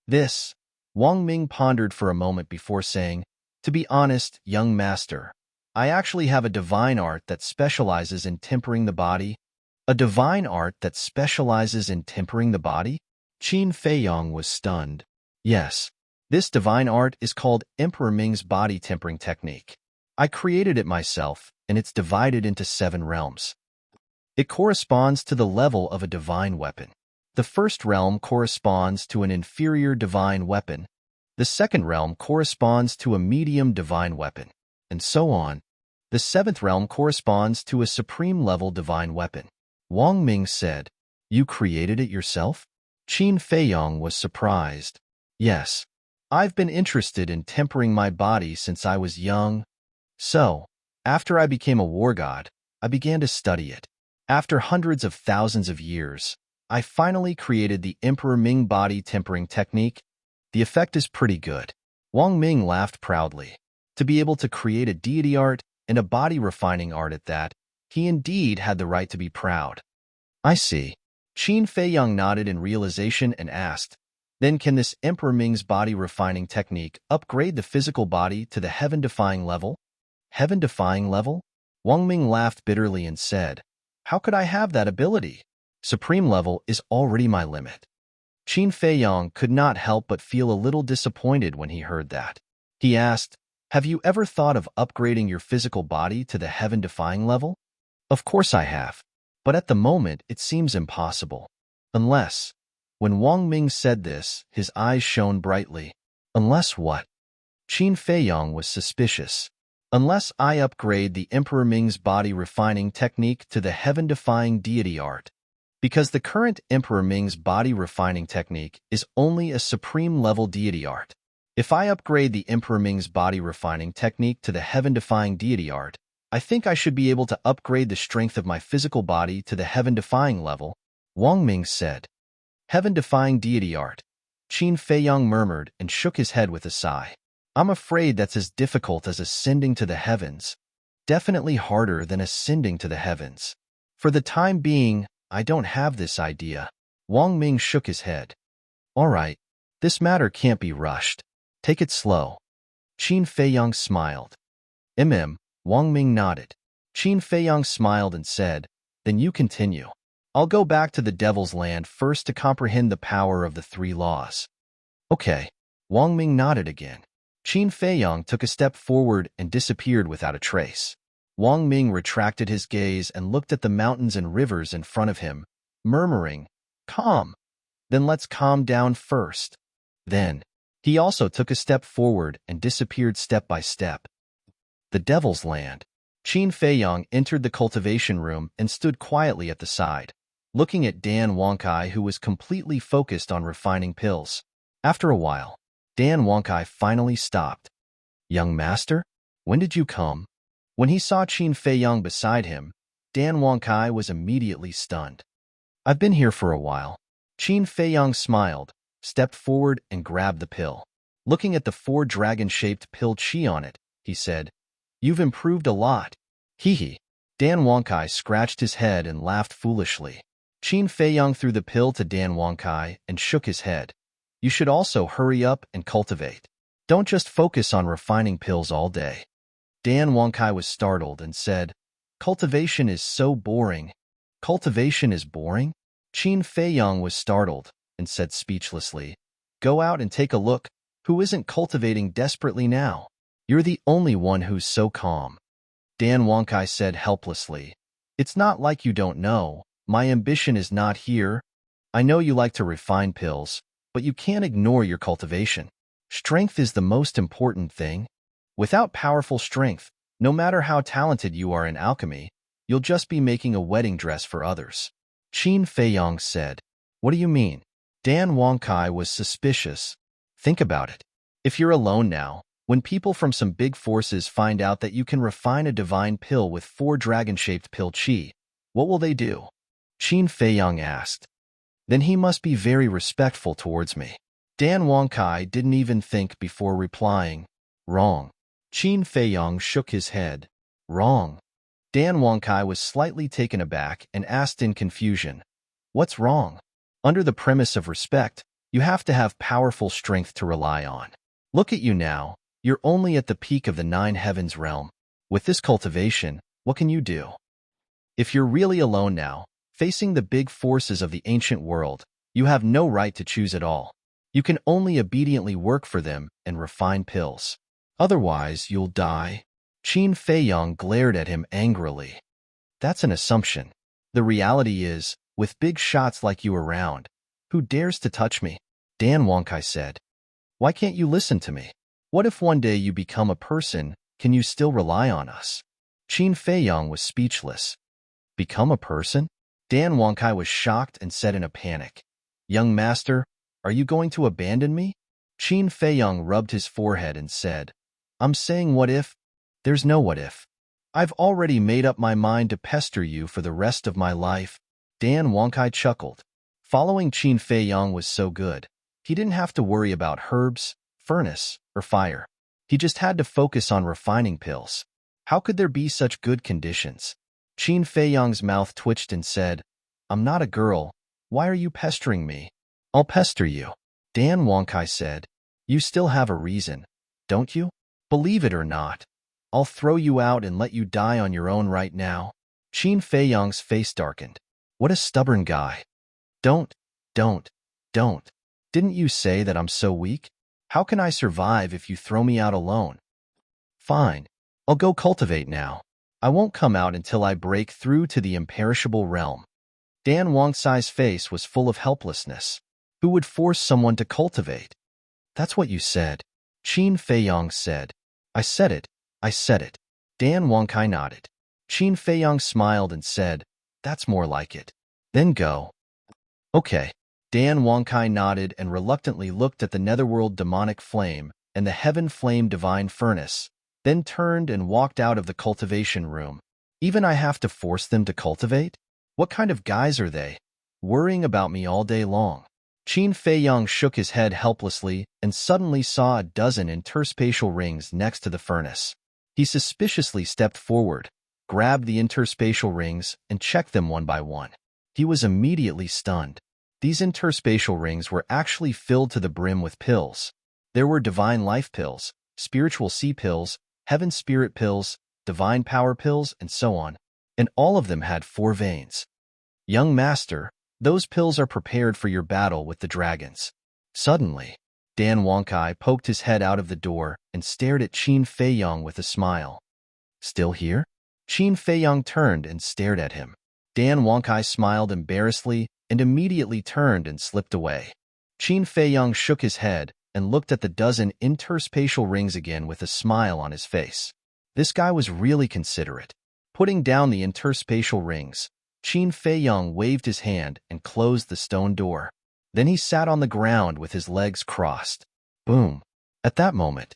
Speaker 1: This, Wang Ming pondered for a moment before saying, to be honest, young master, I actually have a divine art that specializes in tempering the body. A divine art that specializes in tempering the body? Qin Feiyang was stunned. Yes, this divine art is called Emperor Ming's body tempering technique. I created it myself, and it's divided into 7 realms. It corresponds to the level of a divine weapon. The first realm corresponds to an inferior divine weapon. The second realm corresponds to a medium divine weapon, and so on. The 7th realm corresponds to a supreme level divine weapon. Wang Ming said, You created it yourself? Qin Feiyang was surprised. Yes, I've been interested in tempering my body since I was young. So, after I became a war god, I began to study it. After hundreds of thousands of years, I finally created the Emperor Ming body tempering technique. The effect is pretty good. Wang Ming laughed proudly. To be able to create a deity art and a body refining art at that, he indeed had the right to be proud. I see. Qin Feiyang nodded in realization and asked, then can this Emperor Ming's body refining technique upgrade the physical body to the heaven-defying level? Heaven-defying level? Wang Ming laughed bitterly and said, How could I have that ability? Supreme level is already my limit. Qin Feiyang could not help but feel a little disappointed when he heard that. He asked, Have you ever thought of upgrading your physical body to the heaven-defying level? Of course I have, but at the moment it seems impossible. Unless, when Wang Ming said this, his eyes shone brightly. Unless what? Qin Feiyang was suspicious. Unless I upgrade the Emperor Ming's body refining technique to the heaven-defying deity art. Because the current Emperor Ming's body refining technique is only a supreme level deity art. If I upgrade the Emperor Ming's body refining technique to the heaven-defying deity art, I think I should be able to upgrade the strength of my physical body to the heaven-defying level, Wang Ming said. Heaven-defying deity art. Qin Feiyang murmured and shook his head with a sigh. I'm afraid that's as difficult as ascending to the heavens. Definitely harder than ascending to the heavens. For the time being, I don't have this idea. Wang Ming shook his head. All right, this matter can't be rushed. Take it slow. Qin Feiyang smiled. Wang Ming nodded. Qin Feiyang smiled and said, then you continue. I'll go back to the Devil's Land first to comprehend the power of the 3 laws. Okay. Wang Ming nodded again. Qin Feiyang took a step forward and disappeared without a trace. Wang Ming retracted his gaze and looked at the mountains and rivers in front of him, murmuring, calm. Then let's calm down first. Then, he also took a step forward and disappeared step by step. The Devil's Land. Qin Feiyang entered the cultivation room and stood quietly at the side, looking at Dan Wangkai, who was completely focused on refining pills. After a while, Dan Wangkai finally stopped. Young master, when did you come? When he saw Qin Feiyang beside him, Dan Wangkai was immediately stunned. I've been here for a while. Qin Feiyang smiled, stepped forward and grabbed the pill. Looking at the 4 dragon-shaped pill chi on it, he said, you've improved a lot. Hee. Dan Wangkai scratched his head and laughed foolishly. Qin Feiyang threw the pill to Dan Wangkai and shook his head. You should also hurry up and cultivate. Don't just focus on refining pills all day. Dan Wangkai was startled and said, cultivation is so boring. Cultivation is boring? Qin Feiyang was startled and said speechlessly, go out and take a look. Who isn't cultivating desperately now? You're the only one who's so calm. Dan Wangkai said helplessly, it's not like you don't know. My ambition is not here. I know you like to refine pills, but you can't ignore your cultivation. Strength is the most important thing. Without powerful strength, no matter how talented you are in alchemy, you'll just be making a wedding dress for others. Qin Feiyang said, what do you mean? Dan Wangkai was suspicious. Think about it. If you're alone now, when people from some big forces find out that you can refine a divine pill with 4 dragon-shaped pill chi, what will they do? Qin Feiyang asked. Then he must be very respectful towards me. Dan Wangkai didn't even think before replying, wrong. Qin Feiyang shook his head. Wrong. Dan Wangkai was slightly taken aback and asked in confusion, what's wrong? Under the premise of respect, you have to have powerful strength to rely on. Look at you now. You're only at the peak of the 9 heavens realm. With this cultivation, what can you do? If you're really alone now, facing the big forces of the ancient world, you have no right to choose at all. You can only obediently work for them and refine pills. Otherwise, you'll die. Qin Feiyang glared at him angrily. That's an assumption. The reality is, with big shots like you around, who dares to touch me? Dan Wangkai said. Why can't you listen to me? What if one day you become a person, can you still rely on us? Qin Feiyang was speechless. Become a person? Dan Wangkai was shocked and said in a panic, young master, are you going to abandon me? Qin Feiyang rubbed his forehead and said, I'm saying what if? There's no what if. I've already made up my mind to pester you for the rest of my life. Dan Wangkai chuckled. Following Qin Feiyang was so good. He didn't have to worry about herbs, furnace, or fire. He just had to focus on refining pills. How could there be such good conditions? Qin Feiyang's mouth twitched and said, I'm not a girl. Why are you pestering me? I'll pester you. Dan Wangkai said, you still have a reason, don't you? Believe it or not, I'll throw you out and let you die on your own right now. Qin Feiyang's face darkened. What a stubborn guy. Don't. Didn't you say that I'm so weak? How can I survive if you throw me out alone? Fine. I'll go cultivate now. I won't come out until I break through to the imperishable realm. Dan Wangkai's face was full of helplessness. Who would force someone to cultivate? That's what you said. Qin Feiyang said. I said it. Dan Wangkai nodded. Qin Feiyang smiled and said, that's more like it. Then go. Okay. Dan Wangkai nodded and reluctantly looked at the netherworld demonic flame and the heaven flame divine furnace, then turned and walked out of the cultivation room. Even I have to force them to cultivate? What kind of guys are they? Worrying about me all day long. Qin Feiyang shook his head helplessly and suddenly saw a dozen interspatial rings next to the furnace. He suspiciously stepped forward, grabbed the interspatial rings, and checked them one by one. He was immediately stunned. These interspatial rings were actually filled to the brim with pills. There were divine life pills, spiritual sea pills, heaven spirit pills, divine power pills, and so on, and all of them had 4 veins. Young master, those pills are prepared for your battle with the dragons. Suddenly, Dan Wonkai poked his head out of the door and stared at Qin Feiyong with a smile. Still here? Qin Feiyong turned and stared at him. Dan Wonkai smiled embarrassedly and immediately turned and slipped away. Qin Feiyong shook his head and looked at the dozen interspatial rings again with a smile on his face. This guy was really considerate. Putting down the interspatial rings, Qin Feiyong waved his hand and closed the stone door. Then he sat on the ground with his legs crossed. Boom! At that moment,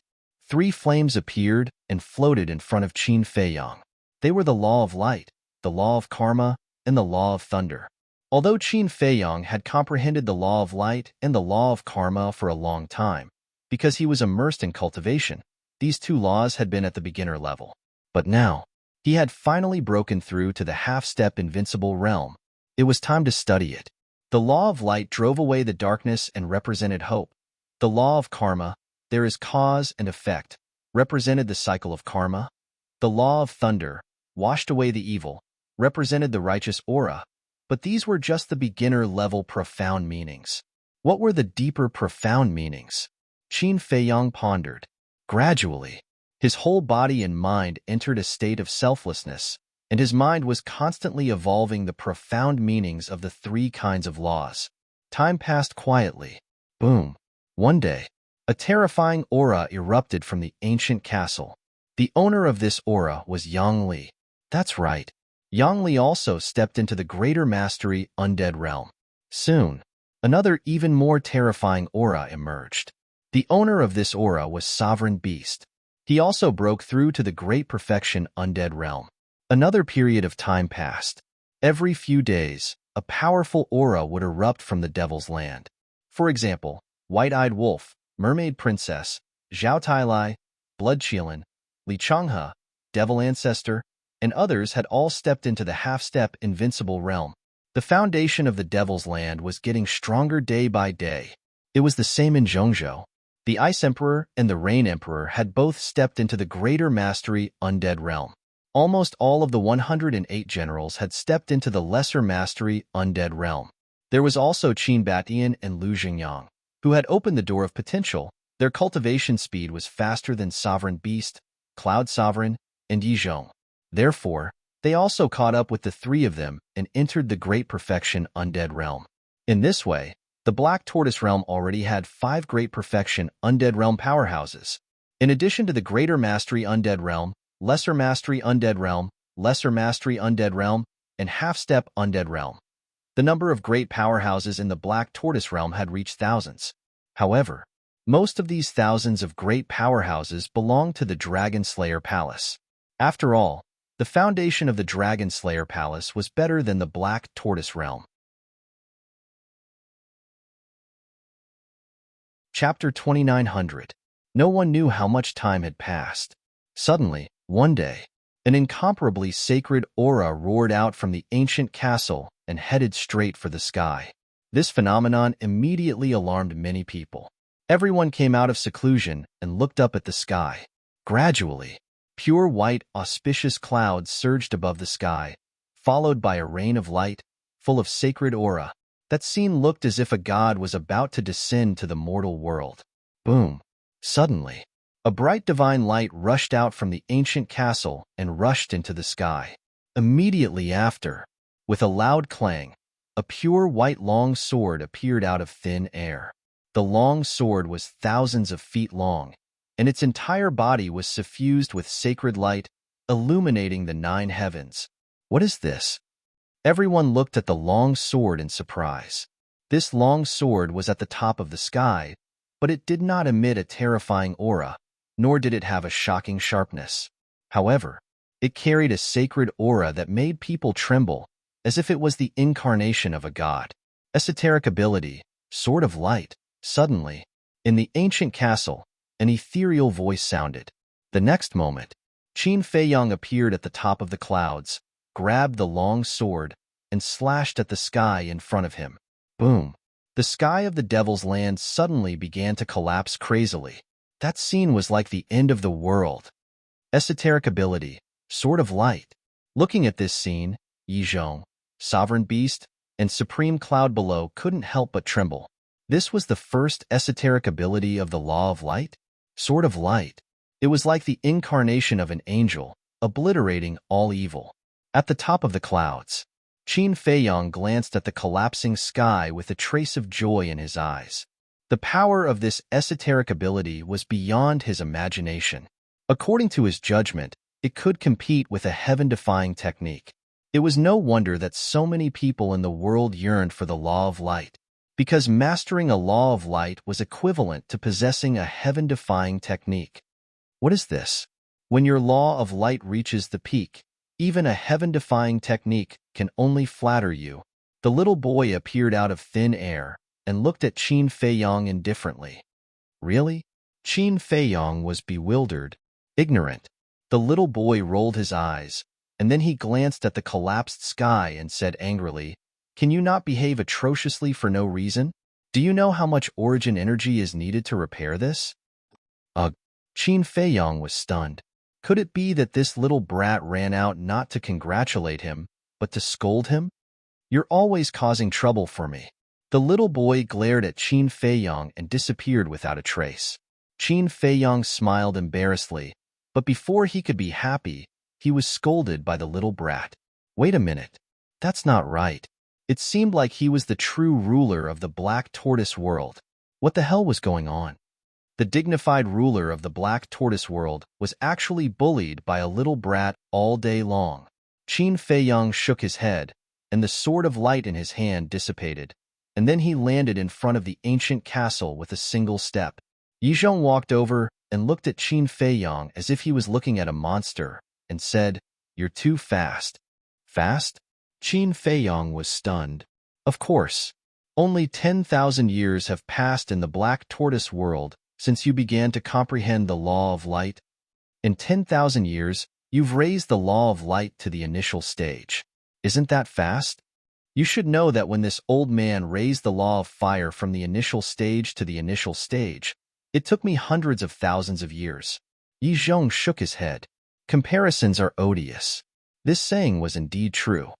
Speaker 1: 3 flames appeared and floated in front of Qin Feiyong. They were the law of light, the law of karma, and the law of thunder. Although Qin Feiyong had comprehended the law of light and the law of karma for a long time, because he was immersed in cultivation, these 2 laws had been at the beginner level. But now, he had finally broken through to the half-step invincible realm. It was time to study it. The law of light drove away the darkness and represented hope. The law of karma, there is cause and effect, represented the cycle of karma. The law of thunder, washed away the evil, represented the righteous aura. But these were just the beginner-level profound meanings. What were the deeper profound meanings? Qin Feiyong pondered. Gradually, his whole body and mind entered a state of selflessness, and his mind was constantly evolving the profound meanings of the 3 kinds of laws. Time passed quietly. Boom! One day, a terrifying aura erupted from the ancient castle. The owner of this aura was Yang Li. That's right. Yang Li also stepped into the greater mastery undead realm. Soon, another even more terrifying aura emerged. The owner of this aura was Sovereign Beast. He also broke through to the great perfection undead realm. Another period of time passed. Every few days, a powerful aura would erupt from the Devil's Land. For example, White-Eyed Wolf, Mermaid Princess, Zhao Tailai, Blood Qilin, Li Changhe, Devil Ancestor, and others had all stepped into the half-step invincible realm. The foundation of the Devil's Land was getting stronger day by day. It was the same in Zhongzhou. The Ice Emperor and the Rain Emperor had both stepped into the greater mastery undead realm. Almost all of the 108 generals had stepped into the lesser mastery undead realm. There was also Qin Batian and Lu Xingyang, who had opened the door of potential. Their cultivation speed was faster than Sovereign Beast, Cloud Sovereign, and Yizhong. Therefore, they also caught up with the 3 of them and entered the great perfection undead realm. In this way, the Black Tortoise realm already had 5 great perfection undead realm powerhouses. In addition to the greater mastery undead realm, lesser mastery undead realm, lesser mastery undead realm, and half-step undead realm. The number of great powerhouses in the Black Tortoise realm had reached thousands. However, most of these thousands of great powerhouses belonged to the Dragon Slayer Palace. After all, the foundation of the Dragon Slayer Palace was better than the Black Tortoise realm. Chapter 2900. No one knew how much time had passed. Suddenly, one day, an incomparably sacred aura roared out from the ancient castle and headed straight for the sky. This phenomenon immediately alarmed many people. Everyone came out of seclusion and looked up at the sky. Gradually, pure white, auspicious clouds surged above the sky, followed by a rain of light, full of sacred aura. That scene looked as if a god was about to descend to the mortal world. Boom! Suddenly, a bright divine light rushed out from the ancient castle and rushed into the sky. Immediately after, with a loud clang, a pure white long sword appeared out of thin air. The long sword was thousands of feet long, and its entire body was suffused with sacred light, illuminating the 9 heavens. What is this? Everyone looked at the long sword in surprise. This long sword was at the top of the sky, but it did not emit a terrifying aura, nor did it have a shocking sharpness. However, it carried a sacred aura that made people tremble, as if it was the incarnation of a god. Esoteric ability, Sword of Light. Suddenly, in the ancient castle, an ethereal voice sounded. The next moment, Qin Feiyong appeared at the top of the clouds, grabbed the long sword, and slashed at the sky in front of him. Boom! The sky of the Devil's Land suddenly began to collapse crazily. That scene was like the end of the world. Esoteric ability, Sword of light. Looking at this scene, Yizhong, sovereign beast, and supreme cloud below couldn't help but tremble. This was the first esoteric ability of the law of light? Sword of light. It was like the incarnation of an angel, obliterating all evil. At the top of the clouds, Qin Feiyong glanced at the collapsing sky with a trace of joy in his eyes. The power of this esoteric ability was beyond his imagination. According to his judgment, it could compete with a heaven-defying technique. It was no wonder that so many people in the world yearned for the law of light, because mastering a law of light was equivalent to possessing a heaven-defying technique. What is this? When your law of light reaches the peak, even a heaven-defying technique can only flatter you. The little boy appeared out of thin air and looked at Qin Feiyong indifferently. Really? Qin Feiyong was bewildered, ignorant. The little boy rolled his eyes, and then he glanced at the collapsed sky and said angrily, "Can you not behave atrociously for no reason? Do you know how much origin energy is needed to repair this?" Ugh! Qin Feiyong was stunned. Could it be that this little brat ran out not to congratulate him, but to scold him? "You're always causing trouble for me." The little boy glared at Qin Feiyong and disappeared without a trace. Qin Feiyong smiled embarrassedly, but before he could be happy, he was scolded by the little brat. Wait a minute. That's not right. It seemed like he was the true ruler of the Black Tortoise world. What the hell was going on? The dignified ruler of the Black Tortoise world was actually bullied by a little brat all day long. Qin Feiyong shook his head, and the sword of light in his hand dissipated, and then he landed in front of the ancient castle with a single step. Yizhong walked over and looked at Qin Feiyong as if he was looking at a monster, and said, "You're too fast." Fast? Qin Feiyong was stunned. Of course. Only 10,000 years have passed in the Black Tortoise world since you began to comprehend the law of light. In 10,000 years, you've raised the law of light to the initial stage. Isn't that fast? You should know that when this old man raised the law of fire from the initial stage to the initial stage, it took me hundreds of thousands of years. Yizhong shook his head. Comparisons are odious. This saying was indeed true.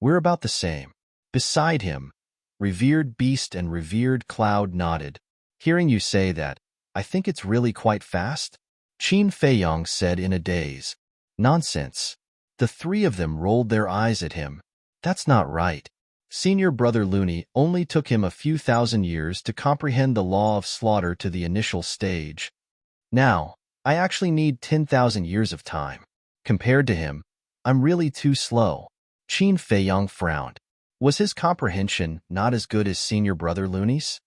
Speaker 1: We're about the same. Beside him, revered beast and revered cloud nodded. Hearing you say that, I think it's really quite fast. Qin Feiyong said in a daze. Nonsense. The three of them rolled their eyes at him. That's not right. Senior brother Looney only took him a few thousand years to comprehend the law of slaughter to the initial stage. Now, I actually need 10,000 years of time. Compared to him, I'm really too slow. Qin Feiyong frowned. Was his comprehension not as good as senior brother Looney's?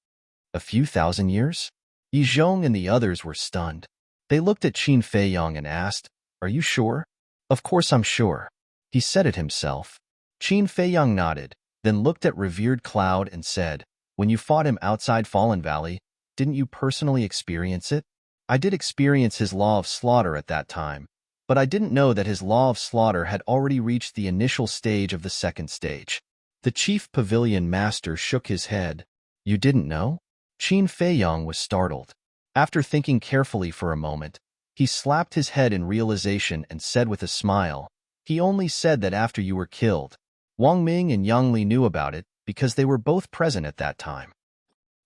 Speaker 1: A few thousand years? Yizhong and the others were stunned. They looked at Qin Feiyong and asked, "Are you sure?" "Of course I'm sure." He said it himself. Qin Feiyong nodded, then looked at revered Cloud and said, "When you fought him outside Fallen Valley, didn't you personally experience it?" "I did experience his law of slaughter at that time, but I didn't know that his law of slaughter had already reached the initial stage of the second stage." The chief pavilion master shook his head. "You didn't know?" Qin Feiyong was startled. After thinking carefully for a moment, he slapped his head in realization and said with a smile, "He only said that after you were killed. Wang Ming and Yang Li knew about it because they were both present at that time."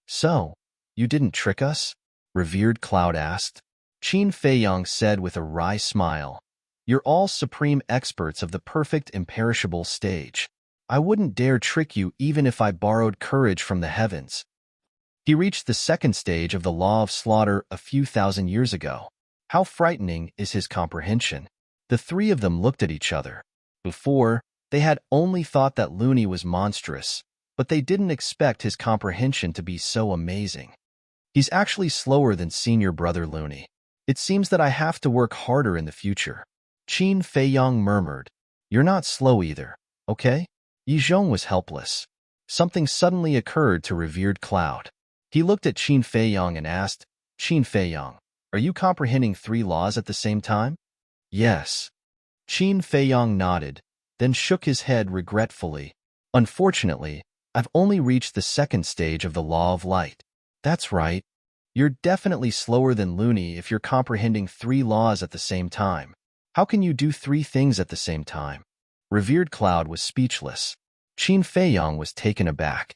Speaker 1: "So, you didn't trick us?" Revered Cloud asked. Qin Feiyong said with a wry smile, "You're all supreme experts of the perfect imperishable stage. I wouldn't dare trick you even if I borrowed courage from the heavens." He reached the second stage of the law of slaughter a few thousand years ago. How frightening is his comprehension? The three of them looked at each other. Before, they had only thought that Looney was monstrous, but they didn't expect his comprehension to be so amazing. He's actually slower than senior brother Looney. It seems that I have to work harder in the future. Qin Feiyong murmured, "You're not slow either, okay?" Yizhong was helpless. Something suddenly occurred to revered Cloud. He looked at Qin Feiyong and asked, "Qin Feiyong, are you comprehending three laws at the same time?" "Yes." Qin Feiyong nodded, then shook his head regretfully. "Unfortunately, I've only reached the second stage of the law of light." "That's right. You're definitely slower than Looney if you're comprehending three laws at the same time. How can you do three things at the same time? Revered Cloud was speechless. Qin Feiyong was taken aback.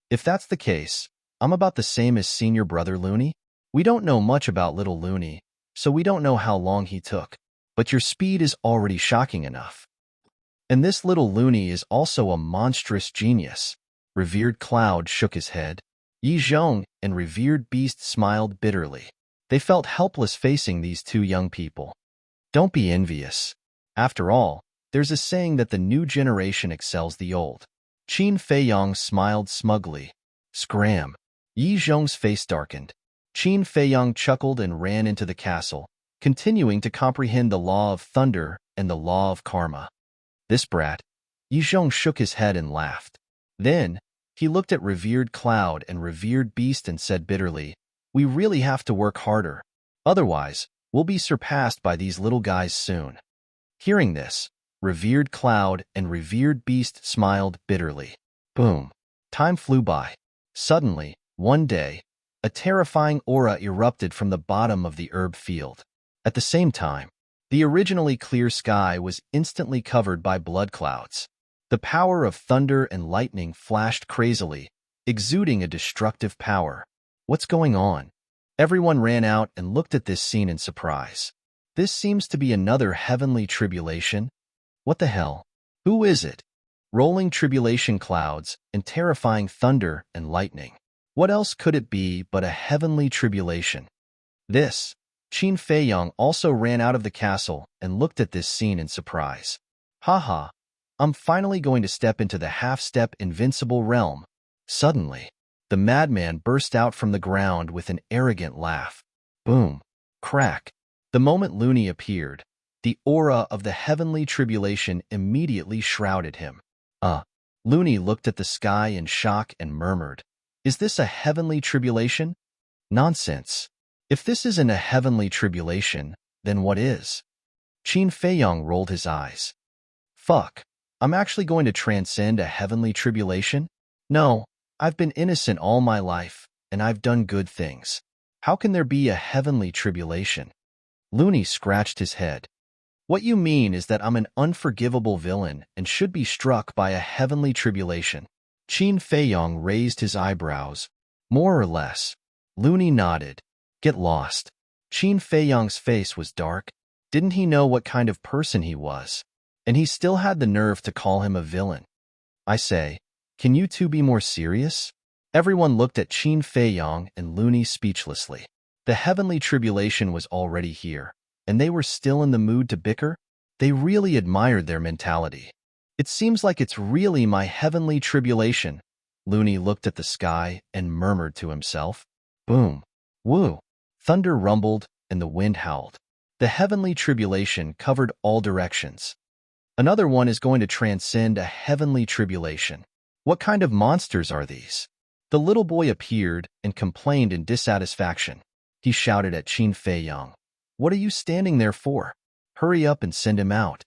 Speaker 1: If that's the case, I'm about the same as senior brother Looney. We don't know much about little Looney, so we don't know how long he took. But your speed is already shocking enough. And this little Looney is also a monstrous genius. Revered Cloud shook his head. Yi Zhong and Revered Beast smiled bitterly. They felt helpless facing these two young people. Don't be envious. After all, there's a saying that the new generation excels the old. Qin Feiyong smiled smugly. Scram. Yi Zhong's face darkened. Qin Feiyong chuckled and ran into the castle, continuing to comprehend the law of thunder and the law of karma. This brat. Yi Zhong shook his head and laughed. Then, he looked at Revered Cloud and Revered Beast and said bitterly, we really have to work harder. Otherwise, we'll be surpassed by these little guys soon. Hearing this, Revered Cloud and Revered Beast smiled bitterly. Boom. Time flew by. Suddenly, one day, a terrifying aura erupted from the bottom of the herb field. At the same time, the originally clear sky was instantly covered by blood clouds. The power of thunder and lightning flashed crazily, exuding a destructive power. What's going on? Everyone ran out and looked at this scene in surprise. This seems to be another heavenly tribulation. What the hell? Who is it? Rolling tribulation clouds and terrifying thunder and lightning. What else could it be but a heavenly tribulation? This. Qin Feiyong also ran out of the castle and looked at this scene in surprise. Haha, I'm finally going to step into the half-step invincible realm. Suddenly, the madman burst out from the ground with an arrogant laugh. Boom. Crack. The moment Looney appeared, the aura of the heavenly tribulation immediately shrouded him. Looney looked at the sky in shock and murmured, is this a heavenly tribulation? Nonsense. If this isn't a heavenly tribulation, then what is? Qin Feiyong rolled his eyes. Fuck. I'm actually going to transcend a heavenly tribulation? No, I've been innocent all my life, and I've done good things. How can there be a heavenly tribulation? Looney scratched his head. What you mean is that I'm an unforgivable villain and should be struck by a heavenly tribulation. Qin Feiyong raised his eyebrows. More or less. Looney nodded. Get lost. Qin Feiyong's face was dark. Didn't he know what kind of person he was? And he still had the nerve to call him a villain. I say, can you two be more serious? Everyone looked at Qin Feiyong and Looney speechlessly. The heavenly tribulation was already here, and they were still in the mood to bicker? They really admired their mentality. It seems like it's really my heavenly tribulation. Looney looked at the sky and murmured to himself. Boom. Woo. Thunder rumbled and the wind howled. The heavenly tribulation covered all directions. Another one is going to transcend a heavenly tribulation. What kind of monsters are these? The little boy appeared and complained in dissatisfaction. He shouted at Qin Feiyong. What are you standing there for? Hurry up and send him out.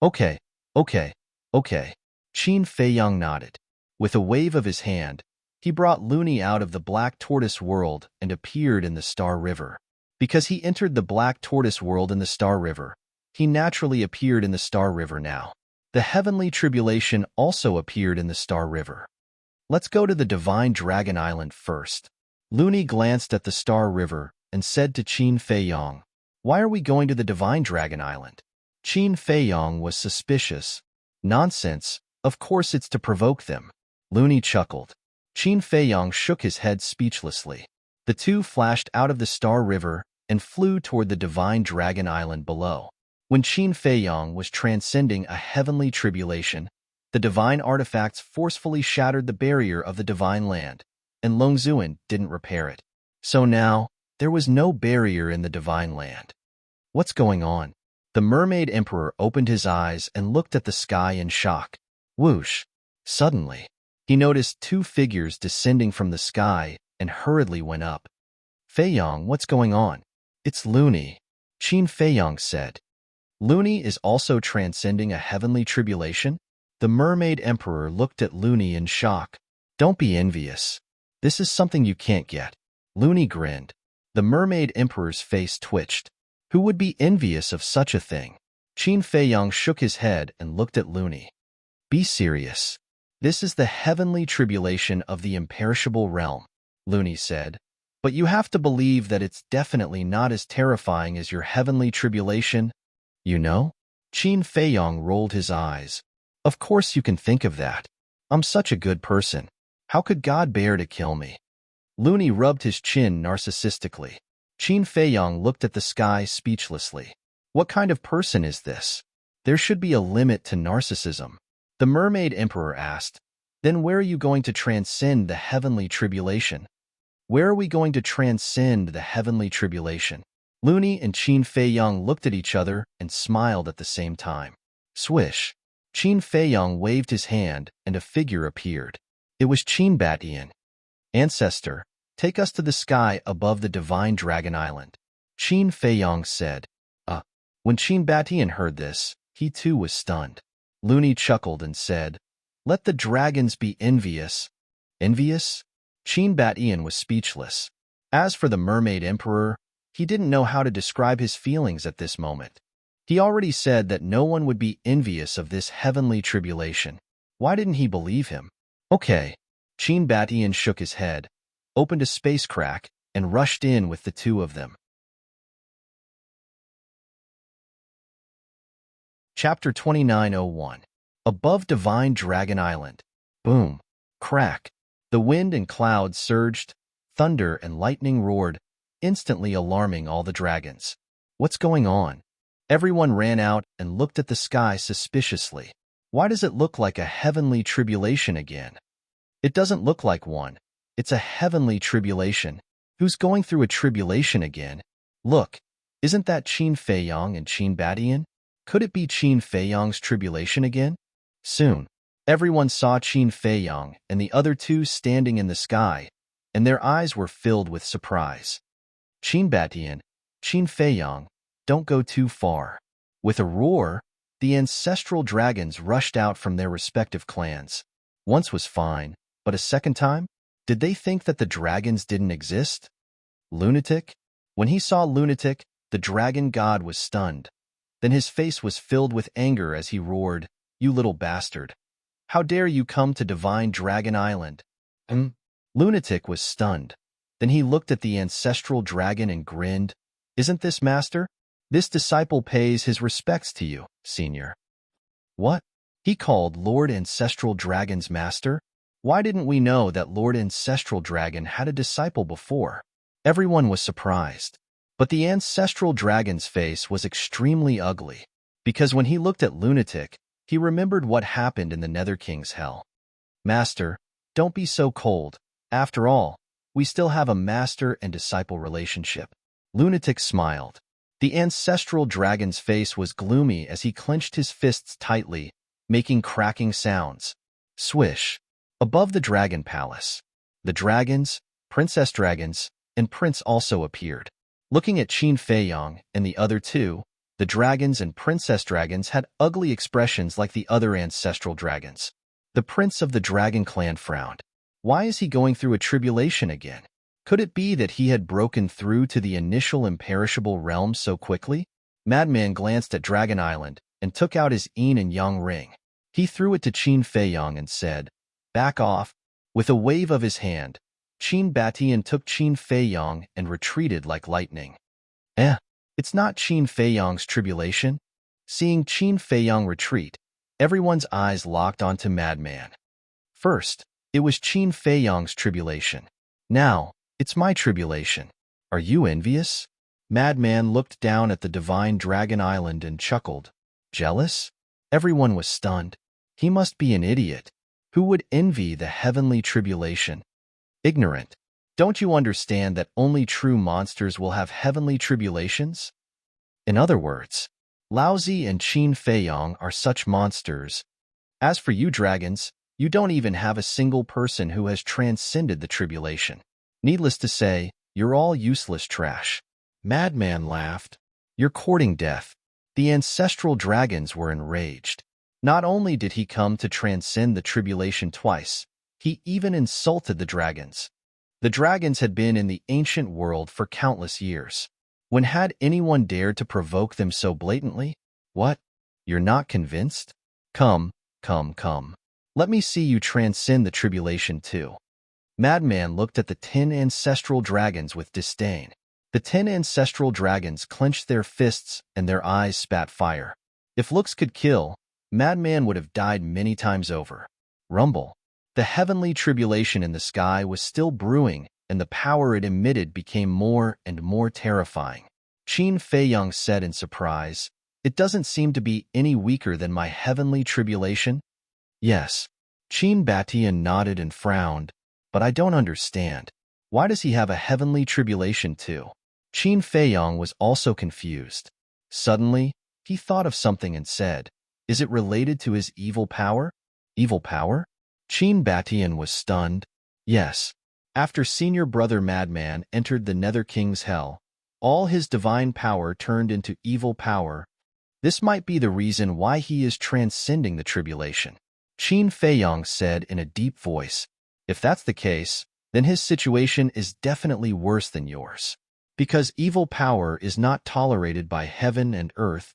Speaker 1: Okay. Qin Feiyong nodded. With a wave of his hand, he brought Looney out of the Black Tortoise world and appeared in the Star River. Because he entered the Black Tortoise world in the Star River, he naturally appeared in the Star River now. The heavenly tribulation also appeared in the Star River. Let's go to the Divine Dragon Island first. Looney glanced at the Star River and said to Qin Feiyong, why are we going to the Divine Dragon Island? Qin Feiyong was suspicious. Nonsense, of course it's to provoke them. Looney chuckled. Qin Feiyong shook his head speechlessly. The two flashed out of the Star River and flew toward the Divine Dragon Island below. When Qin Feiyong was transcending a heavenly tribulation, the divine artifacts forcefully shattered the barrier of the divine land, and Longzuan didn't repair it. So now, there was no barrier in the divine land. What's going on? The Mermaid Emperor opened his eyes and looked at the sky in shock. Whoosh! Suddenly, he noticed two figures descending from the sky and hurriedly went up. Feiyong, what's going on? It's Looney, Qin Feiyong said. Looney is also transcending a heavenly tribulation? The Mermaid Emperor looked at Looney in shock. Don't be envious. This is something you can't get. Looney grinned. The Mermaid Emperor's face twitched. Who would be envious of such a thing? Qin Feiyang shook his head and looked at Luni. Be serious. This is the heavenly tribulation of the imperishable realm, Luni said. But you have to believe that it's definitely not as terrifying as your heavenly tribulation. You know? Qin Feiyang rolled his eyes. Of course you can think of that. I'm such a good person. How could God bear to kill me? Luni rubbed his chin narcissistically. Qin Feiyang looked at the sky speechlessly. What kind of person is this? There should be a limit to narcissism. The Mermaid Emperor asked, Then where are you going to transcend the heavenly tribulation? Where are we going to transcend the heavenly tribulation? Luni and Qin Feiyang looked at each other and smiled at the same time. Swish. Qin Feiyang waved his hand and a figure appeared. It was Qin Batian. Ancestor, take us to the sky above the divine dragon island. Qin Feiyang said. When Qin Batian heard this, he too was stunned. Luni chuckled and said, Let the dragons be envious. Envious? Qin Batian was speechless. As for the Mermaid Emperor, he didn't know how to describe his feelings at this moment. He already said that no one would be envious of this heavenly tribulation. Why didn't he believe him? Okay. Qin Batian shook his head, opened a space crack, and rushed in with the two of them. Chapter 2901. Above Divine Dragon Island. Boom. Crack. The wind and clouds surged, thunder and lightning roared, instantly alarming all the dragons. What's going on? Everyone ran out and looked at the sky suspiciously. Why does it look like a heavenly tribulation again? It doesn't look like one. It's a heavenly tribulation. Who's going through a tribulation again? Look, isn't that Qin Feiyang and Qin Batian? Could it be Qin Feiyang's tribulation again? Soon, everyone saw Qin Feiyang and the other two standing in the sky, and their eyes were filled with surprise. Qin Batian, Qin Feiyang, don't go too far. With a roar, the ancestral dragons rushed out from their respective clans. Once was fine, but a second time? Did they think that the dragons didn't exist? Lunatic? When he saw Lunatic, the dragon god was stunned. Then his face was filled with anger as he roared, You little bastard. How dare you come to Divine Dragon Island? Lunatic was stunned. Then he looked at the ancestral dragon and grinned. Isn't this master? This disciple pays his respects to you, senior. What? He called Lord Ancestral Dragon's master? Why didn't we know that Lord Ancestral Dragon had a disciple before? Everyone was surprised. But the ancestral dragon's face was extremely ugly, because when he looked at Lunatic, he remembered what happened in the Nether King's hell. Master, don't be so cold. After all, we still have a master and disciple relationship. Lunatic smiled. The ancestral dragon's face was gloomy as he clenched his fists tightly, making cracking sounds. Swish. Above the dragon palace, the dragons, princess dragons, and prince also appeared. Looking at Qin Feiyang and the other two, the dragons and princess dragons had ugly expressions like the other ancestral dragons. The prince of the dragon clan frowned. Why is he going through a tribulation again? Could it be that he had broken through to the initial imperishable realm so quickly? Madman glanced at Dragon Island and took out his yin and yang ring. He threw it to Qin Feiyang and said, Back off. With a wave of his hand, Qin Batian took Qin Feiyang and retreated like lightning. It's not Qin Feiyang's tribulation. Seeing Qin Feiyang retreat, everyone's eyes locked onto Madman. First, it was Qin Feiyang's tribulation. Now, it's my tribulation. Are you envious? Madman looked down at the Divine Dragon Island and chuckled. Jealous? Everyone was stunned. He must be an idiot. Who would envy the heavenly tribulation? Ignorant. Don't you understand that only true monsters will have heavenly tribulations? In other words, Laozi and Qin Feiyang are such monsters. As for you dragons, you don't even have a single person who has transcended the tribulation. Needless to say, you're all useless trash. Madman laughed. You're courting death. The ancestral dragons were enraged. Not only did he come to transcend the tribulation twice, he even insulted the dragons. The dragons had been in the ancient world for countless years. When had anyone dared to provoke them so blatantly? What? You're not convinced? Come, come. Let me see you transcend the tribulation too. Madman looked at the 10 ancestral dragons with disdain. The 10 ancestral dragons clenched their fists and their eyes spat fire. If looks could kill, Madman would have died many times over. Rumble. The heavenly tribulation in the sky was still brewing, and the power it emitted became more and more terrifying. Qin Feiyang said in surprise, "It doesn't seem to be any weaker than my heavenly tribulation?" Yes. Qin Batian nodded and frowned, "But I don't understand. Why does he have a heavenly tribulation too?" Qin Feiyang was also confused. Suddenly, he thought of something and said, "Is it related to his evil power?" Evil power? Qin Batian was stunned. Yes. After senior brother Madman entered the Nether King's hell, all his divine power turned into evil power. This might be the reason why he is transcending the tribulation. Qin Feiyang said in a deep voice, "If that's the case, then his situation is definitely worse than yours. Because evil power is not tolerated by heaven and earth,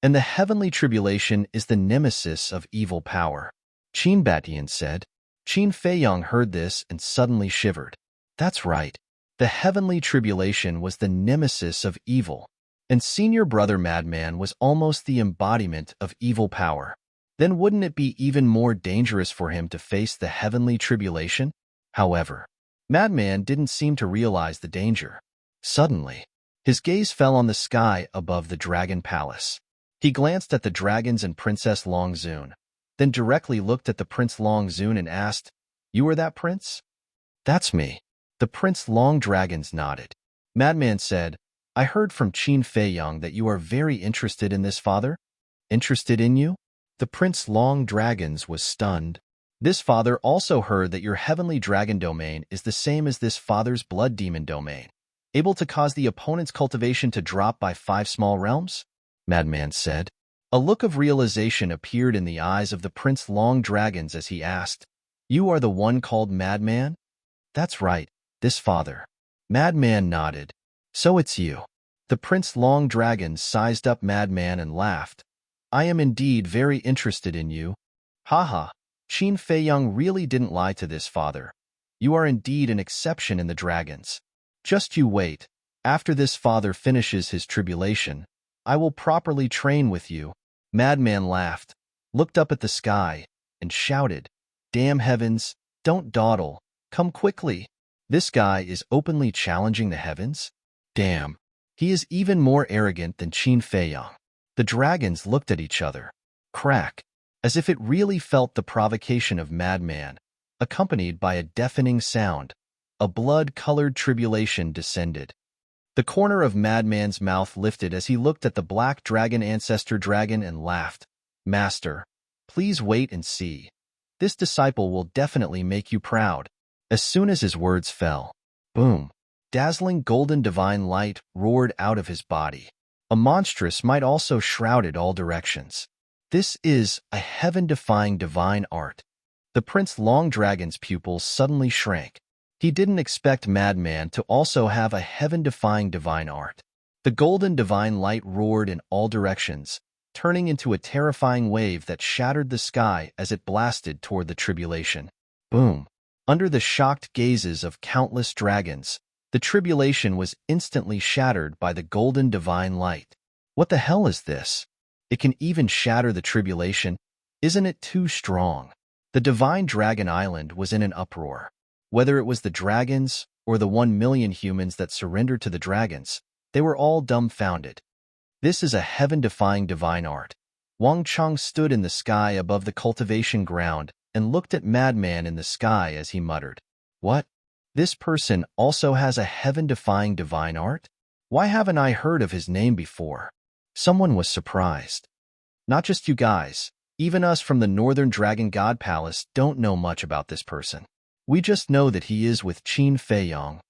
Speaker 1: and the heavenly tribulation is the nemesis of evil power." Qin Batian said. Qin Feiyang heard this and suddenly shivered. That's right. The heavenly tribulation was the nemesis of evil, and senior brother Madman was almost the embodiment of evil power. Then wouldn't it be even more dangerous for him to face the heavenly tribulation? However, Madman didn't seem to realize the danger. Suddenly, his gaze fell on the sky above the Dragon Palace. He glanced at the dragons and Princess Longzun, then directly looked at the Prince Longzun and asked, "You are that prince?" "That's me." The Prince Long Dragons nodded. Madman said, "I heard from Qin Feiyang that you are very interested in this father." "Interested in you?" The Prince Long Dragons was stunned. "This father also heard that your heavenly dragon domain is the same as this father's blood demon domain, able to cause the opponent's cultivation to drop by 5 small realms?" Madman said. A look of realization appeared in the eyes of the Prince Long Dragons as he asked, "You are the one called Madman?" "That's right, this father." Madman nodded. "So it's you." The Prince Long Dragons sized up Madman and laughed. "I am indeed very interested in you." Haha, Qin Feiyang really didn't lie to this father. You are indeed an exception in the dragons. Just you wait. After this father finishes his tribulation, I will properly train with you. Madman laughed, looked up at the sky, and shouted, "Damn heavens, don't dawdle, come quickly." This guy is openly challenging the heavens? Damn, he is even more arrogant than Qin Feiyang. The dragons looked at each other. Crack, as if it really felt the provocation of Madman, accompanied by a deafening sound. A blood-colored tribulation descended. The corner of Madman's mouth lifted as he looked at the black dragon ancestor dragon and laughed. "Master, please wait and see. This disciple will definitely make you proud." As soon as his words fell, boom, dazzling golden divine light roared out of his body. A monstrous might also shrouded all directions. This is a heaven-defying divine art. The Prince Long Dragon's pupils suddenly shrank. He didn't expect Madman to also have a heaven-defying divine art. The golden divine light roared in all directions, turning into a terrifying wave that shattered the sky as it blasted toward the tribulation. Boom! Under the shocked gazes of countless dragons, the tribulation was instantly shattered by the golden divine light. What the hell is this? It can even shatter the tribulation? Isn't it too strong? The divine dragon island was in an uproar. Whether it was the dragons or the 1 million humans that surrendered to the dragons, they were all dumbfounded. This is a heaven-defying divine art. Wang Cheng stood in the sky above the cultivation ground and looked at Madman in the sky as he muttered, "What? This person also has a heaven-defying divine art? Why haven't I heard of his name before?" Someone was surprised. Not just you guys, even us from the Northern Dragon God Palace don't know much about this person. We just know that he is with Qin Feiyang.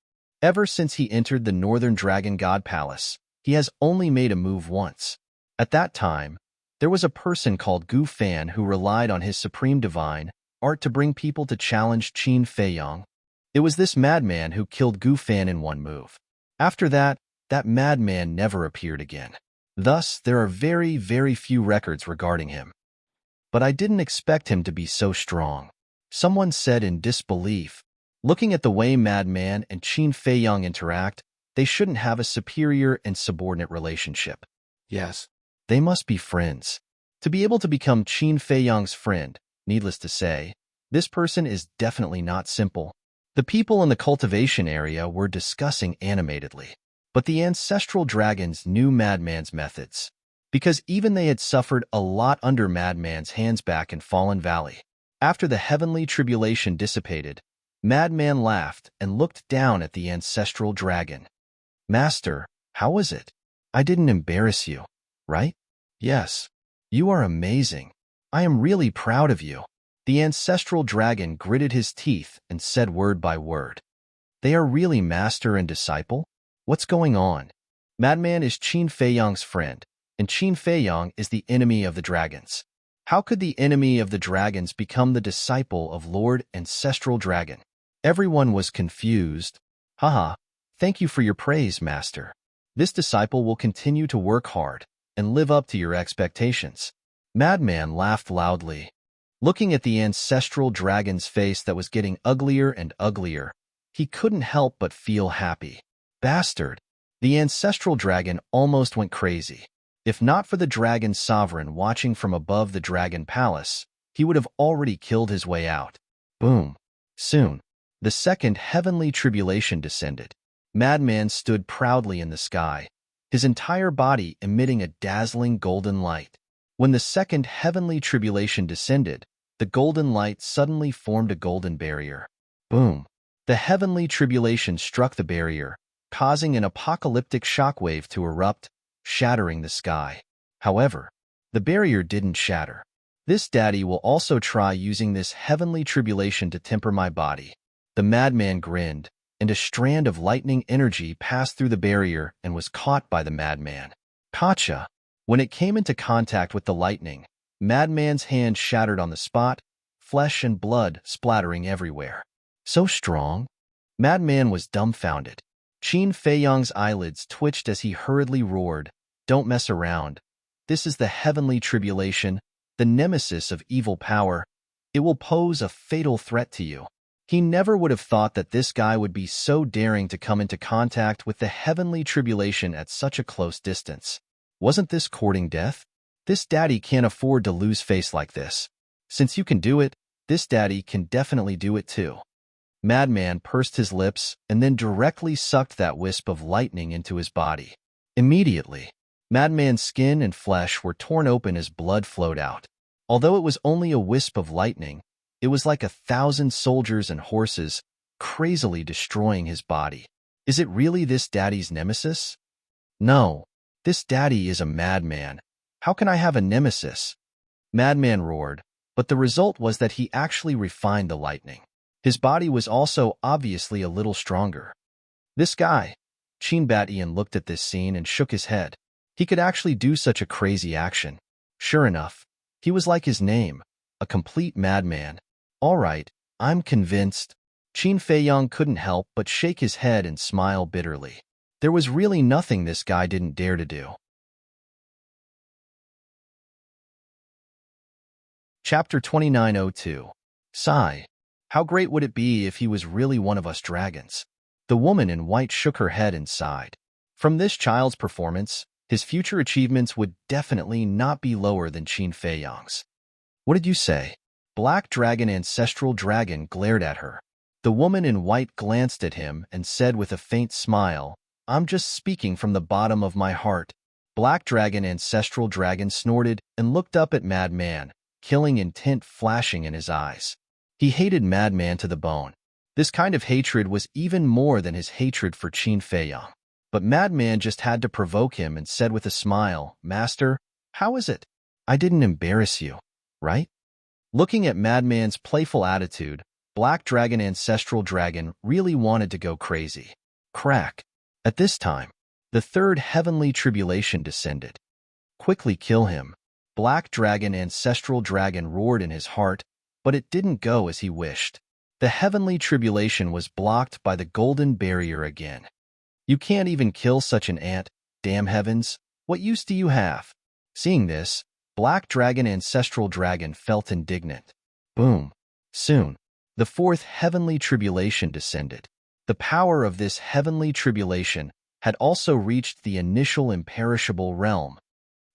Speaker 1: Ever since he entered the Northern Dragon God Palace, he has only made a move once. At that time, there was a person called Gu Fan who relied on his supreme divine art to bring people to challenge Qin Feiyang. It was this madman who killed Gu Fan in one move. After that, that madman never appeared again. Thus, there are very, very few records regarding him. But I didn't expect him to be so strong, someone said in disbelief. Looking at the way Madman and Qin Feiyang interact, they shouldn't have a superior and subordinate relationship. Yes, they must be friends. To be able to become Qin Feiyang's friend, needless to say, this person is definitely not simple. The people in the cultivation area were discussing animatedly. But the ancestral dragons knew Madman's methods, because even they had suffered a lot under Madman's hands back in Fallen Valley. After the heavenly tribulation dissipated, Madman laughed and looked down at the ancestral dragon. Master, how was it? I didn't embarrass you, right? Yes. You are amazing. I am really proud of you. The ancestral dragon gritted his teeth and said word by word. They are really master and disciple? What's going on? Madman is Qin Feiyang's friend, and Qin Feiyang is the enemy of the dragons. How could the enemy of the dragons become the disciple of Lord Ancestral Dragon? Everyone was confused. Haha, thank you for your praise, Master. This disciple will continue to work hard and live up to your expectations. Madman laughed loudly. Looking at the ancestral dragon's face that was getting uglier and uglier, he couldn't help but feel happy. Bastard! The ancestral dragon almost went crazy. If not for the dragon sovereign watching from above the dragon palace, he would have already killed his way out. Boom! Soon, the second heavenly tribulation descended. Madman stood proudly in the sky, his entire body emitting a dazzling golden light. When the second heavenly tribulation descended, the golden light suddenly formed a golden barrier. Boom! The heavenly tribulation struck the barrier, causing an apocalyptic shockwave to erupt, shattering the sky. However, the barrier didn't shatter. This daddy will also try using this heavenly tribulation to temper my body. The madman grinned, and a strand of lightning energy passed through the barrier and was caught by the madman. Gotcha! When it came into contact with the lightning, Madman's hand shattered on the spot, flesh and blood splattering everywhere. So strong? Madman was dumbfounded. Qin Feiyang's eyelids twitched as he hurriedly roared, "Don't mess around. This is the heavenly tribulation, the nemesis of evil power. It will pose a fatal threat to you." He never would have thought that this guy would be so daring to come into contact with the heavenly tribulation at such a close distance. Wasn't this courting death? This daddy can't afford to lose face like this. Since you can do it, this daddy can definitely do it too. Madman pursed his lips and then directly sucked that wisp of lightning into his body. Immediately, Madman's skin and flesh were torn open as blood flowed out. Although it was only a wisp of lightning, it was like 1,000 soldiers and horses crazily destroying his body. Is it really this daddy's nemesis? No, this daddy is a madman. How can I have a nemesis? Madman roared, but the result was that he actually refined the lightning. His body was also obviously a little stronger. This guy, Qin Batian looked at this scene and shook his head. He could actually do such a crazy action. Sure enough, he was like his name, a complete madman. All right, I'm convinced. Qin Feiyang couldn't help but shake his head and smile bitterly. There was really nothing this guy didn't dare to do. Chapter 2902. Sigh. How great would it be if he was really one of us dragons? The woman in white shook her head and sighed. From this child's performance, his future achievements would definitely not be lower than Qin Feiyang's. What did you say? Black Dragon Ancestral Dragon glared at her. The woman in white glanced at him and said with a faint smile, "I'm just speaking from the bottom of my heart." Black Dragon Ancestral Dragon snorted and looked up at Madman, killing intent flashing in his eyes. He hated Madman to the bone. This kind of hatred was even more than his hatred for Qin Feiyang. But Madman just had to provoke him and said with a smile, "Master, how is it? I didn't embarrass you, right?" Looking at Madman's playful attitude, Black Dragon Ancestral Dragon really wanted to go crazy. Crack. At this time, the third heavenly tribulation descended. Quickly kill him. Black Dragon Ancestral Dragon roared in his heart, but it didn't go as he wished. The heavenly tribulation was blocked by the golden barrier again. You can't even kill such an ant. Damn heavens, what use do you have? Seeing this, Black Dragon Ancestral Dragon felt indignant. Boom. Soon, the fourth heavenly tribulation descended. The power of this heavenly tribulation had also reached the initial imperishable realm.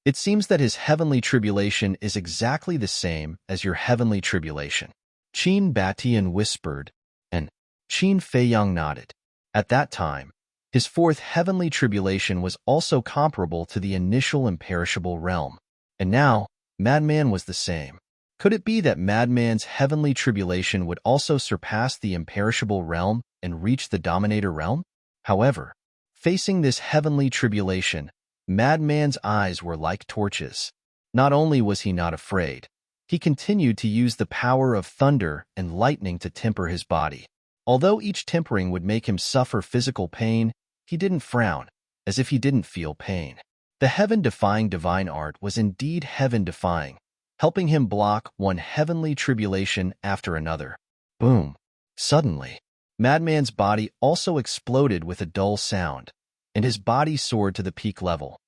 Speaker 1: It seems that his heavenly tribulation is exactly the same as your heavenly tribulation. Qin Batian whispered, and Qin Feiyang nodded. At that time, his fourth heavenly tribulation was also comparable to the initial imperishable realm. And now, Madman was the same. Could it be that Madman's heavenly tribulation would also surpass the imperishable realm and reach the Dominator realm? However, facing this heavenly tribulation, Madman's eyes were like torches. Not only was he not afraid, he continued to use the power of thunder and lightning to temper his body. Although each tempering would make him suffer physical pain, he didn't frown, as if he didn't feel pain. The heaven-defying divine art was indeed heaven-defying, helping him block one heavenly tribulation after another. Boom! Suddenly, Madman's body also exploded with a dull sound, and his body soared to the peak level.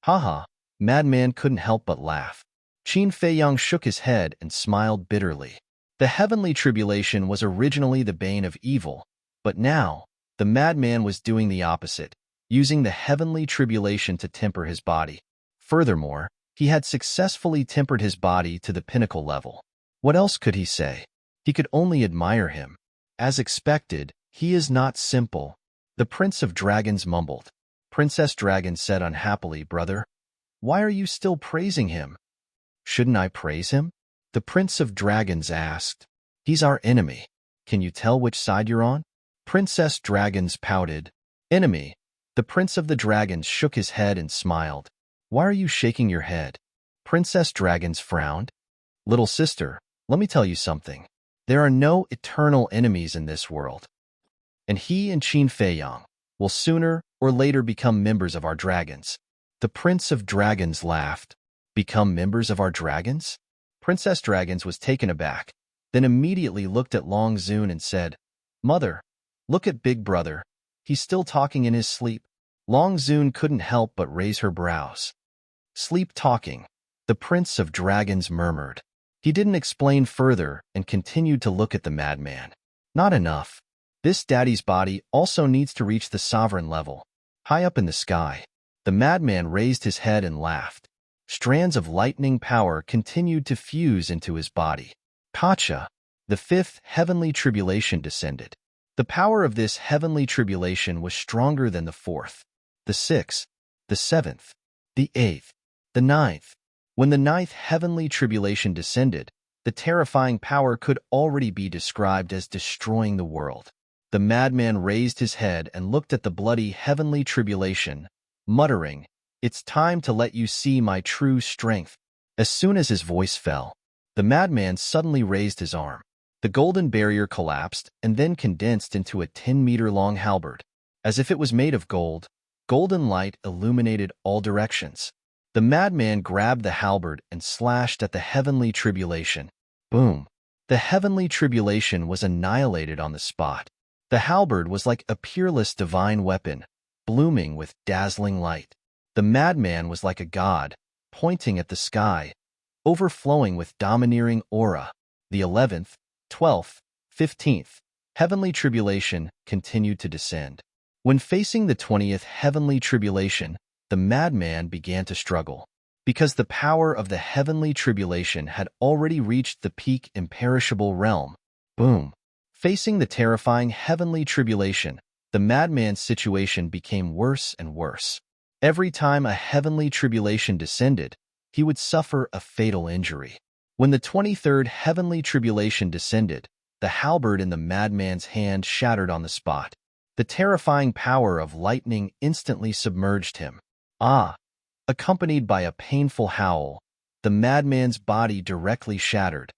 Speaker 1: Haha, Madman couldn't help but laugh. Qin Feiyang shook his head and smiled bitterly. The heavenly tribulation was originally the bane of evil, but now, the Madman was doing the opposite, using the heavenly tribulation to temper his body. Furthermore, he had successfully tempered his body to the pinnacle level. What else could he say? He could only admire him. As expected, he is not simple. The Prince of Dragons mumbled. Princess Dragon said unhappily, Brother, why are you still praising him? Shouldn't I praise him? The Prince of Dragons asked. He's our enemy. Can you tell which side you're on? Princess Dragons pouted. Enemy. The Prince of the Dragons shook his head and smiled. Why are you shaking your head? Princess Dragons frowned. Little sister, let me tell you something. There are no eternal enemies in this world. And he and Qin Feiyang will sooner or later become members of our dragons. The Prince of Dragons laughed. Become members of our dragons? Princess Dragons was taken aback, then immediately looked at Long Zun and said, Mother, look at Big Brother. He's still talking in his sleep. Long Zun couldn't help but raise her brows. Sleep talking, the Prince of Dragons murmured. He didn't explain further and continued to look at the madman. Not enough. This daddy's body also needs to reach the sovereign level. High up in the sky, the madman raised his head and laughed. Strands of lightning power continued to fuse into his body. Kacha, the fifth heavenly tribulation descended. The power of this heavenly tribulation was stronger than the fourth, the sixth, the seventh, the eighth, the ninth. When the ninth heavenly tribulation descended, the terrifying power could already be described as destroying the world. The madman raised his head and looked at the bloody heavenly tribulation, muttering, It's time to let you see my true strength. As soon as his voice fell, the madman suddenly raised his arm. The golden barrier collapsed and then condensed into a 10-meter-long halberd. As if it was made of gold, golden light illuminated all directions. The madman grabbed the halberd and slashed at the heavenly tribulation. Boom! The heavenly tribulation was annihilated on the spot. The halberd was like a peerless divine weapon, blooming with dazzling light. The madman was like a god, pointing at the sky, overflowing with domineering aura. The 11th, 12th, 15th heavenly tribulation continued to descend. When facing the 20th heavenly tribulation, the madman began to struggle. Because the power of the heavenly tribulation had already reached the peak imperishable realm. Boom! Facing the terrifying heavenly tribulation, the madman's situation became worse and worse. Every time a heavenly tribulation descended, he would suffer a fatal injury. When the 23rd heavenly tribulation descended, the halberd in the madman's hand shattered on the spot. The terrifying power of lightning instantly submerged him. Ah! Accompanied by a painful howl, the madman's body directly shattered.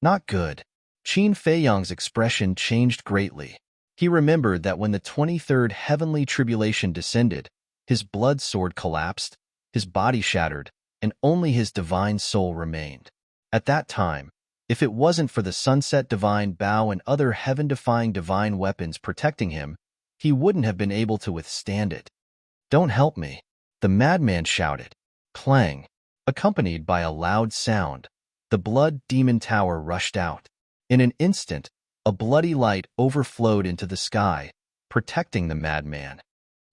Speaker 1: Not good. Qin Feiyang's expression changed greatly. He remembered that when the 23rd heavenly tribulation descended, his blood sword collapsed, his body shattered, and only his divine soul remained. At that time, if it wasn't for the sunset divine bow and other heaven-defying divine weapons protecting him, he wouldn't have been able to withstand it. "Don't help me," the madman shouted. Clang! Accompanied by a loud sound, the blood demon tower rushed out. In an instant, a bloody light overflowed into the sky, protecting the madman.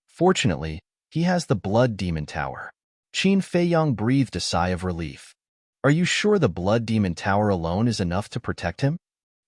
Speaker 1: Fortunately, he has the blood demon tower. Qin Feiyang breathed a sigh of relief. "Are you sure the blood demon tower alone is enough to protect him?"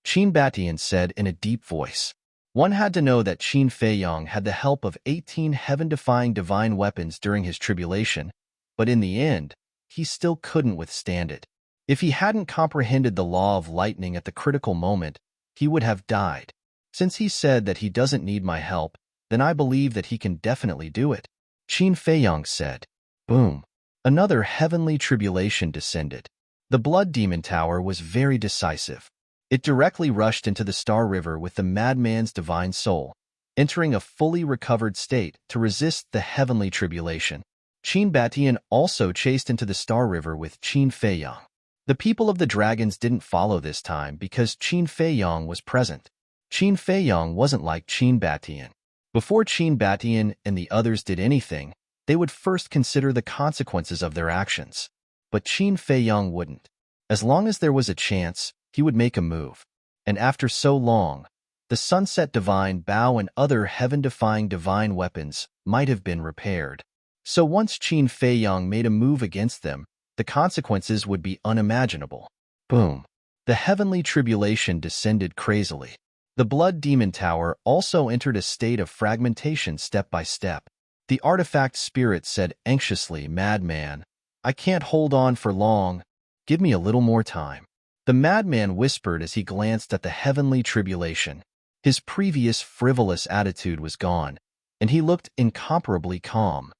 Speaker 1: Qin Batian said in a deep voice. One had to know that Qin Feiyang had the help of 18 heaven-defying divine weapons during his tribulation, but in the end, he still couldn't withstand it. If he hadn't comprehended the law of lightning at the critical moment, he would have died. "Since he said that he doesn't need my help, then I believe that he can definitely do it," Qin Feiyang said. Boom! Another heavenly tribulation descended. The blood demon tower was very decisive. It directly rushed into the Star River with the madman's divine soul, entering a fully recovered state to resist the heavenly tribulation. Qin Batian also chased into the Star River with Qin Feiyang. The people of the dragons didn't follow this time because Qin Feiyang was present. Qin Feiyang wasn't like Qin Batian. Before Qin Batian and the others did anything, they would first consider the consequences of their actions. But Qin Feiyang wouldn't. As long as there was a chance, he would make a move. And after so long, the Sunset Divine Bow and other heaven-defying divine weapons might have been repaired. So once Qin Feiyang made a move against them, the consequences would be unimaginable. Boom! The heavenly tribulation descended crazily. The blood demon tower also entered a state of fragmentation step by step. The artifact spirit said anxiously, "Madman, I can't hold on for long. Give me a little more time." The madman whispered as he glanced at the heavenly tribulation. His previous frivolous attitude was gone, and he looked incomparably calm.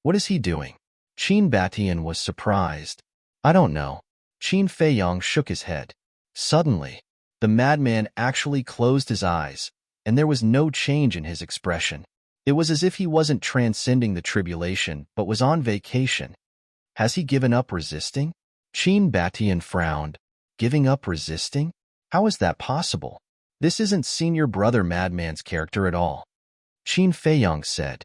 Speaker 1: "What is he doing?" Qin Batian was surprised. "I don't know." Qin Feiyang shook his head. Suddenly, the madman actually closed his eyes, and there was no change in his expression. It was as if he wasn't transcending the tribulation, but was on vacation. Has he given up resisting? Qin Batian frowned. Giving up resisting? How is that possible? This isn't Senior Brother Madman's character at all. Qin Feiyang said.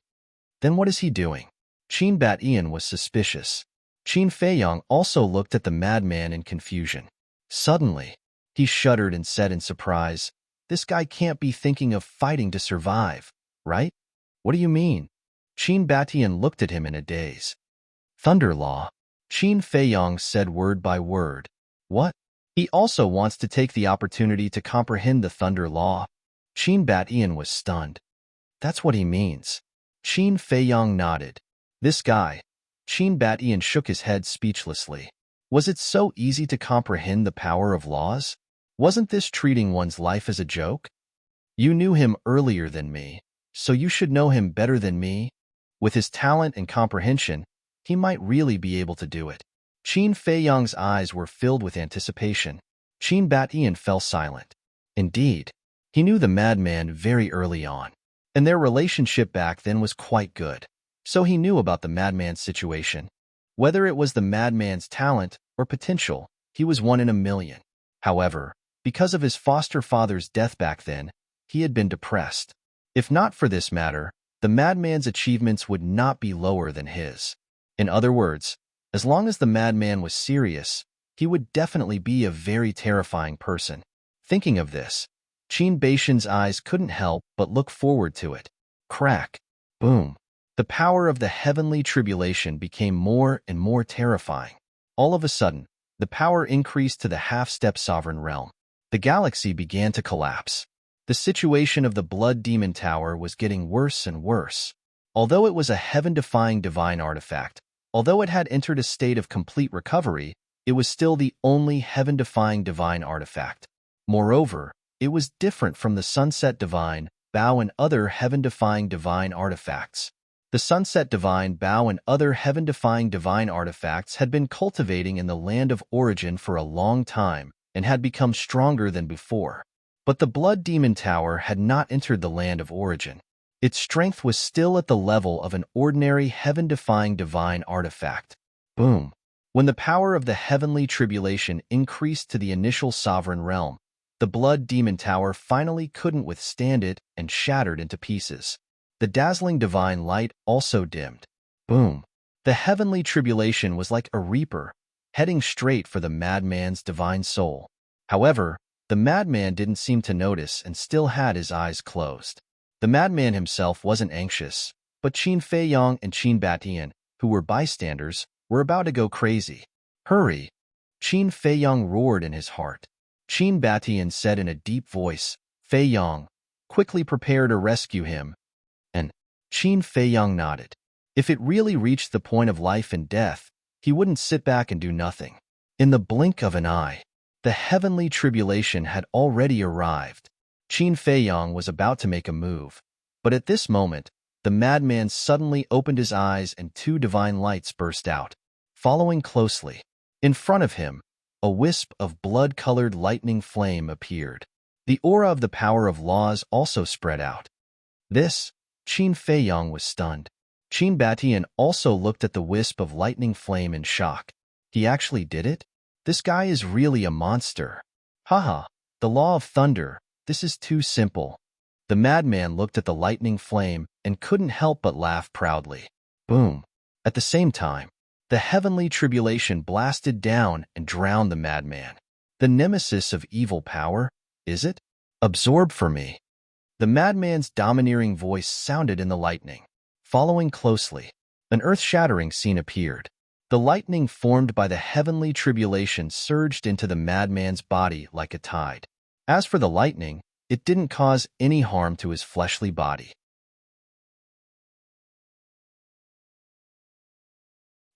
Speaker 1: Then what is he doing? Qin Batian was suspicious. Qin Feiyang also looked at the madman in confusion. Suddenly, he shuddered and said in surprise, "This guy can't be thinking of fighting to survive, right?" "What do you mean?" Qin Batian looked at him in a daze. "Thunder Law," Qin Feiyang said word by word. "What?" "He also wants to take the opportunity to comprehend the Thunder Law." Qin Batian was stunned. "That's what he means." Qin Feiyang nodded. "This guy." Qin Batian shook his head speechlessly. Was it so easy to comprehend the power of laws? Wasn't this treating one's life as a joke? "You knew him earlier than me, so you should know him better than me. With his talent and comprehension, he might really be able to do it." Qin Feiyang's eyes were filled with anticipation. Qin Batian fell silent. Indeed, he knew the madman very early on, and their relationship back then was quite good. So he knew about the madman's situation. Whether it was the madman's talent or potential, he was one in a million. However, because of his foster father's death back then, he had been depressed. If not for this matter, the madman's achievements would not be lower than his. In other words, as long as the madman was serious, he would definitely be a very terrifying person. Thinking of this, Qin Batian's eyes couldn't help but look forward to it. Crack! Boom! The power of the heavenly tribulation became more and more terrifying. All of a sudden, the power increased to the half-step sovereign realm. The galaxy began to collapse. The situation of the blood demon tower was getting worse and worse. Although it was a heaven-defying divine artifact, although it had entered a state of complete recovery, it was still the only heaven-defying divine artifact. Moreover, it was different from the Sunset Divine Bow and other heaven-defying divine artifacts. The Sunset Divine Bow and other heaven-defying divine artifacts had been cultivating in the land of origin for a long time and had become stronger than before. But the Blood Demon Tower had not entered the land of origin. Its strength was still at the level of an ordinary heaven-defying divine artifact. Boom! When the power of the heavenly tribulation increased to the initial sovereign realm, The blood demon tower finally couldn't withstand it and shattered into pieces. The dazzling divine light also dimmed. Boom! The heavenly tribulation was like a reaper, heading straight for the madman's divine soul. However, the madman didn't seem to notice and still had his eyes closed. The madman himself wasn't anxious, but Qin Feiyong and Qin Batian, who were bystanders, were about to go crazy. Hurry! Qin Feiyong roared in his heart. Qin Batian said in a deep voice, Feiyong, quickly prepare to rescue him. And Qin Feiyong nodded. If it really reached the point of life and death, he wouldn't sit back and do nothing. In the blink of an eye, the heavenly tribulation had already arrived. Qin Feiyong was about to make a move, but at this moment, the madman suddenly opened his eyes and two divine lights burst out. Following closely, in front of him, a wisp of blood-colored lightning flame appeared. The aura of the power of laws also spread out. Qin Feiyong was stunned. Qin Batian also looked at the wisp of lightning flame in shock. He actually did it? This guy is really a monster. Haha, the law of thunder, this is too simple. The madman looked at the lightning flame and couldn't help but laugh proudly. Boom! At the same time, the heavenly tribulation blasted down and drowned the madman. The nemesis of evil power, is it? Absorb for me. The madman's domineering voice sounded in the lightning. Following closely, an earth-shattering scene appeared. The lightning formed by the heavenly tribulation surged into the madman's body like a tide. As for the lightning, it didn't cause any harm to his fleshly body.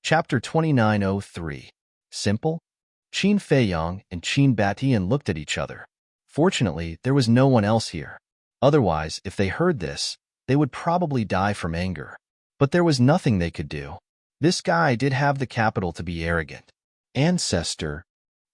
Speaker 1: Chapter 2903. Simple? Qin Feiyong and Qin Batian looked at each other. Fortunately, there was no one else here. Otherwise, if they heard this, they would probably die from anger. But there was nothing they could do. This guy did have the capital to be arrogant. Ancestor,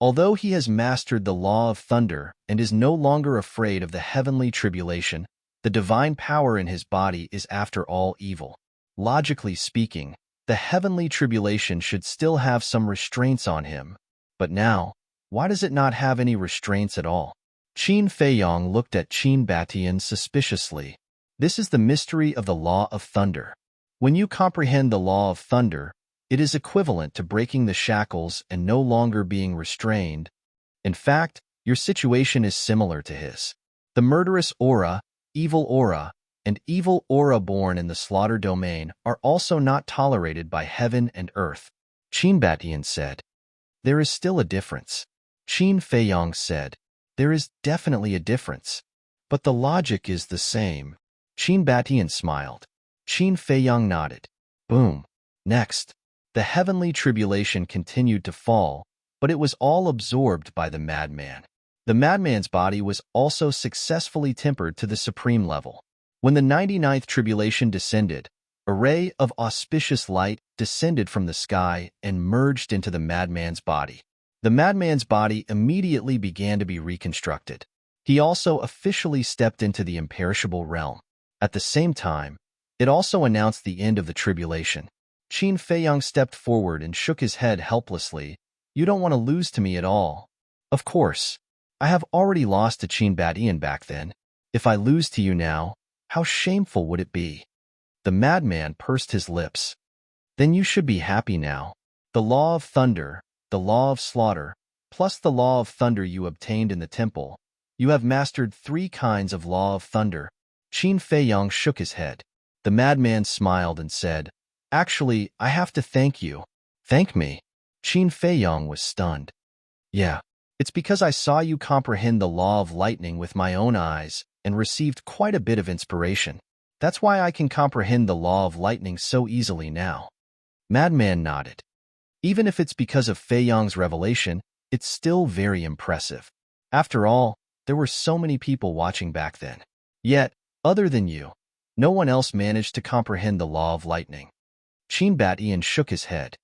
Speaker 1: although he has mastered the law of thunder and is no longer afraid of the heavenly tribulation, the divine power in his body is after all evil. Logically speaking, the heavenly tribulation should still have some restraints on him. But now, why does it not have any restraints at all? Qin Feiyong looked at Qin Batian suspiciously. This is the mystery of the law of thunder. When you comprehend the law of thunder, it is equivalent to breaking the shackles and no longer being restrained. In fact, your situation is similar to his. The murderous aura, and evil aura born in the slaughter domain are also not tolerated by heaven and earth. Qin Batian said. There is still a difference. Qin Feiyong said. There is definitely a difference. But the logic is the same. Qin Batian smiled. Qin Feiyong nodded. Boom. Next, the heavenly tribulation continued to fall, but it was all absorbed by the madman. The madman's body was also successfully tempered to the supreme level. When the 99th tribulation descended, a ray of auspicious light descended from the sky and merged into the madman's body. The madman's body immediately began to be reconstructed. He also officially stepped into the imperishable realm. At the same time, it also announced the end of the tribulation. Qin Feiyong stepped forward and shook his head helplessly. You don't want to lose to me at all. Of course. I have already lost to Qin Batian back then. If I lose to you now, how shameful would it be? The madman pursed his lips. Then you should be happy now. The law of thunder, the law of slaughter, plus the law of thunder you obtained in the temple. You have mastered 3 kinds of law of thunder. Qin Feiyong shook his head. The madman smiled and said, Actually, I have to thank you. Thank me? Qin Feiyong was stunned. Yeah, it's because I saw you comprehend the law of lightning with my own eyes and received quite a bit of inspiration. That's why I can comprehend the law of lightning so easily now. Madman nodded. Even if it's because of Feiyong's revelation, it's still very impressive. After all, there were so many people watching back then. Yet, other than you, no one else managed to comprehend the law of lightning. Qin Batian shook his head.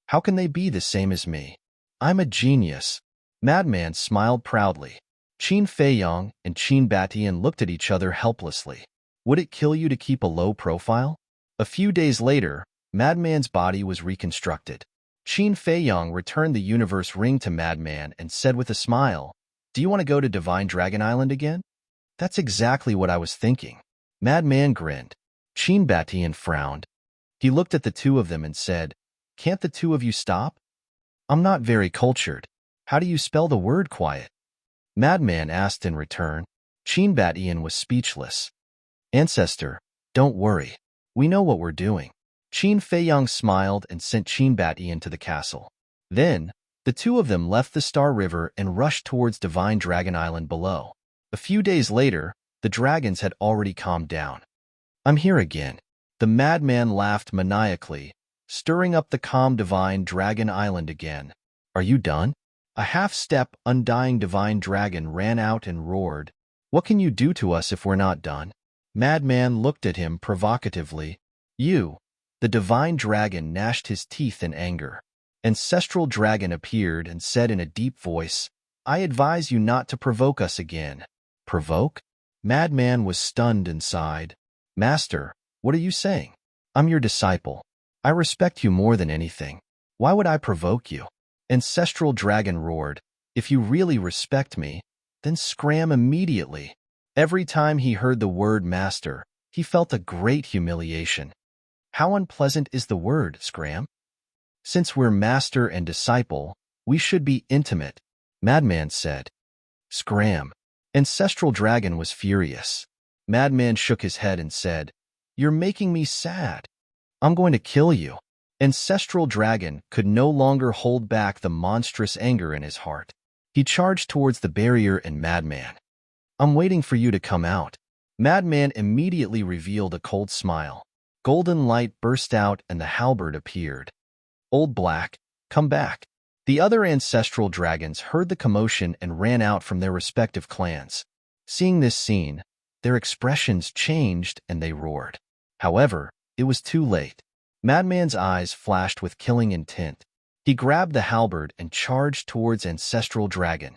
Speaker 1: How can they be the same as me? I'm a genius. Madman smiled proudly. Qin Feiyong and Qin Batian looked at each other helplessly. Would it kill you to keep a low profile? A few days later, Madman's body was reconstructed. Qin Feiyong returned the universe ring to Madman and said with a smile, Do you want to go to Divine Dragon Island again? That's exactly what I was thinking. Madman grinned. Sheen Batian frowned. He looked at the two of them and said, Can't the two of you stop? I'm not very cultured. How do you spell the word quiet? Madman asked in return. Sheen Batian was speechless. Ancestor, don't worry. We know what we're doing. Qin Feiyang smiled and sent Qin Batian to the castle. Then, the two of them left the Star River and rushed towards Divine Dragon Island below. A few days later, the dragons had already calmed down. I'm here again. The madman laughed maniacally, stirring up the calm Divine Dragon Island again. Are you done? A half-step, undying Divine Dragon ran out and roared. What can you do to us if we're not done? Madman looked at him provocatively. You. The Divine Dragon gnashed his teeth in anger. Ancestral Dragon appeared and said in a deep voice, I advise you not to provoke us again. Provoke? Madman was stunned and sighed. Master, what are you saying? I'm your disciple. I respect you more than anything. Why would I provoke you? Ancestral Dragon roared. If you really respect me, then scram immediately. Every time he heard the word master, he felt a great humiliation. How unpleasant is the word, scram? Since we're master and disciple, we should be intimate, Madman said. Scram. Ancestral Dragon was furious. Madman shook his head and said, You're making me sad. I'm going to kill you. Ancestral Dragon could no longer hold back the monstrous anger in his heart. He charged towards the barrier and Madman. I'm waiting for you to come out. Madman immediately revealed a cold smile. Golden light burst out and the halberd appeared. Old Black, come back. The other ancestral dragons heard the commotion and ran out from their respective clans. Seeing this scene, their expressions changed and they roared. However, it was too late. Madman's eyes flashed with killing intent. He grabbed the halberd and charged towards Ancestral Dragon.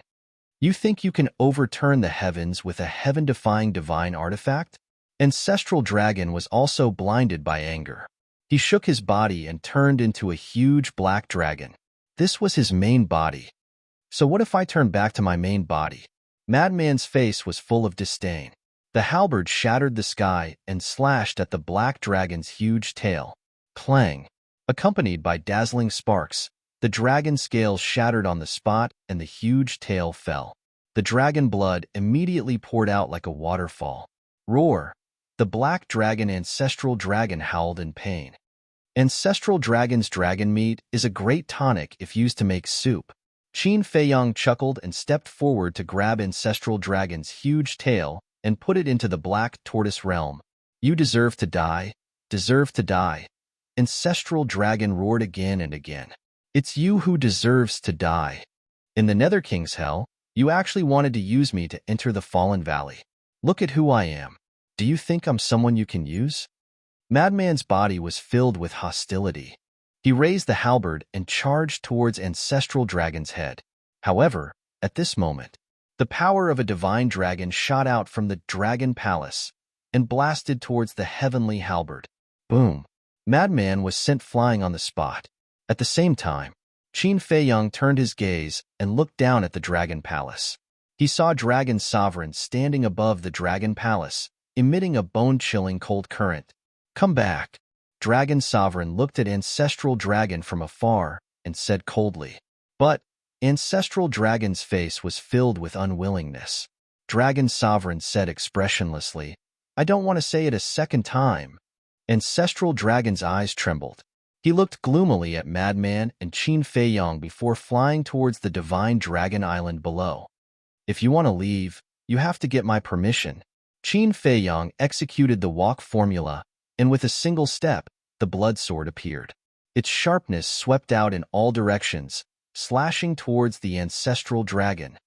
Speaker 1: You think you can overturn the heavens with a heaven-defying divine artifact? Ancestral Dragon was also blinded by anger. He shook his body and turned into a huge black dragon. This was his main body. So what if I turn back to my main body? Madman's face was full of disdain. The halberd shattered the sky and slashed at the black dragon's huge tail. Clang! Accompanied by dazzling sparks, the dragon scales shattered on the spot and the huge tail fell. The dragon blood immediately poured out like a waterfall. Roar! The black dragon Ancestral Dragon howled in pain. Ancestral Dragon's dragon meat is a great tonic if used to make soup. Qin Feiyang chuckled and stepped forward to grab Ancestral Dragon's huge tail and put it into the black tortoise realm. You deserve to die. Deserve to die. Ancestral Dragon roared again and again. It's you who deserves to die. In the Nether King's hell, you actually wanted to use me to enter the Fallen Valley. Look at who I am. Do you think I'm someone you can use? Madman's body was filled with hostility. He raised the halberd and charged towards Ancestral Dragon's head. However, at this moment, the power of a divine dragon shot out from the Dragon Palace and blasted towards the heavenly halberd. Boom! Madman was sent flying on the spot. At the same time, Qin Feiyang turned his gaze and looked down at the Dragon Palace. He saw Dragon Sovereign standing above the Dragon Palace, emitting a bone-chilling cold current. Come back. Dragon Sovereign looked at Ancestral Dragon from afar and said coldly. But Ancestral Dragon's face was filled with unwillingness. Dragon Sovereign said expressionlessly, I don't want to say it a second time. Ancestral Dragon's eyes trembled. He looked gloomily at Madman and Qin Feiyang before flying towards the Divine Dragon Island below. If you want to leave, you have to get my permission. Qin Feiyang executed the walk formula, and with a single step, the blood sword appeared. Its sharpness swept out in all directions, slashing towards the Ancestral Dragon.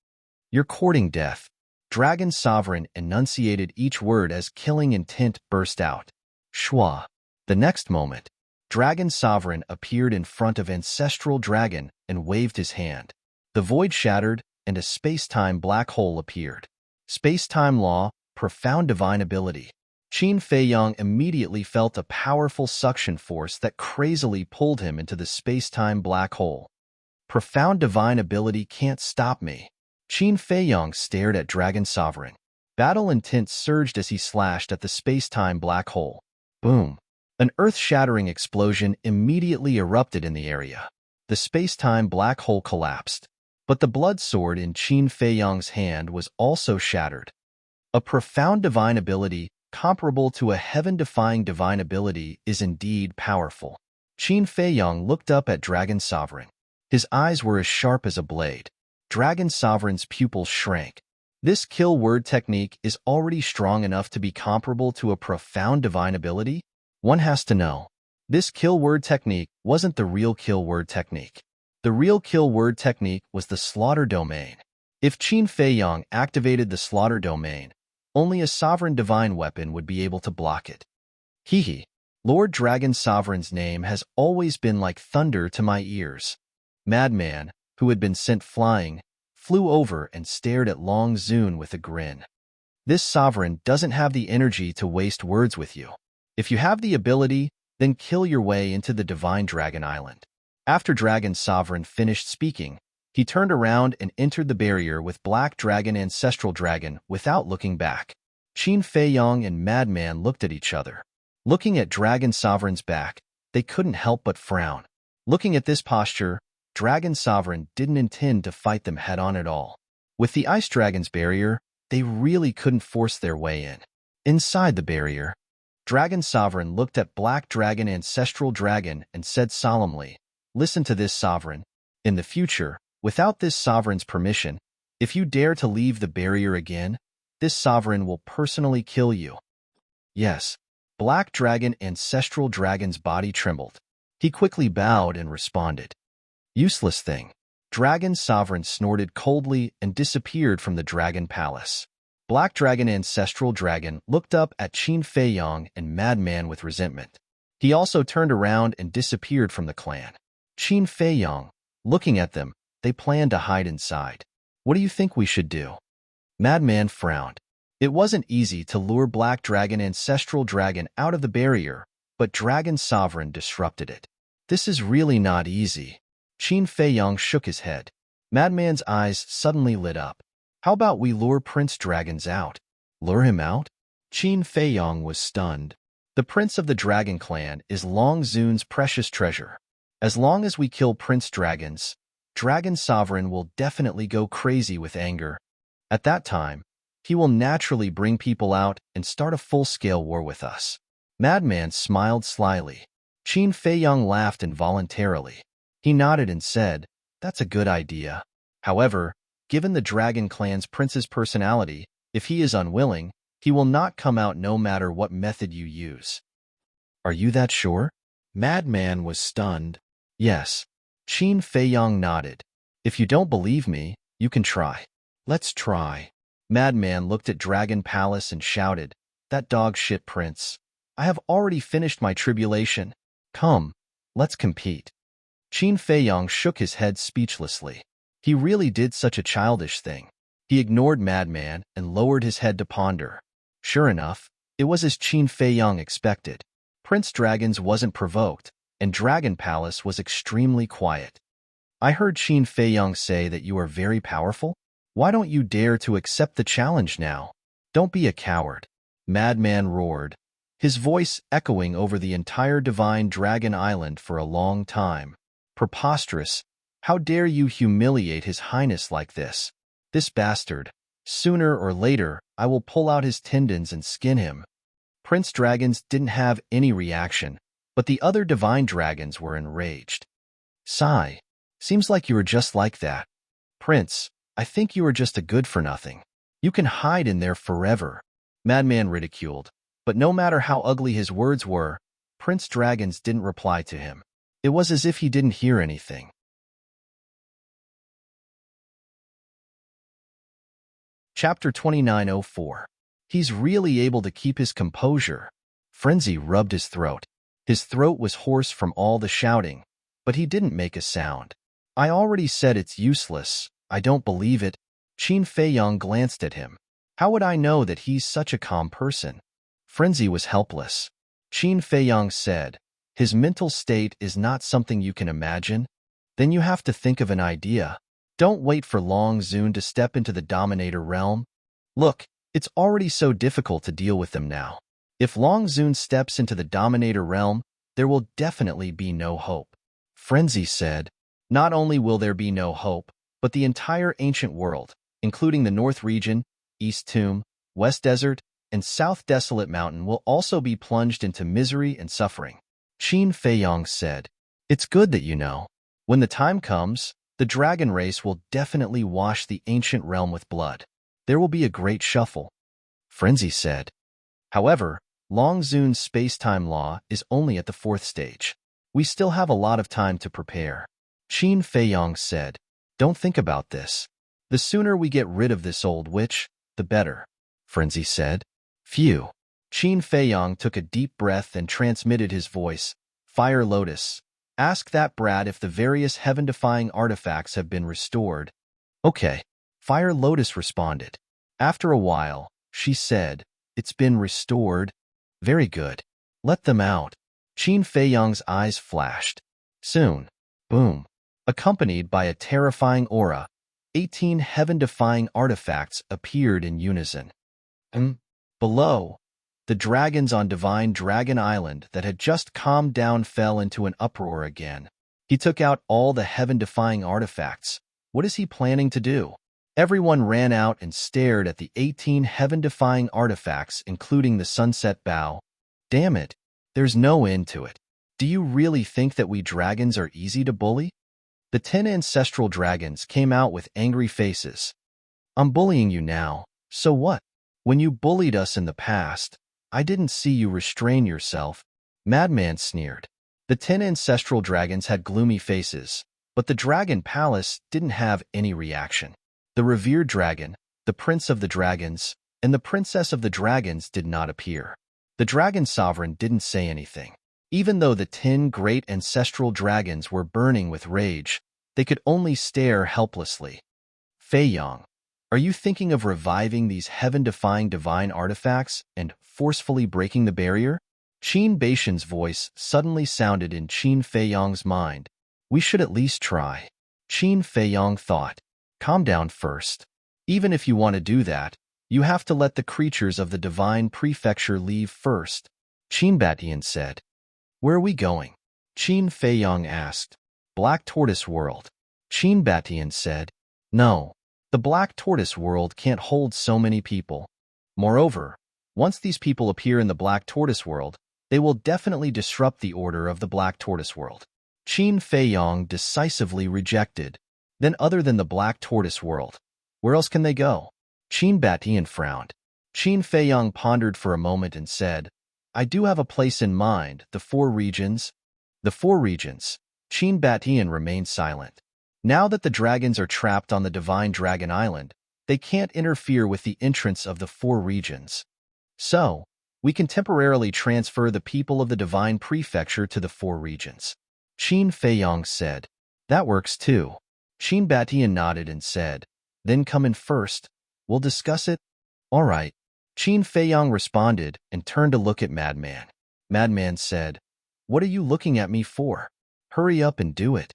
Speaker 1: You're courting death. Dragon Sovereign enunciated each word as killing intent burst out. Shwa. The next moment, Dragon Sovereign appeared in front of Ancestral Dragon and waved his hand. The void shattered, and a space-time black hole appeared. Space-time law, profound divine ability. Qin Feiyang immediately felt a powerful suction force that crazily pulled him into the space-time black hole. Profound divine ability can't stop me. Qin Feiyong stared at Dragon Sovereign. Battle intent surged as he slashed at the space-time black hole. Boom! An earth-shattering explosion immediately erupted in the area. The space-time black hole collapsed. But the blood sword in Qin Feiyong's hand was also shattered. A profound divine ability, comparable to a heaven-defying divine ability, is indeed powerful. Qin Feiyong looked up at Dragon Sovereign. His eyes were as sharp as a blade. Dragon Sovereign's pupils shrank. This kill word technique is already strong enough to be comparable to a profound divine ability? One has to know. This kill word technique wasn't the real kill word technique. The real kill word technique was the slaughter domain. If Qin Feiyong activated the slaughter domain, only a sovereign divine weapon would be able to block it. Hee. Lord Dragon Sovereign's name has always been like thunder to my ears. Madman, who had been sent flying, flew over and stared at Long Zun with a grin. This sovereign doesn't have the energy to waste words with you. If you have the ability, then kill your way into the Divine Dragon Island. After Dragon Sovereign finished speaking, he turned around and entered the barrier with Black Dragon Ancestral Dragon without looking back. Qin Feiyong and Madman looked at each other. Looking at Dragon Sovereign's back, they couldn't help but frown. Looking at this posture, Dragon Sovereign didn't intend to fight them head-on at all. With the Ice Dragon's barrier, they really couldn't force their way in. Inside the barrier, Dragon Sovereign looked at Black Dragon Ancestral Dragon and said solemnly, "Listen to this, Sovereign. In the future, without this Sovereign's permission, if you dare to leave the barrier again, this Sovereign will personally kill you." Yes. Black Dragon Ancestral Dragon's body trembled. He quickly bowed and responded. Useless thing. Dragon Sovereign snorted coldly and disappeared from the Dragon Palace. Black Dragon Ancestral Dragon looked up at Qin Feiyong and Madman with resentment. He also turned around and disappeared from the clan. Qin Feiyong, looking at them, they planned to hide inside. What do you think we should do? Madman frowned. It wasn't easy to lure Black Dragon Ancestral Dragon out of the barrier, but Dragon Sovereign disrupted it. This is really not easy. Qin Feiyong shook his head. Madman's eyes suddenly lit up. How about we lure Prince Dragons out? Lure him out? Qin Feiyong was stunned. The Prince of the Dragon Clan is Long Zun's precious treasure. As long as we kill Prince Dragons, Dragon Sovereign will definitely go crazy with anger. At that time, he will naturally bring people out and start a full-scale war with us. Madman smiled slyly. Qin Feiyong laughed involuntarily. He nodded and said, "That's a good idea. However, given the Dragon Clan's prince's personality, if he is unwilling, he will not come out no matter what method you use." Are you that sure? Madman was stunned. Yes. Qin Feiyong nodded. If you don't believe me, you can try. Let's try. Madman looked at Dragon Palace and shouted, "That dog shit prince. I have already finished my tribulation. Come, let's compete." Qin Feiyong shook his head speechlessly. He really did such a childish thing. He ignored Madman and lowered his head to ponder. Sure enough, it was as Qin Feiyong expected. Prince Dragons wasn't provoked, and Dragon Palace was extremely quiet. I heard Qin Feiyong say that you are very powerful. Why don't you dare to accept the challenge now? Don't be a coward. Madman roared, his voice echoing over the entire Divine Dragon Island for a long time. Preposterous. How dare you humiliate His Highness like this? This bastard. Sooner or later, I will pull out his tendons and skin him. Prince Dragons didn't have any reaction, but the other Divine Dragons were enraged. Sigh. Seems like you were just like that. Prince, I think you are just a good-for-nothing. You can hide in there forever. Madman ridiculed, but no matter how ugly his words were, Prince Dragons didn't reply to him. It was as if he didn't hear anything. Chapter 2904. He's really able to keep his composure. Frenzy rubbed his throat. His throat was hoarse from all the shouting, but he didn't make a sound. I already said it's useless. I don't believe it. Qin Feiyong glanced at him. How would I know that he's such a calm person? Frenzy was helpless. Qin Feiyong said, his mental state is not something you can imagine. Then you have to think of an idea. Don't wait for Long Zun to step into the Dominator realm. Look, it's already so difficult to deal with them now. If Long Zun steps into the Dominator realm, there will definitely be no hope. Frenzy said, not only will there be no hope, but the entire ancient world, including the North Region, East Tomb, West Desert, and South Desolate Mountain will also be plunged into misery and suffering. Qin Feiyong said, it's good that you know. When the time comes, the dragon race will definitely wash the ancient realm with blood. There will be a great shuffle. Frenzy said. However, Long Zun's space-time law is only at the 4th stage. We still have a lot of time to prepare. Qin Feiyong said, don't think about this. The sooner we get rid of this old witch, the better. Frenzy said. Phew. Qin Feiyong took a deep breath and transmitted his voice. Fire Lotus, ask that brat if the various heaven-defying artifacts have been restored. Okay. Fire Lotus responded. After a while, she said, it's been restored. Very good. Let them out. Qin Feiyong's eyes flashed. Soon, boom, accompanied by a terrifying aura, 18 heaven-defying artifacts appeared in unison. Below, the dragons on Divine Dragon Island that had just calmed down fell into an uproar again. He took out all the heaven-defying artifacts. What is he planning to do? Everyone ran out and stared at the 18 heaven-defying artifacts, including the Sunset Bow. Damn it, there's no end to it. Do you really think that we dragons are easy to bully? The 10 ancestral dragons came out with angry faces. I'm bullying you now, so what? When you bullied us in the past, I didn't see you restrain yourself. Madman sneered. The 10 ancestral dragons had gloomy faces, but the Dragon Palace didn't have any reaction. The revered dragon, the prince of the dragons, and the princess of the dragons did not appear. The dragon sovereign didn't say anything. Even though the 10 great ancestral dragons were burning with rage, they could only stare helplessly. Feiyong, are you thinking of reviving these heaven-defying divine artifacts and forcefully breaking the barrier? Qin Baishan's voice suddenly sounded in Qin Feiyong's mind. We should at least try. Qin Feiyong thought. Calm down first. Even if you want to do that, you have to let the creatures of the Divine Prefecture leave first. Qin Batian said. Where are we going? Qin Feiyong asked. Black Tortoise World. Qin Batian said. No, the Black Tortoise World can't hold so many people. Moreover, once these people appear in the Black Tortoise World, they will definitely disrupt the order of the Black Tortoise World. Qin Feiyong decisively rejected. Then other than the Black Tortoise World, where else can they go? Qin Batian frowned. Qin Feiyong pondered for a moment and said, I do have a place in mind, the 4 regions. The 4 regions. Qin Batian remained silent. Now that the dragons are trapped on the Divine Dragon Island, they can't interfere with the entrance of the 4 regions. So, we can temporarily transfer the people of the Divine Prefecture to the 4 regions. Qin Feiyong said. That works too. Qin Batian nodded and said, then come in first. We'll discuss it. All right. Qin Feiyong responded and turned to look at Madman. Madman said, what are you looking at me for? Hurry up and do it.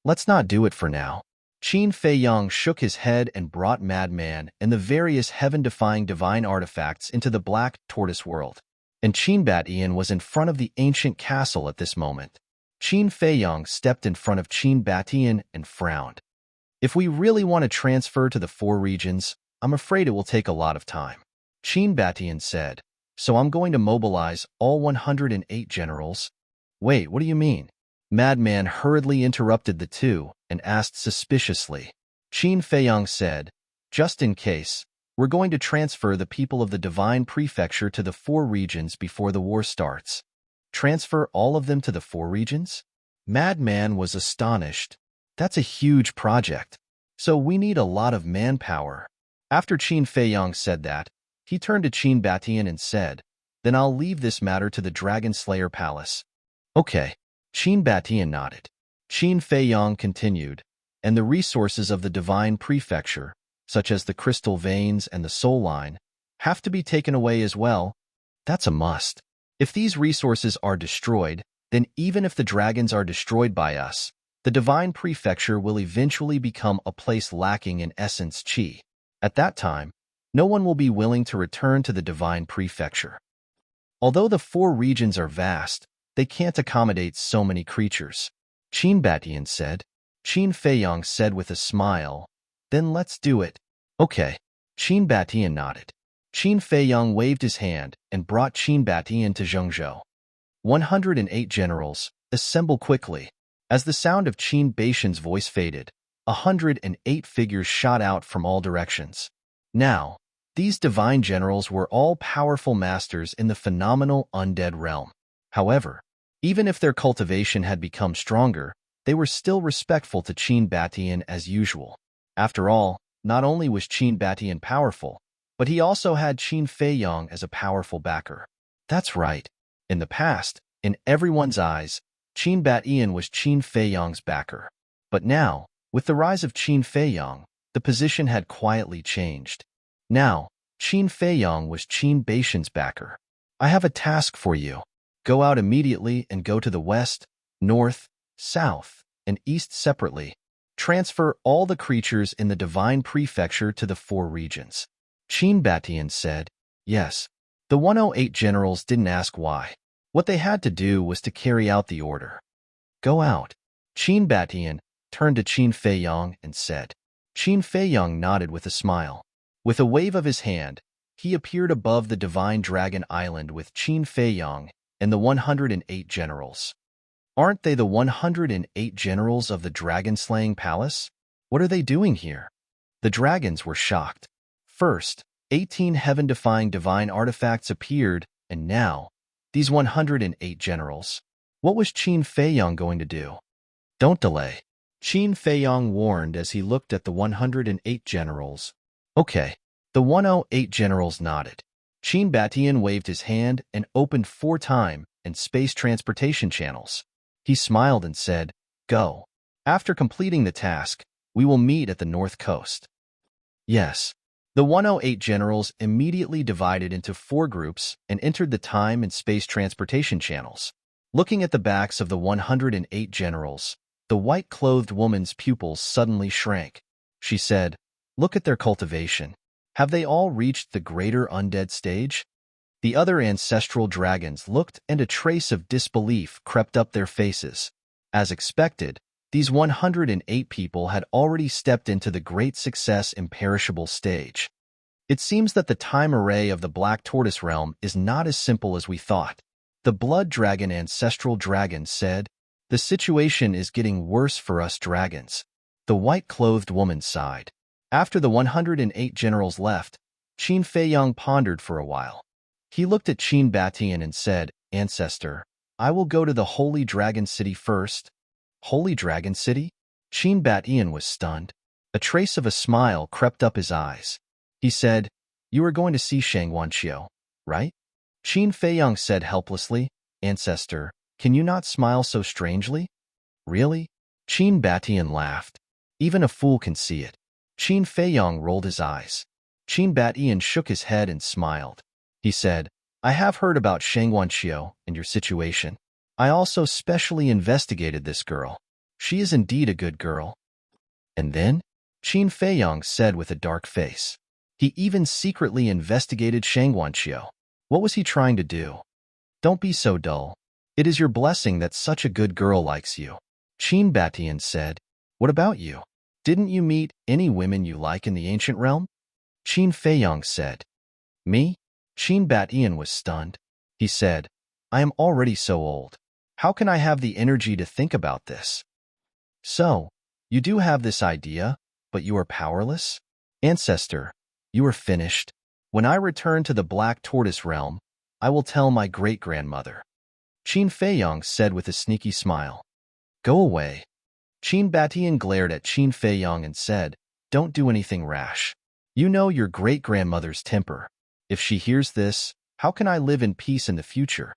Speaker 1: Let's not do it for now. Qin Feiyong shook his head and brought Madman and the various heaven-defying divine artifacts into the Black Tortoise World. And Qin Batian was in front of the ancient castle at this moment. Qin Feiyong stepped in front of Qin Batian and frowned. If we really want to transfer to the 4 regions, I'm afraid it will take a lot of time. Qin Batian said, so I'm going to mobilize all 108 generals. Wait, what do you mean? Madman hurriedly interrupted the two and asked suspiciously. Qin Feiyong said, just in case, we're going to transfer the people of the Divine Prefecture to the 4 regions before the war starts. Transfer all of them to the 4 regions? Madman was astonished. That's a huge project. So we need a lot of manpower. After Qin Feiyong said that, he turned to Qin Batian and said, then I'll leave this matter to the Dragon Slayer Palace. Okay. Qin Batian nodded. Qin Feiyong continued, and the resources of the Divine Prefecture, such as the crystal veins and the soul line, have to be taken away as well. That's a must. If these resources are destroyed, then even if the dragons are destroyed by us, the divine prefecture will eventually become a place lacking in essence qi. At that time, no one will be willing to return to the divine prefecture. Although the 4 regions are vast, they can't accommodate so many creatures. Qin Batian said. Qin Feiyang said with a smile, then let's do it. Okay. Qin Batian nodded. Qin Feiyang waved his hand and brought Qin Batian to Zhengzhou. 108 generals, assemble quickly. As the sound of Qin Batian's voice faded, 108 figures shot out from all directions. Now, these divine generals were all powerful masters in the phenomenal undead realm. However, even if their cultivation had become stronger, they were still respectful to Qin Batian as usual. After all, not only was Qin Batian powerful, but he also had Qin Feiyang as a powerful backer. That's right. In the past, in everyone's eyes, Qin Batian was Qin Feiyang's backer. But now, with the rise of Qin Feiyang, the position had quietly changed. Now, Qin Feiyang was Qin Batian's backer. I have a task for you. Go out immediately and go to the west, north, south, and east separately. Transfer all the creatures in the divine prefecture to the 4 regions. Qin Batian said, yes. The 108 generals didn't ask why. What they had to do was to carry out the order. Go out. Qin Batian turned to Qin Feiyang and said. Qin Feiyang nodded with a smile. With a wave of his hand, he appeared above the divine dragon island with Qin Feiyang and the 108 generals. Aren't they the 108 generals of the dragon-slaying palace? What are they doing here? The dragons were shocked. First, 18 heaven-defying divine artifacts appeared, and now, these 108 generals. What was Qin Feiyang going to do? Don't delay. Qin Feiyang warned as he looked at the 108 generals. Okay. The 108 generals nodded. Qin Batian waved his hand and opened 4 time and space transportation channels. He smiled and said, go. After completing the task, we will meet at the north coast. Yes. The 108 generals immediately divided into 4 groups and entered the time and space transportation channels. Looking at the backs of the 108 generals, the white-clothed woman's pupils suddenly shrank. She said, look at their cultivation. Have they all reached the greater undead stage? The other ancestral dragons looked and a trace of disbelief crept up their faces. As expected, these 108 people had already stepped into the great success imperishable stage. It seems that the time array of the Black Tortoise realm is not as simple as we thought. The Blood Dragon ancestral dragon said, the situation is getting worse for us dragons. The white-clothed woman sighed. After the 108 generals left, Qin Feiyang pondered for a while. He looked at Qin Batian and said, Ancestor, I will go to the Holy Dragon City first. Holy Dragon City? Qin Batian was stunned. A trace of a smile crept up his eyes. He said, you are going to see Shangguanqiu, right? Qin Feiyang said helplessly, Ancestor, can you not smile so strangely? Really? Qin Batian laughed. Even a fool can see it. Qin Feiyang rolled his eyes. Qin Batian shook his head and smiled. He said, I have heard about Shangguanqiu and your situation. I also specially investigated this girl. She is indeed a good girl. And then? Qin Feiyang said with a dark face. He even secretly investigated Shangguanqiu. What was he trying to do? Don't be so dull. It is your blessing that such a good girl likes you. Qin Batian said, what about you? Didn't you meet any women you like in the ancient realm? Qin Feiyang said. Me? Qin Batian was stunned. He said, I am already so old. How can I have the energy to think about this? So, you do have this idea, but you are powerless? Ancestor, you are finished. When I return to the Black Tortoise realm, I will tell my great-grandmother. Qin Feiyang said with a sneaky smile. Go away. Qin Batian glared at Qin Feiyang and said, don't do anything rash. You know your great-grandmother's temper. If she hears this, how can I live in peace in the future?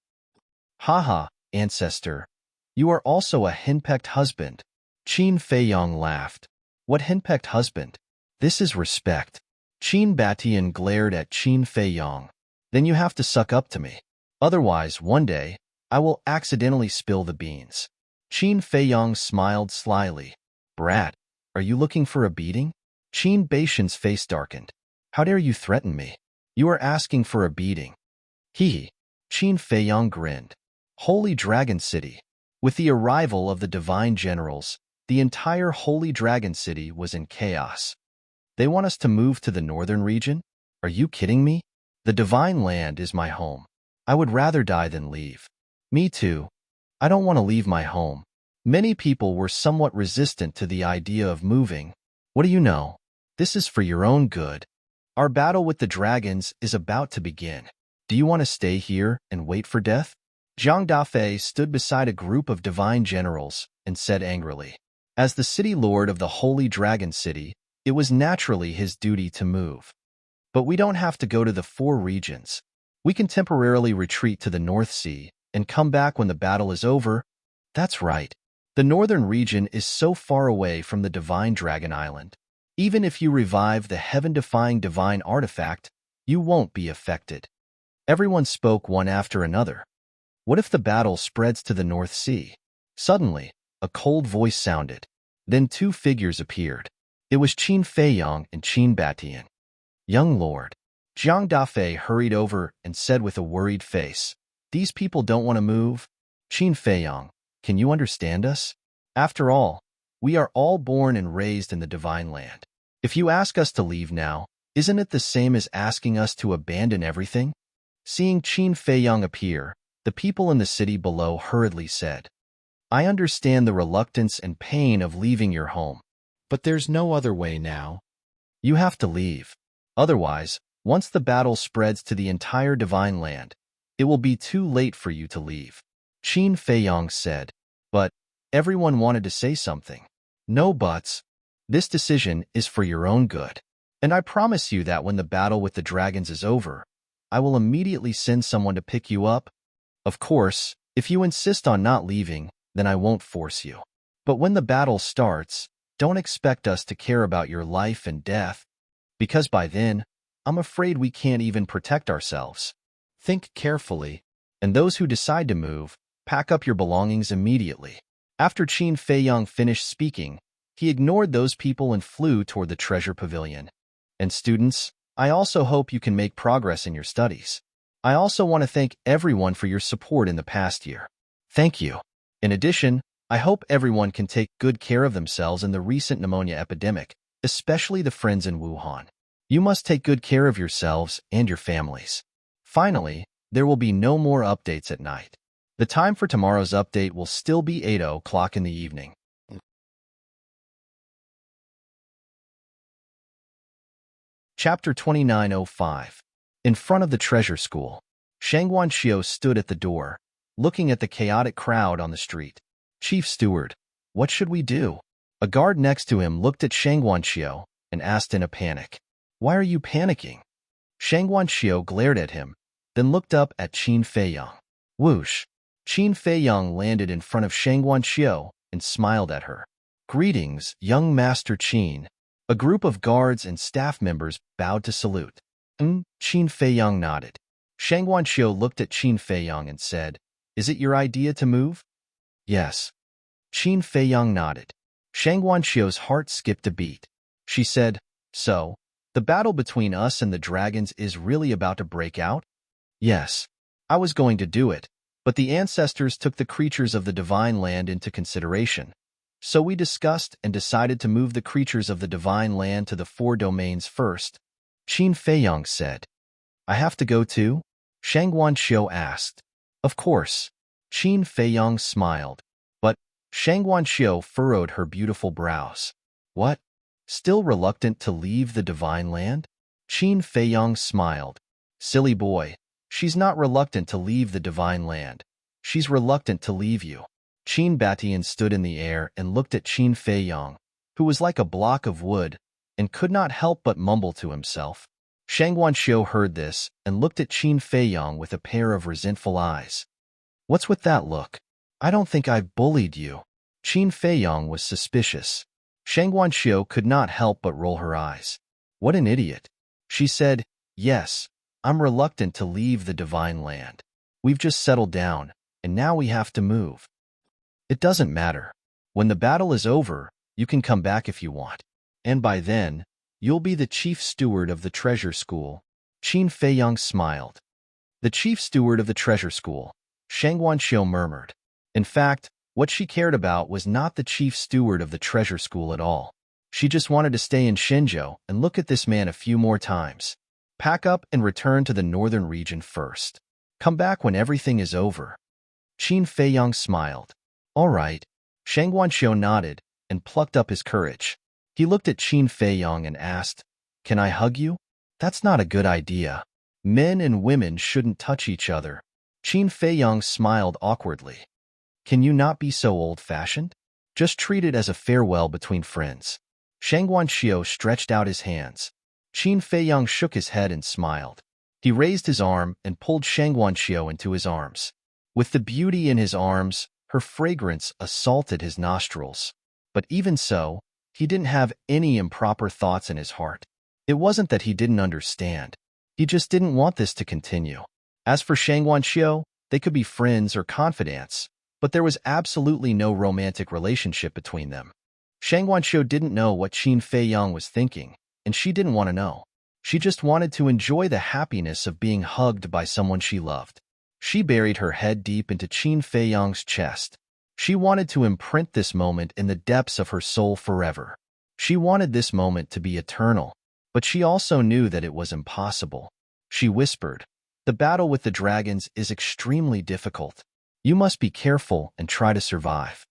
Speaker 1: Haha, Ancestor. You are also a henpecked husband. Qin Feiyang laughed. What henpecked husband? This is respect. Qin Batian glared at Qin Feiyang. Then you have to suck up to me. Otherwise, one day, I will accidentally spill the beans. Qin Feiyong smiled slyly. Brat, are you looking for a beating? Qin Beishan's face darkened. How dare you threaten me? You are asking for a beating. Hee. Qin Feiyong grinned. Holy Dragon City. With the arrival of the divine generals, the entire Holy Dragon City was in chaos. They want us to move to the northern region? Are you kidding me? The divine land is my home. I would rather die than leave. Me too. I don't want to leave my home. Many people were somewhat resistant to the idea of moving. What do you know? This is for your own good. Our battle with the dragons is about to begin. Do you want to stay here and wait for death? Zhang Dafei stood beside a group of divine generals and said angrily. As the city lord of the Holy Dragon City, it was naturally his duty to move. But we don't have to go to the 4 regions. We can temporarily retreat to the North Sea and come back when the battle is over. That's right. The northern region is so far away from the Divine Dragon Island. Even if you revive the heaven-defying divine artifact, you won't be affected. Everyone spoke one after another. What if the battle spreads to the North Sea? Suddenly, a cold voice sounded. Then 2 figures appeared. It was Qin Feiyong and Qin Batian. Young lord. Zhang Dafei hurried over and said with a worried face, These people don't want to move. Qin Feiyong, can you understand us? After all, we are all born and raised in the divine land. If you ask us to leave now, isn't it the same as asking us to abandon everything? Seeing Qin Feiyong appear, the people in the city below hurriedly said, I understand the reluctance and pain of leaving your home, but there's no other way now. You have to leave. Otherwise, once the battle spreads to the entire divine land, it will be too late for you to leave. Qin Feiyong said, but everyone wanted to say something. No buts. This decision is for your own good. And I promise you that when the battle with the dragons is over, I will immediately send someone to pick you up. Of course, if you insist on not leaving, then I won't force you. But when the battle starts, don't expect us to care about your life and death, because by then, I'm afraid we can't even protect ourselves. Think carefully, and those who decide to move, pack up your belongings immediately. After Qin Feiyong finished speaking, he ignored those people and flew toward the treasure pavilion. And students, I also hope you can make progress in your studies. I also want to thank everyone for your support in the past year. Thank you. In addition, I hope everyone can take good care of themselves in the recent pneumonia epidemic, especially the friends in Wuhan. You must take good care of yourselves and your families. Finally, there will be no more updates at night. The time for tomorrow's update will still be 8 o'clock in the evening. Chapter 2905. In front of the treasure school, Shang Guanxiu stood at the door, looking at the chaotic crowd on the street. Chief Steward, what should we do? A guard next to him looked at Shang Guanxiu and asked in a panic. Why are you panicking? Shang Guanxiu glared at him, then looked up at Qin Feiyong. Whoosh! Qin Feiyong landed in front of Shang Guanxiu and smiled at her. Greetings, young Master Qin. A group of guards and staff members bowed to salute. Qin Feiyong nodded. Shang Guanxiu looked at Qin Feiyong and said, Is it your idea to move? Yes. Qin Feiyong nodded. Shang Guanxiu's heart skipped a beat. She said, So, the battle between us and the dragons is really about to break out? Yes. I was going to do it, but the ancestors took the creatures of the divine land into consideration. So we discussed and decided to move the creatures of the divine land to the 4 domains first. Qin Feiyong said. I have to go too? Shang Guanxiu asked. Of course. Qin Feiyong smiled. But Shang Guanxiu furrowed her beautiful brows. What? Still reluctant to leave the divine land? Qin Feiyong smiled. Silly boy. She's not reluctant to leave the divine land. She's reluctant to leave you. Qin Batian stood in the air and looked at Qin Feiyong, who was like a block of wood, and could not help but mumble to himself. Shang Guanxiu heard this and looked at Qin Feiyong with a pair of resentful eyes. What's with that look? I don't think I've bullied you. Qin Feiyong was suspicious. Shang Guanxiu could not help but roll her eyes. What an idiot. She said, Yes, I'm reluctant to leave the divine land. We've just settled down, and now we have to move. It doesn't matter. When the battle is over, you can come back if you want. And by then, you'll be the chief steward of the treasure school. Qin Feiyang smiled. The chief steward of the treasure school, Shang Guanxiu murmured. In fact, what she cared about was not the chief steward of the treasure school at all. She just wanted to stay in Shenzhou and look at this man a few more times. Pack up and return to the northern region first. Come back when everything is over. Qin Feiyang smiled. All right. Shang Guanxiu nodded and plucked up his courage. He looked at Qin Feiyang and asked, "Can I hug you?" "That's not a good idea. Men and women shouldn't touch each other." Qin Feiyang smiled awkwardly. "Can you not be so old-fashioned? Just treat it as a farewell between friends." Shang Guanxiu stretched out his hands. Qin Feiyang shook his head and smiled. He raised his arm and pulled Shang Guanxiu into his arms. With the beauty in his arms, her fragrance assaulted his nostrils. But even so, he didn't have any improper thoughts in his heart. It wasn't that he didn't understand. He just didn't want this to continue. As for Shang Guanxiu, they could be friends or confidants, but there was absolutely no romantic relationship between them. Shang Guanxiu didn't know what Qin Feiyang was thinking, and she didn't want to know. She just wanted to enjoy the happiness of being hugged by someone she loved. She buried her head deep into Qin Feiyang's chest. She wanted to imprint this moment in the depths of her soul forever. She wanted this moment to be eternal, but she also knew that it was impossible. She whispered, "The battle with the dragons is extremely difficult. You must be careful and try to survive."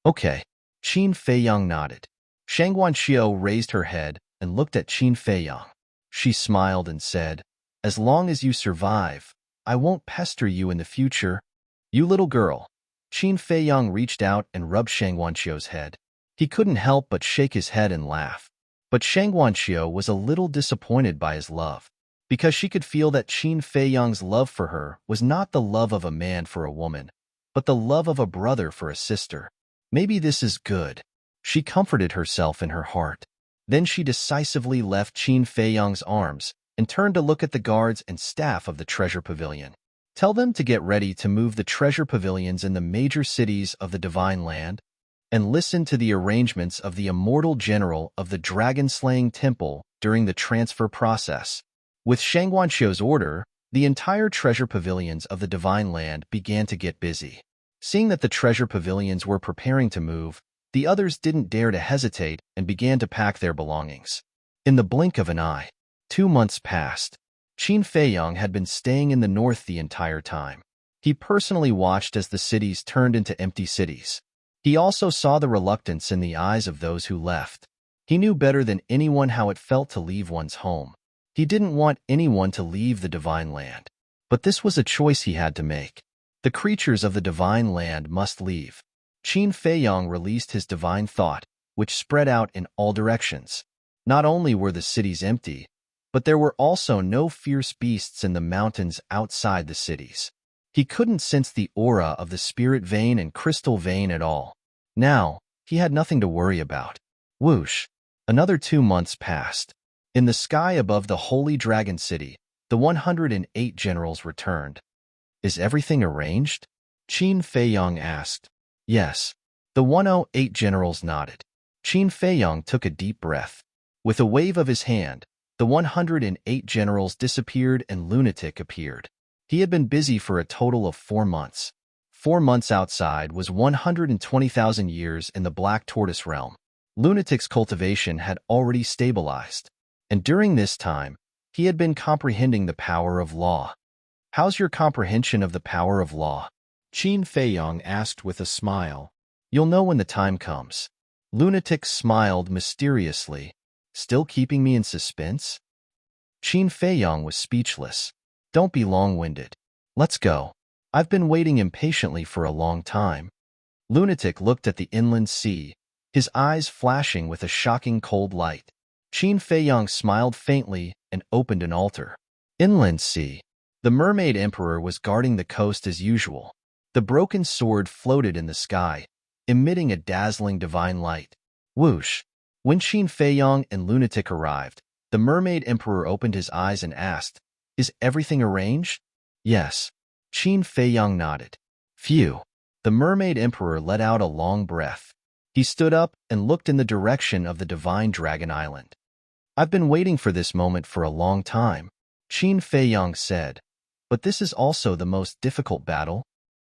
Speaker 1: "Okay." Qin Feiyang nodded. Shang Guanxiu raised her head and looked at Qin Feiyang. She smiled and said, "As long as you survive, I won't pester you in the future." "You little girl." Qin Feiyang reached out and rubbed Shang Guanxiu's head. He couldn't help but shake his head and laugh. But Shang Guanxiu was a little disappointed by his love, because she could feel that Qin Feiyang's love for her was not the love of a man for a woman, but the love of a brother for a sister. Maybe this is good. She comforted herself in her heart. Then she decisively left Qin Feiyang's arms and turned to look at the guards and staff of the treasure pavilion. "Tell them to get ready to move the treasure pavilions in the major cities of the Divine Land, and listen to the arrangements of the immortal general of the dragon-slaying temple during the transfer process." With Shang Guanxiu's order, the entire treasure pavilions of the Divine Land began to get busy. Seeing that the treasure pavilions were preparing to move, the others didn't dare to hesitate and began to pack their belongings. In the blink of an eye, 2 months passed. Qin Feiyang had been staying in the north the entire time. He personally watched as the cities turned into empty cities. He also saw the reluctance in the eyes of those who left. He knew better than anyone how it felt to leave one's home. He didn't want anyone to leave the Divine Land. But this was a choice he had to make. The creatures of the Divine Land must leave. Qin Feiyang released his divine thought, which spread out in all directions. Not only were the cities empty, but there were also no fierce beasts in the mountains outside the cities. He couldn't sense the aura of the spirit vein and crystal vein at all. Now, he had nothing to worry about. Whoosh! Another 2 months passed. In the sky above the Holy Dragon City, the 108 generals returned. "Is everything arranged?" Qin Feiyang asked. "Yes." The 108 generals nodded. Qin Feiyang took a deep breath. With a wave of his hand, the 108 generals disappeared and Lunatic appeared. He had been busy for a total of 4 months. 4 months outside was 120,000 years in the Black Tortoise realm. Lunatic's cultivation had already stabilized, and during this time, he had been comprehending the power of law. "How's your comprehension of the power of law?" Qin Feiyang asked with a smile. "You'll know when the time comes." Lunatic smiled mysteriously. "Still keeping me in suspense?" Qin Feiyang was speechless. "Don't be long-winded. Let's go. I've been waiting impatiently for a long time." Lunatic looked at the inland sea, his eyes flashing with a shocking cold light. Qin Feiyang smiled faintly and opened an altar. Inland sea. The Mermaid Emperor was guarding the coast as usual. The broken sword floated in the sky, emitting a dazzling divine light. Whoosh! When Qin Feiyang and Lunatic arrived, the Mermaid Emperor opened his eyes and asked, "Is everything arranged?" "Yes." Qin Feiyang nodded. "Phew. The mermaid emperor let out a long breath. He stood up and looked in the direction of the divine dragon island. I've been waiting for this moment for a long time, Qin Feiyang said. But this is also the most difficult battle.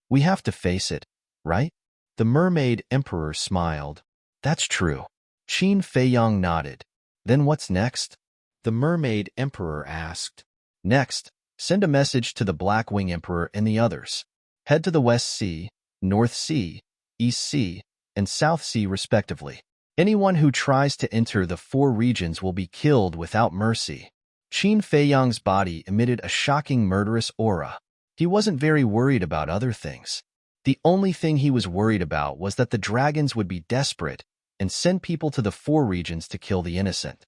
Speaker 1: We have to face it, right? The mermaid emperor smiled. That's true. Qin Feiyang nodded. Then what's next? The mermaid emperor asked. Next, send a message to the Black Wing Emperor and the others. Head to the West Sea, North Sea, East Sea, and South Sea respectively. Anyone who tries to enter the 4 regions will be killed without mercy. Qin Feiyang's body emitted a shocking murderous aura. He wasn't very worried about other things. The only thing he was worried about was that the dragons would be desperate and send people to the 4 regions to kill the innocent.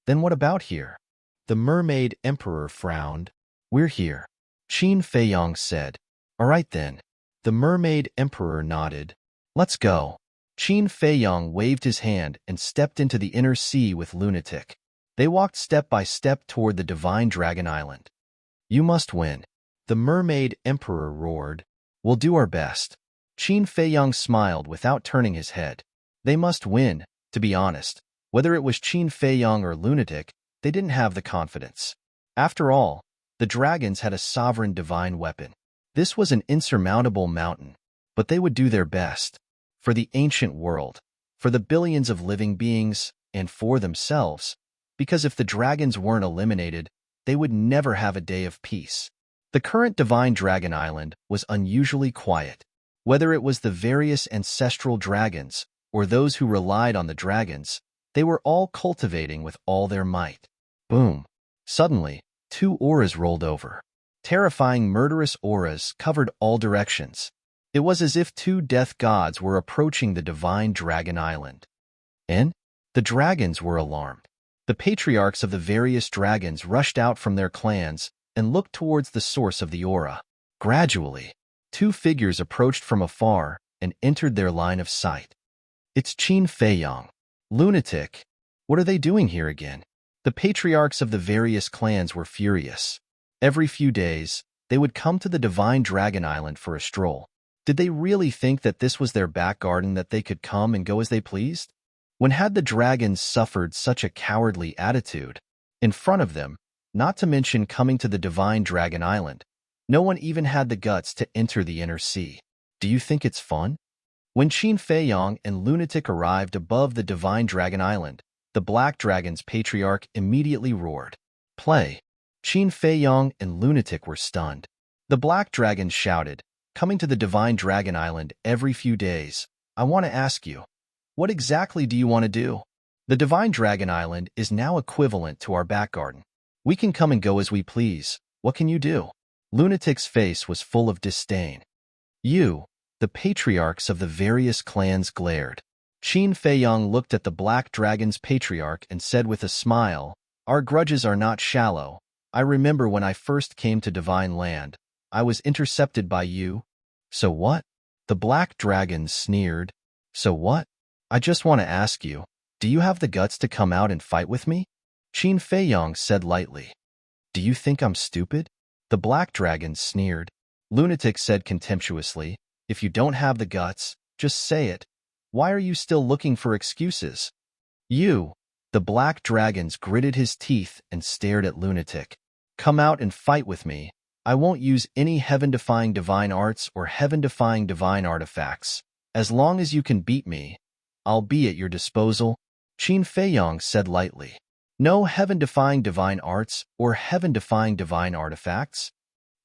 Speaker 1: Then what about here? The mermaid emperor frowned. We're here, Qin Feiyang said. All right then. The mermaid emperor nodded. Let's go. Qin Feiyang waved his hand and stepped into the inner sea with Lunatic. They walked step by step toward the divine dragon island. You must win. The mermaid emperor roared. We'll do our best. Qin Feiyang smiled without turning his head. They must win, to be honest. Whether it was Qin Feiyang or Lunatic, they didn't have the confidence. After all, the dragons had a sovereign divine weapon. This was an insurmountable mountain, but they would do their best. For the ancient world, for the billions of living beings, and for themselves. Because if the dragons weren't eliminated, they would never have a day of peace. The current divine dragon island was unusually quiet. Whether it was the various ancestral dragons, or those who relied on the dragons, they were all cultivating with all their might. Boom! Suddenly, 2 auras rolled over. Terrifying murderous auras covered all directions. It was as if 2 death gods were approaching the divine dragon island. And the dragons were alarmed. The patriarchs of the various dragons rushed out from their clans and looked towards the source of the aura. Gradually, 2 figures approached from afar and entered their line of sight. It's Qin Feiyang. Lunatic. What are they doing here again? The patriarchs of the various clans were furious. Every few days, they would come to the divine dragon island for a stroll. Did they really think that this was their back garden that they could come and go as they pleased? When had the dragons suffered such a cowardly attitude? In front of them, not to mention coming to the divine dragon island, no one even had the guts to enter the inner sea. Do you think it's fun? When Qin Feiyang and Lunatic arrived above the divine dragon island, the black dragon's patriarch immediately roared. Play! Qin Feiyang and Lunatic were stunned. The black dragon shouted, coming to the divine dragon island every few days, I want to ask you, what exactly do you want to do? The divine dragon island is now equivalent to our back garden. We can come and go as we please. What can you do? Lunatic's face was full of disdain. You, the patriarchs of the various clans glared. Qin Feiyang looked at the black dragon's patriarch and said with a smile, Our grudges are not shallow. I remember when I first came to divine land, I was intercepted by you. So what? The black dragon sneered. So what? I just want to ask you, do you have the guts to come out and fight with me? Qin Feiyang said lightly. Do you think I'm stupid? The black dragon sneered. Lunatic said contemptuously, If you don't have the guts, just say it. Why are you still looking for excuses? You, the black dragons gritted his teeth and stared at Lunatic. Come out and fight with me. I won't use any heaven-defying divine arts or heaven-defying divine artifacts. As long as you can beat me, I'll be at your disposal, Qin Feiyang said lightly. No heaven-defying divine arts or heaven-defying divine artifacts?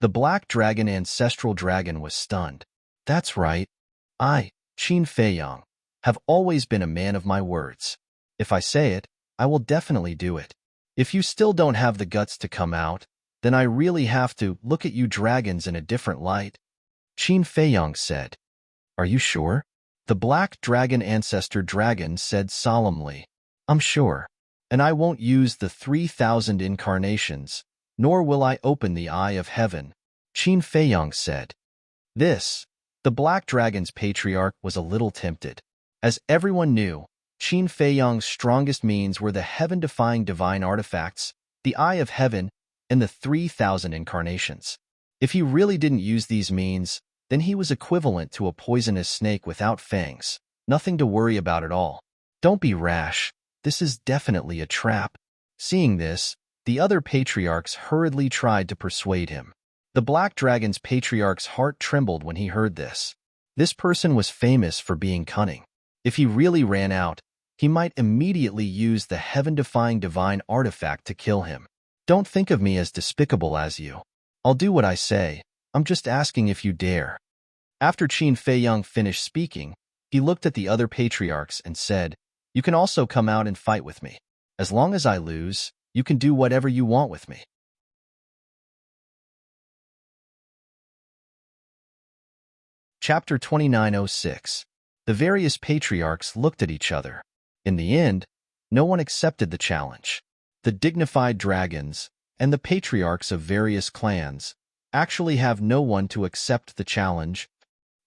Speaker 1: The black dragon ancestral dragon was stunned. That's right. I, Qin Feiyang, have always been a man of my words. If I say it, I will definitely do it. If you still don't have the guts to come out, then I really have to look at you dragons in a different light, Qin Feiyang said. Are you sure? The black dragon ancestor dragon said solemnly. I'm sure. And I won't use the 3,000 incarnations, nor will I open the eye of heaven, Qin Feiyang said. The black dragon's patriarch was a little tempted. As everyone knew, Qin Feiyang's strongest means were the heaven-defying divine artifacts, the eye of heaven, and the 3,000 incarnations. If he really didn't use these means, then he was equivalent to a poisonous snake without fangs. Nothing to worry about at all. Don't be rash. This is definitely a trap. Seeing this, the other patriarchs hurriedly tried to persuade him. The Black Dragon's patriarch's heart trembled when he heard this. This person was famous for being cunning. If he really ran out, he might immediately use the heaven-defying divine artifact to kill him. Don't think of me as despicable as you. I'll do what I say. I'm just asking if you dare. After Qin Feiyang finished speaking, he looked at the other patriarchs and said, "You can also come out and fight with me. As long as I lose, you can do whatever you want with me." Chapter 2906. The various patriarchs looked at each other. In the end, no one accepted the challenge. The dignified dragons and the patriarchs of various clans actually have no one to accept the challenge.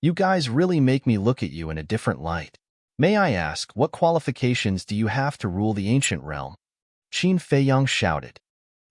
Speaker 1: You guys really make me look at you in a different light. May I ask, what qualifications do you have to rule the ancient realm? Qin Feiyang shouted.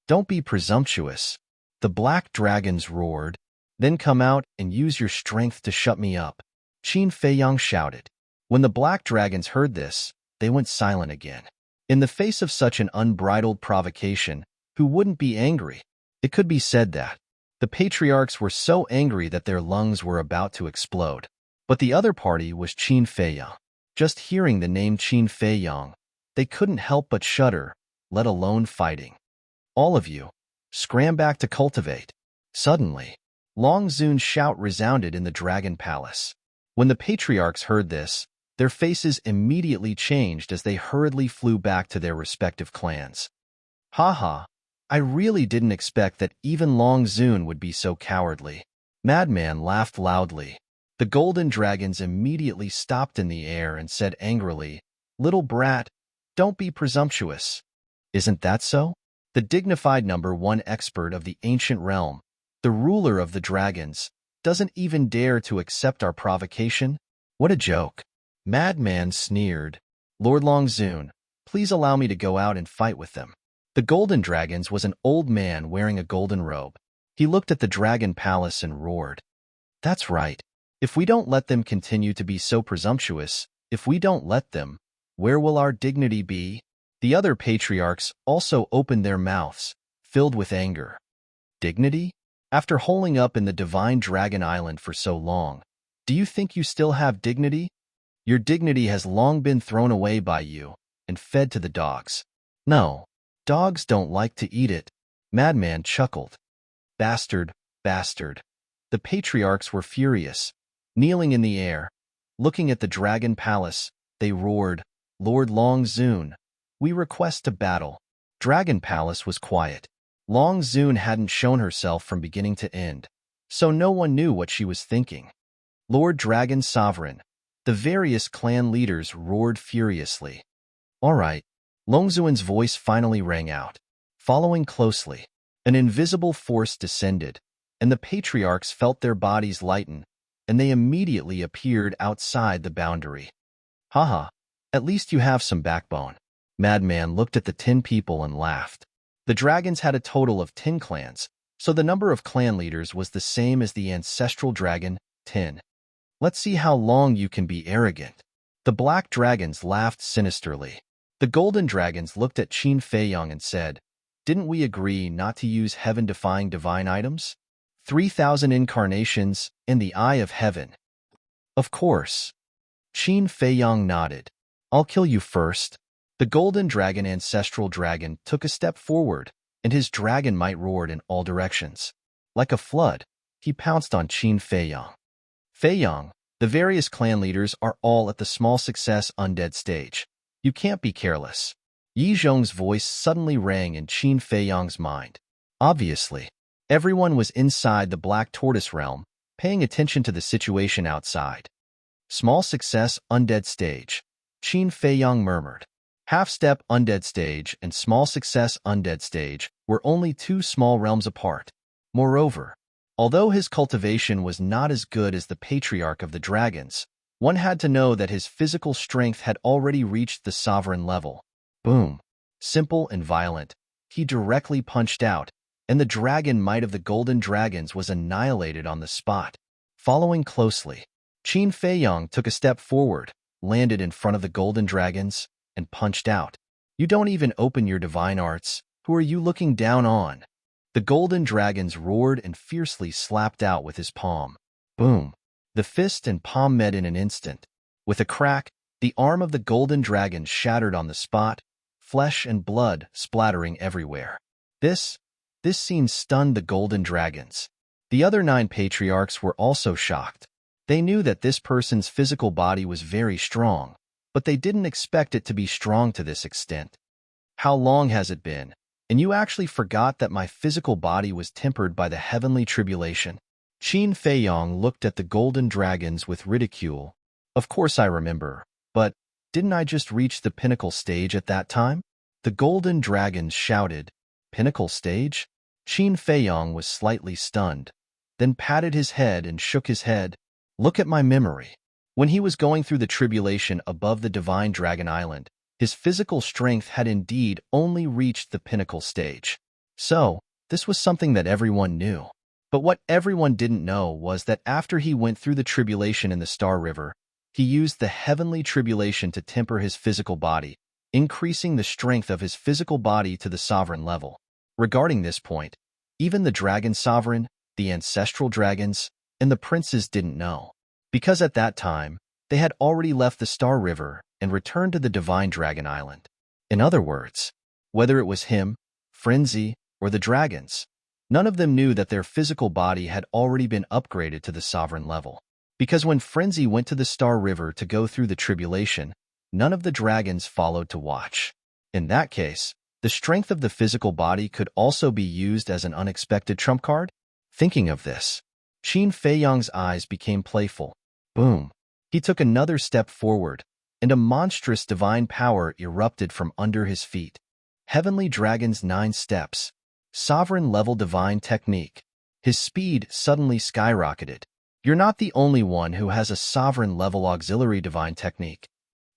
Speaker 1: Don't be presumptuous. The black dragons roared. Then come out and use your strength to shut me up. Qin Feiyang shouted. When the black dragons heard this, they went silent again. In the face of such an unbridled provocation, who wouldn't be angry? It could be said that the patriarchs were so angry that their lungs were about to explode. But the other party was Qin Feiyang. Just hearing the name Qin Feiyang, they couldn't help but shudder, let alone fighting. All of you, scram back to cultivate. Suddenly, Long Zun's shout resounded in the Dragon Palace. When the patriarchs heard this, their faces immediately changed as they hurriedly flew back to their respective clans. "Ha! I really didn't expect that even Long Zun would be so cowardly." Madman laughed loudly. The golden dragons immediately stopped in the air and said angrily, "Little brat, don't be presumptuous." Isn't that so? The dignified #1 expert of the ancient realm, the ruler of the dragons, doesn't even dare to accept our provocation? What a joke. Madman sneered. "Lord Long Zun, please allow me to go out and fight with them." The golden dragons was an old man wearing a golden robe. He looked at the dragon palace and roared. "That's right. If we don't let them continue to be so presumptuous, if we don't let them, where will our dignity be?" The other patriarchs also opened their mouths, filled with anger. Dignity? After holing up in the divine dragon island for so long, do you think you still have dignity? Your dignity has long been thrown away by you and fed to the dogs. No, dogs don't like to eat it. Madman chuckled. Bastard, bastard. The patriarchs were furious. Kneeling in the air, looking at the dragon palace, they roared, "Lord Long Zun, we request to battle." Dragon Palace was quiet. Long Zun hadn't shown herself from beginning to end, so no one knew what she was thinking. Lord Dragon Sovereign, the various clan leaders roared furiously. "All right." Long Zun's voice finally rang out. Following closely, an invisible force descended, and the patriarchs felt their bodies lighten, and they immediately appeared outside the boundary. "Haha, at least you have some backbone." Madman looked at the 10 people and laughed. The dragons had a total of 10 clans, so the number of clan leaders was the same as the ancestral dragon, 10. "Let's see how long you can be arrogant." The black dragons laughed sinisterly. The golden dragons looked at Qin Feiyang and said, "Didn't we agree not to use heaven-defying divine items? 3,000 incarnations in the eye of heaven." "Of course." Qin Feiyang nodded. "I'll kill you first." The golden dragon ancestral dragon took a step forward, and his dragon might roared in all directions. Like a flood, he pounced on Qin Feiyang. "Feiyang, the various clan leaders are all at the small success undead stage. You can't be careless." Yi Zhong's voice suddenly rang in Qin Feiyang's mind. Obviously, everyone was inside the Black Tortoise realm, paying attention to the situation outside. "Small success undead stage," Qin Feiyang murmured. Half-step undead stage and small success undead stage were only 2 small realms apart. Moreover, although his cultivation was not as good as the patriarch of the dragons, one had to know that his physical strength had already reached the sovereign level. Boom. Simple and violent, he directly punched out, and the dragon might of the golden dragons was annihilated on the spot. Following closely, Qin Feiyang took a step forward, landed in front of the golden dragons, and punched out. You don't even open your divine arts. Who are you looking down on? The golden dragons roared and fiercely slapped out with his palm. Boom! The fist and palm met in an instant. With a crack, the arm of the golden dragon shattered on the spot, flesh and blood splattering everywhere. This scene stunned the golden dragons. The other 9 patriarchs were also shocked. They knew that this person's physical body was very strong, but they didn't expect it to be strong to this extent. How long has it been? And you actually forgot that my physical body was tempered by the heavenly tribulation? Qin Feiyang looked at the golden dragons with ridicule. Of course I remember, but didn't I just reach the pinnacle stage at that time? The golden dragons shouted. Pinnacle stage? Qin Feiyang was slightly stunned, then patted his head and shook his head. Look at my memory. When he was going through the tribulation above the divine dragon island, his physical strength had indeed only reached the pinnacle stage. So, this was something that everyone knew. But what everyone didn't know was that after he went through the tribulation in the Star River, he used the heavenly tribulation to temper his physical body, increasing the strength of his physical body to the sovereign level. Regarding this point, even the dragon sovereign, the ancestral dragons, and the princes didn't know, because at that time, they had already left the Star River and returned to the divine dragon island. In other words, whether it was him, Frenzy, or the dragons, none of them knew that their physical body had already been upgraded to the sovereign level. Because when Frenzy went to the Star River to go through the tribulation, none of the dragons followed to watch. In that case, the strength of the physical body could also be used as an unexpected trump card? Thinking of this, Qin Feiyang's eyes became playful. Boom! He took another step forward, and a monstrous divine power erupted from under his feet. Heavenly Dragon's 9 steps. Sovereign-level divine technique. His speed suddenly skyrocketed. You're not the only one who has a sovereign-level auxiliary divine technique.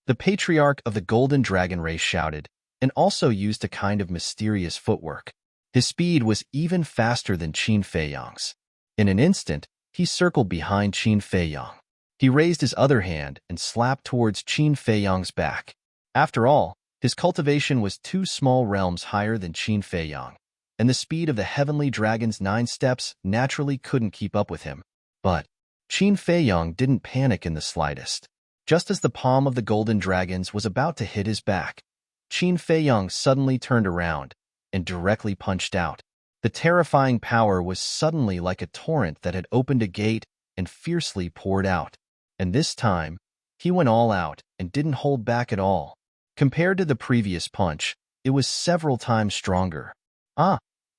Speaker 1: The patriarch of the Golden Dragon race shouted, and also used a kind of mysterious footwork. His speed was even faster than Qin Feiyang's. In an instant, he circled behind Qin Feiyang. He raised his other hand and slapped towards Qin Feiyang's back. After all, his cultivation was 2 small realms higher than Qin Feiyang, and the speed of the Heavenly Dragon's 9 steps naturally couldn't keep up with him. But Qin Feiyang didn't panic in the slightest. Just as the palm of the Golden Dragons was about to hit his back, Qin Feiyang suddenly turned around and directly punched out. The terrifying power was suddenly like a torrent that had opened a gate and fiercely poured out. And this time, he went all out and didn't hold back at all. Compared to the previous punch, it was several times stronger.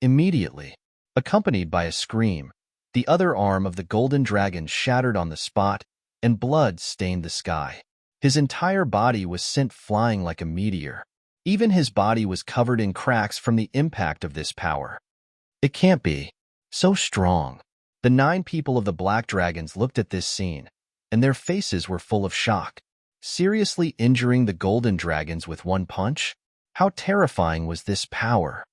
Speaker 1: Immediately, accompanied by a scream, the other arm of the Golden Dragon shattered on the spot, and blood stained the sky. His entire body was sent flying like a meteor. Even his body was covered in cracks from the impact of this power. It can't be. So strong. The 9 people of the Black Dragons looked at this scene, and their faces were full of shock. Seriously injuring the Golden Dragons with 1 punch? How terrifying was this power?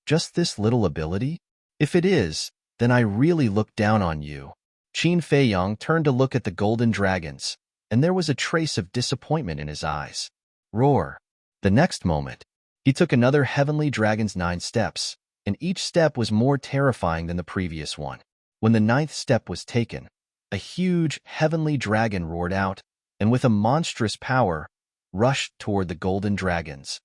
Speaker 1: Just this little ability? If it is, then I really look down on you. Qin Feiyang turned to look at the Golden Dragons, and there was a trace of disappointment in his eyes. Roar! The next moment, he took another Heavenly Dragon's 9 steps, and each step was more terrifying than the previous one. When the 9th step was taken, a huge Heavenly Dragon roared out, and with a monstrous power, rushed toward the Golden Dragons.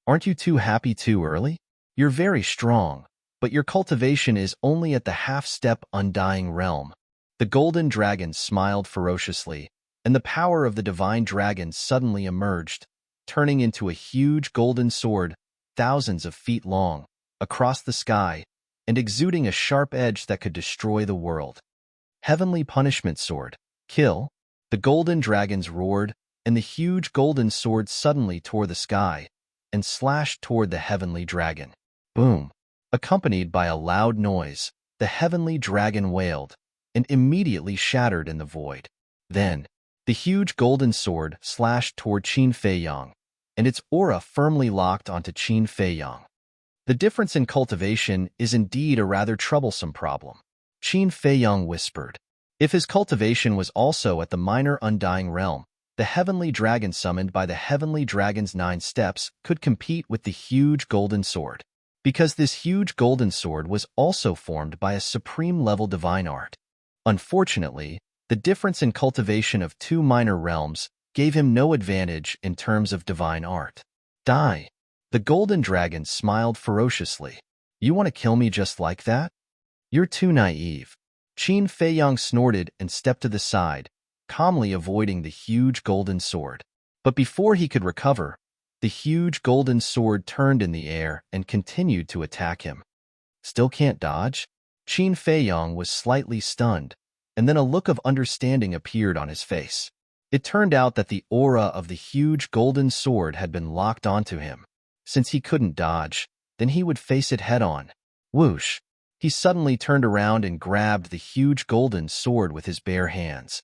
Speaker 1: Aren't you too happy too early? You're very strong, but your cultivation is only at the half-step Undying realm. The Golden Dragon smiled ferociously, and the power of the Divine Dragon suddenly emerged, turning into a huge golden sword, thousands of feet long, across the sky, and exuding a sharp edge that could destroy the world. Heavenly Punishment Sword. Kill! The Golden Dragons roared, and the huge golden sword suddenly tore the sky and slashed toward the Heavenly Dragon. Boom! Accompanied by a loud noise, the Heavenly Dragon wailed and immediately shattered in the void. Then, the huge golden sword slashed toward Qin Feiyang, and its aura firmly locked onto Qin Feiyang. The difference in cultivation is indeed a rather troublesome problem. Qin Feiyang whispered, If his cultivation was also at the minor undying realm, the heavenly dragon summoned by the heavenly dragon's 9 steps could compete with the huge golden sword, because this huge golden sword was also formed by a supreme-level divine art. Unfortunately, the difference in cultivation of 2 minor realms gave him no advantage in terms of divine art. Die! The golden dragon smiled ferociously. You want to kill me just like that? You're too naive. Qin Feiyang snorted and stepped to the side, calmly avoiding the huge golden sword. But before he could recover, the huge golden sword turned in the air and continued to attack him. Still can't dodge? Qin Feiyang was slightly stunned, and then a look of understanding appeared on his face. It turned out that the aura of the huge golden sword had been locked onto him. Since he couldn't dodge, then he would face it head-on. Whoosh! He suddenly turned around and grabbed the huge golden sword with his bare hands.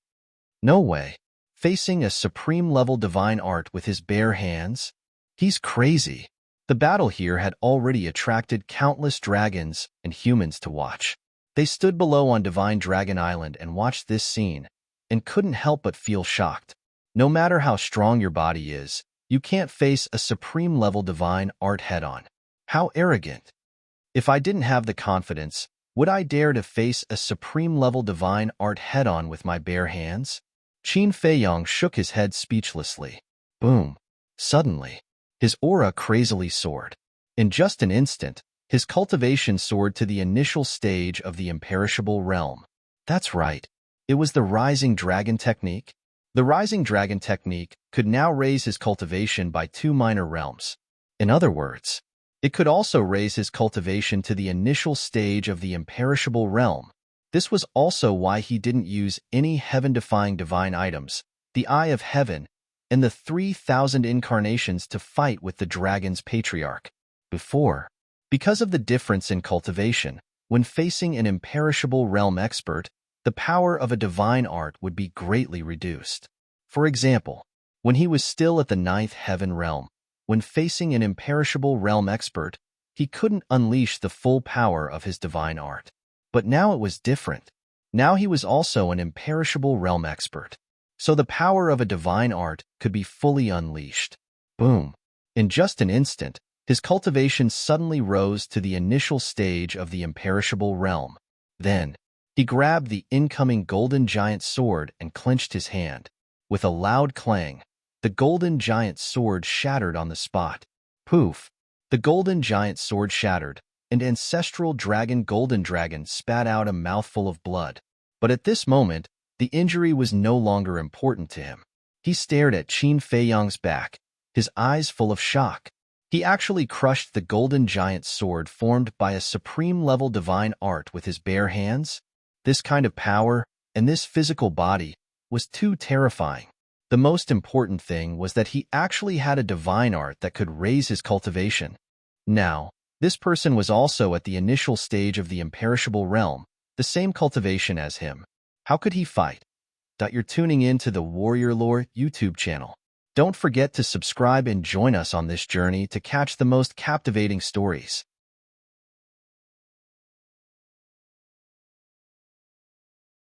Speaker 1: No way. Facing a supreme-level divine art with his bare hands? He's crazy. The battle here had already attracted countless dragons and humans to watch. They stood below on Divine Dragon Island and watched this scene, and couldn't help but feel shocked. No matter how strong your body is, you can't face a supreme-level divine art head-on. How arrogant. If I didn't have the confidence, would I dare to face a supreme-level divine art head-on with my bare hands? Qin Feiyang shook his head speechlessly. Boom. Suddenly, his aura crazily soared. In just an instant, his cultivation soared to the initial stage of the imperishable realm. That's right. It was the Rising Dragon technique. The Rising Dragon technique could now raise his cultivation by 2 minor realms. In other words, it could also raise his cultivation to the initial stage of the imperishable realm. This was also why he didn't use any heaven-defying divine items, the Eye of Heaven, and the 3,000 incarnations to fight with the dragon's patriarch. Because of the difference in cultivation, when facing an imperishable realm expert, the power of a divine art would be greatly reduced. For example, when he was still at the 9th heaven realm, when facing an imperishable realm expert, he couldn't unleash the full power of his divine art. But now it was different. Now he was also an imperishable realm expert. So the power of a divine art could be fully unleashed. Boom. In just an instant, his cultivation suddenly rose to the initial stage of the imperishable realm. Then, he grabbed the incoming golden giant sword and clenched his hand. With a loud clang, the golden giant sword shattered on the spot. Poof! The golden giant sword shattered, and ancestral golden dragon spat out a mouthful of blood. But at this moment, the injury was no longer important to him. He stared at Qin Feiyang's back, his eyes full of shock. He actually crushed the golden giant sword formed by a supreme-level divine art with his bare hands. This kind of power, and this physical body, was too terrifying. The most important thing was that he actually had a divine art that could raise his cultivation. Now, this person was also at the initial stage of the imperishable realm, the same cultivation as him. How could he fight? You're tuning in to the Warrior Lore YouTube channel. Don't forget to subscribe and join us on this journey to catch the most captivating stories.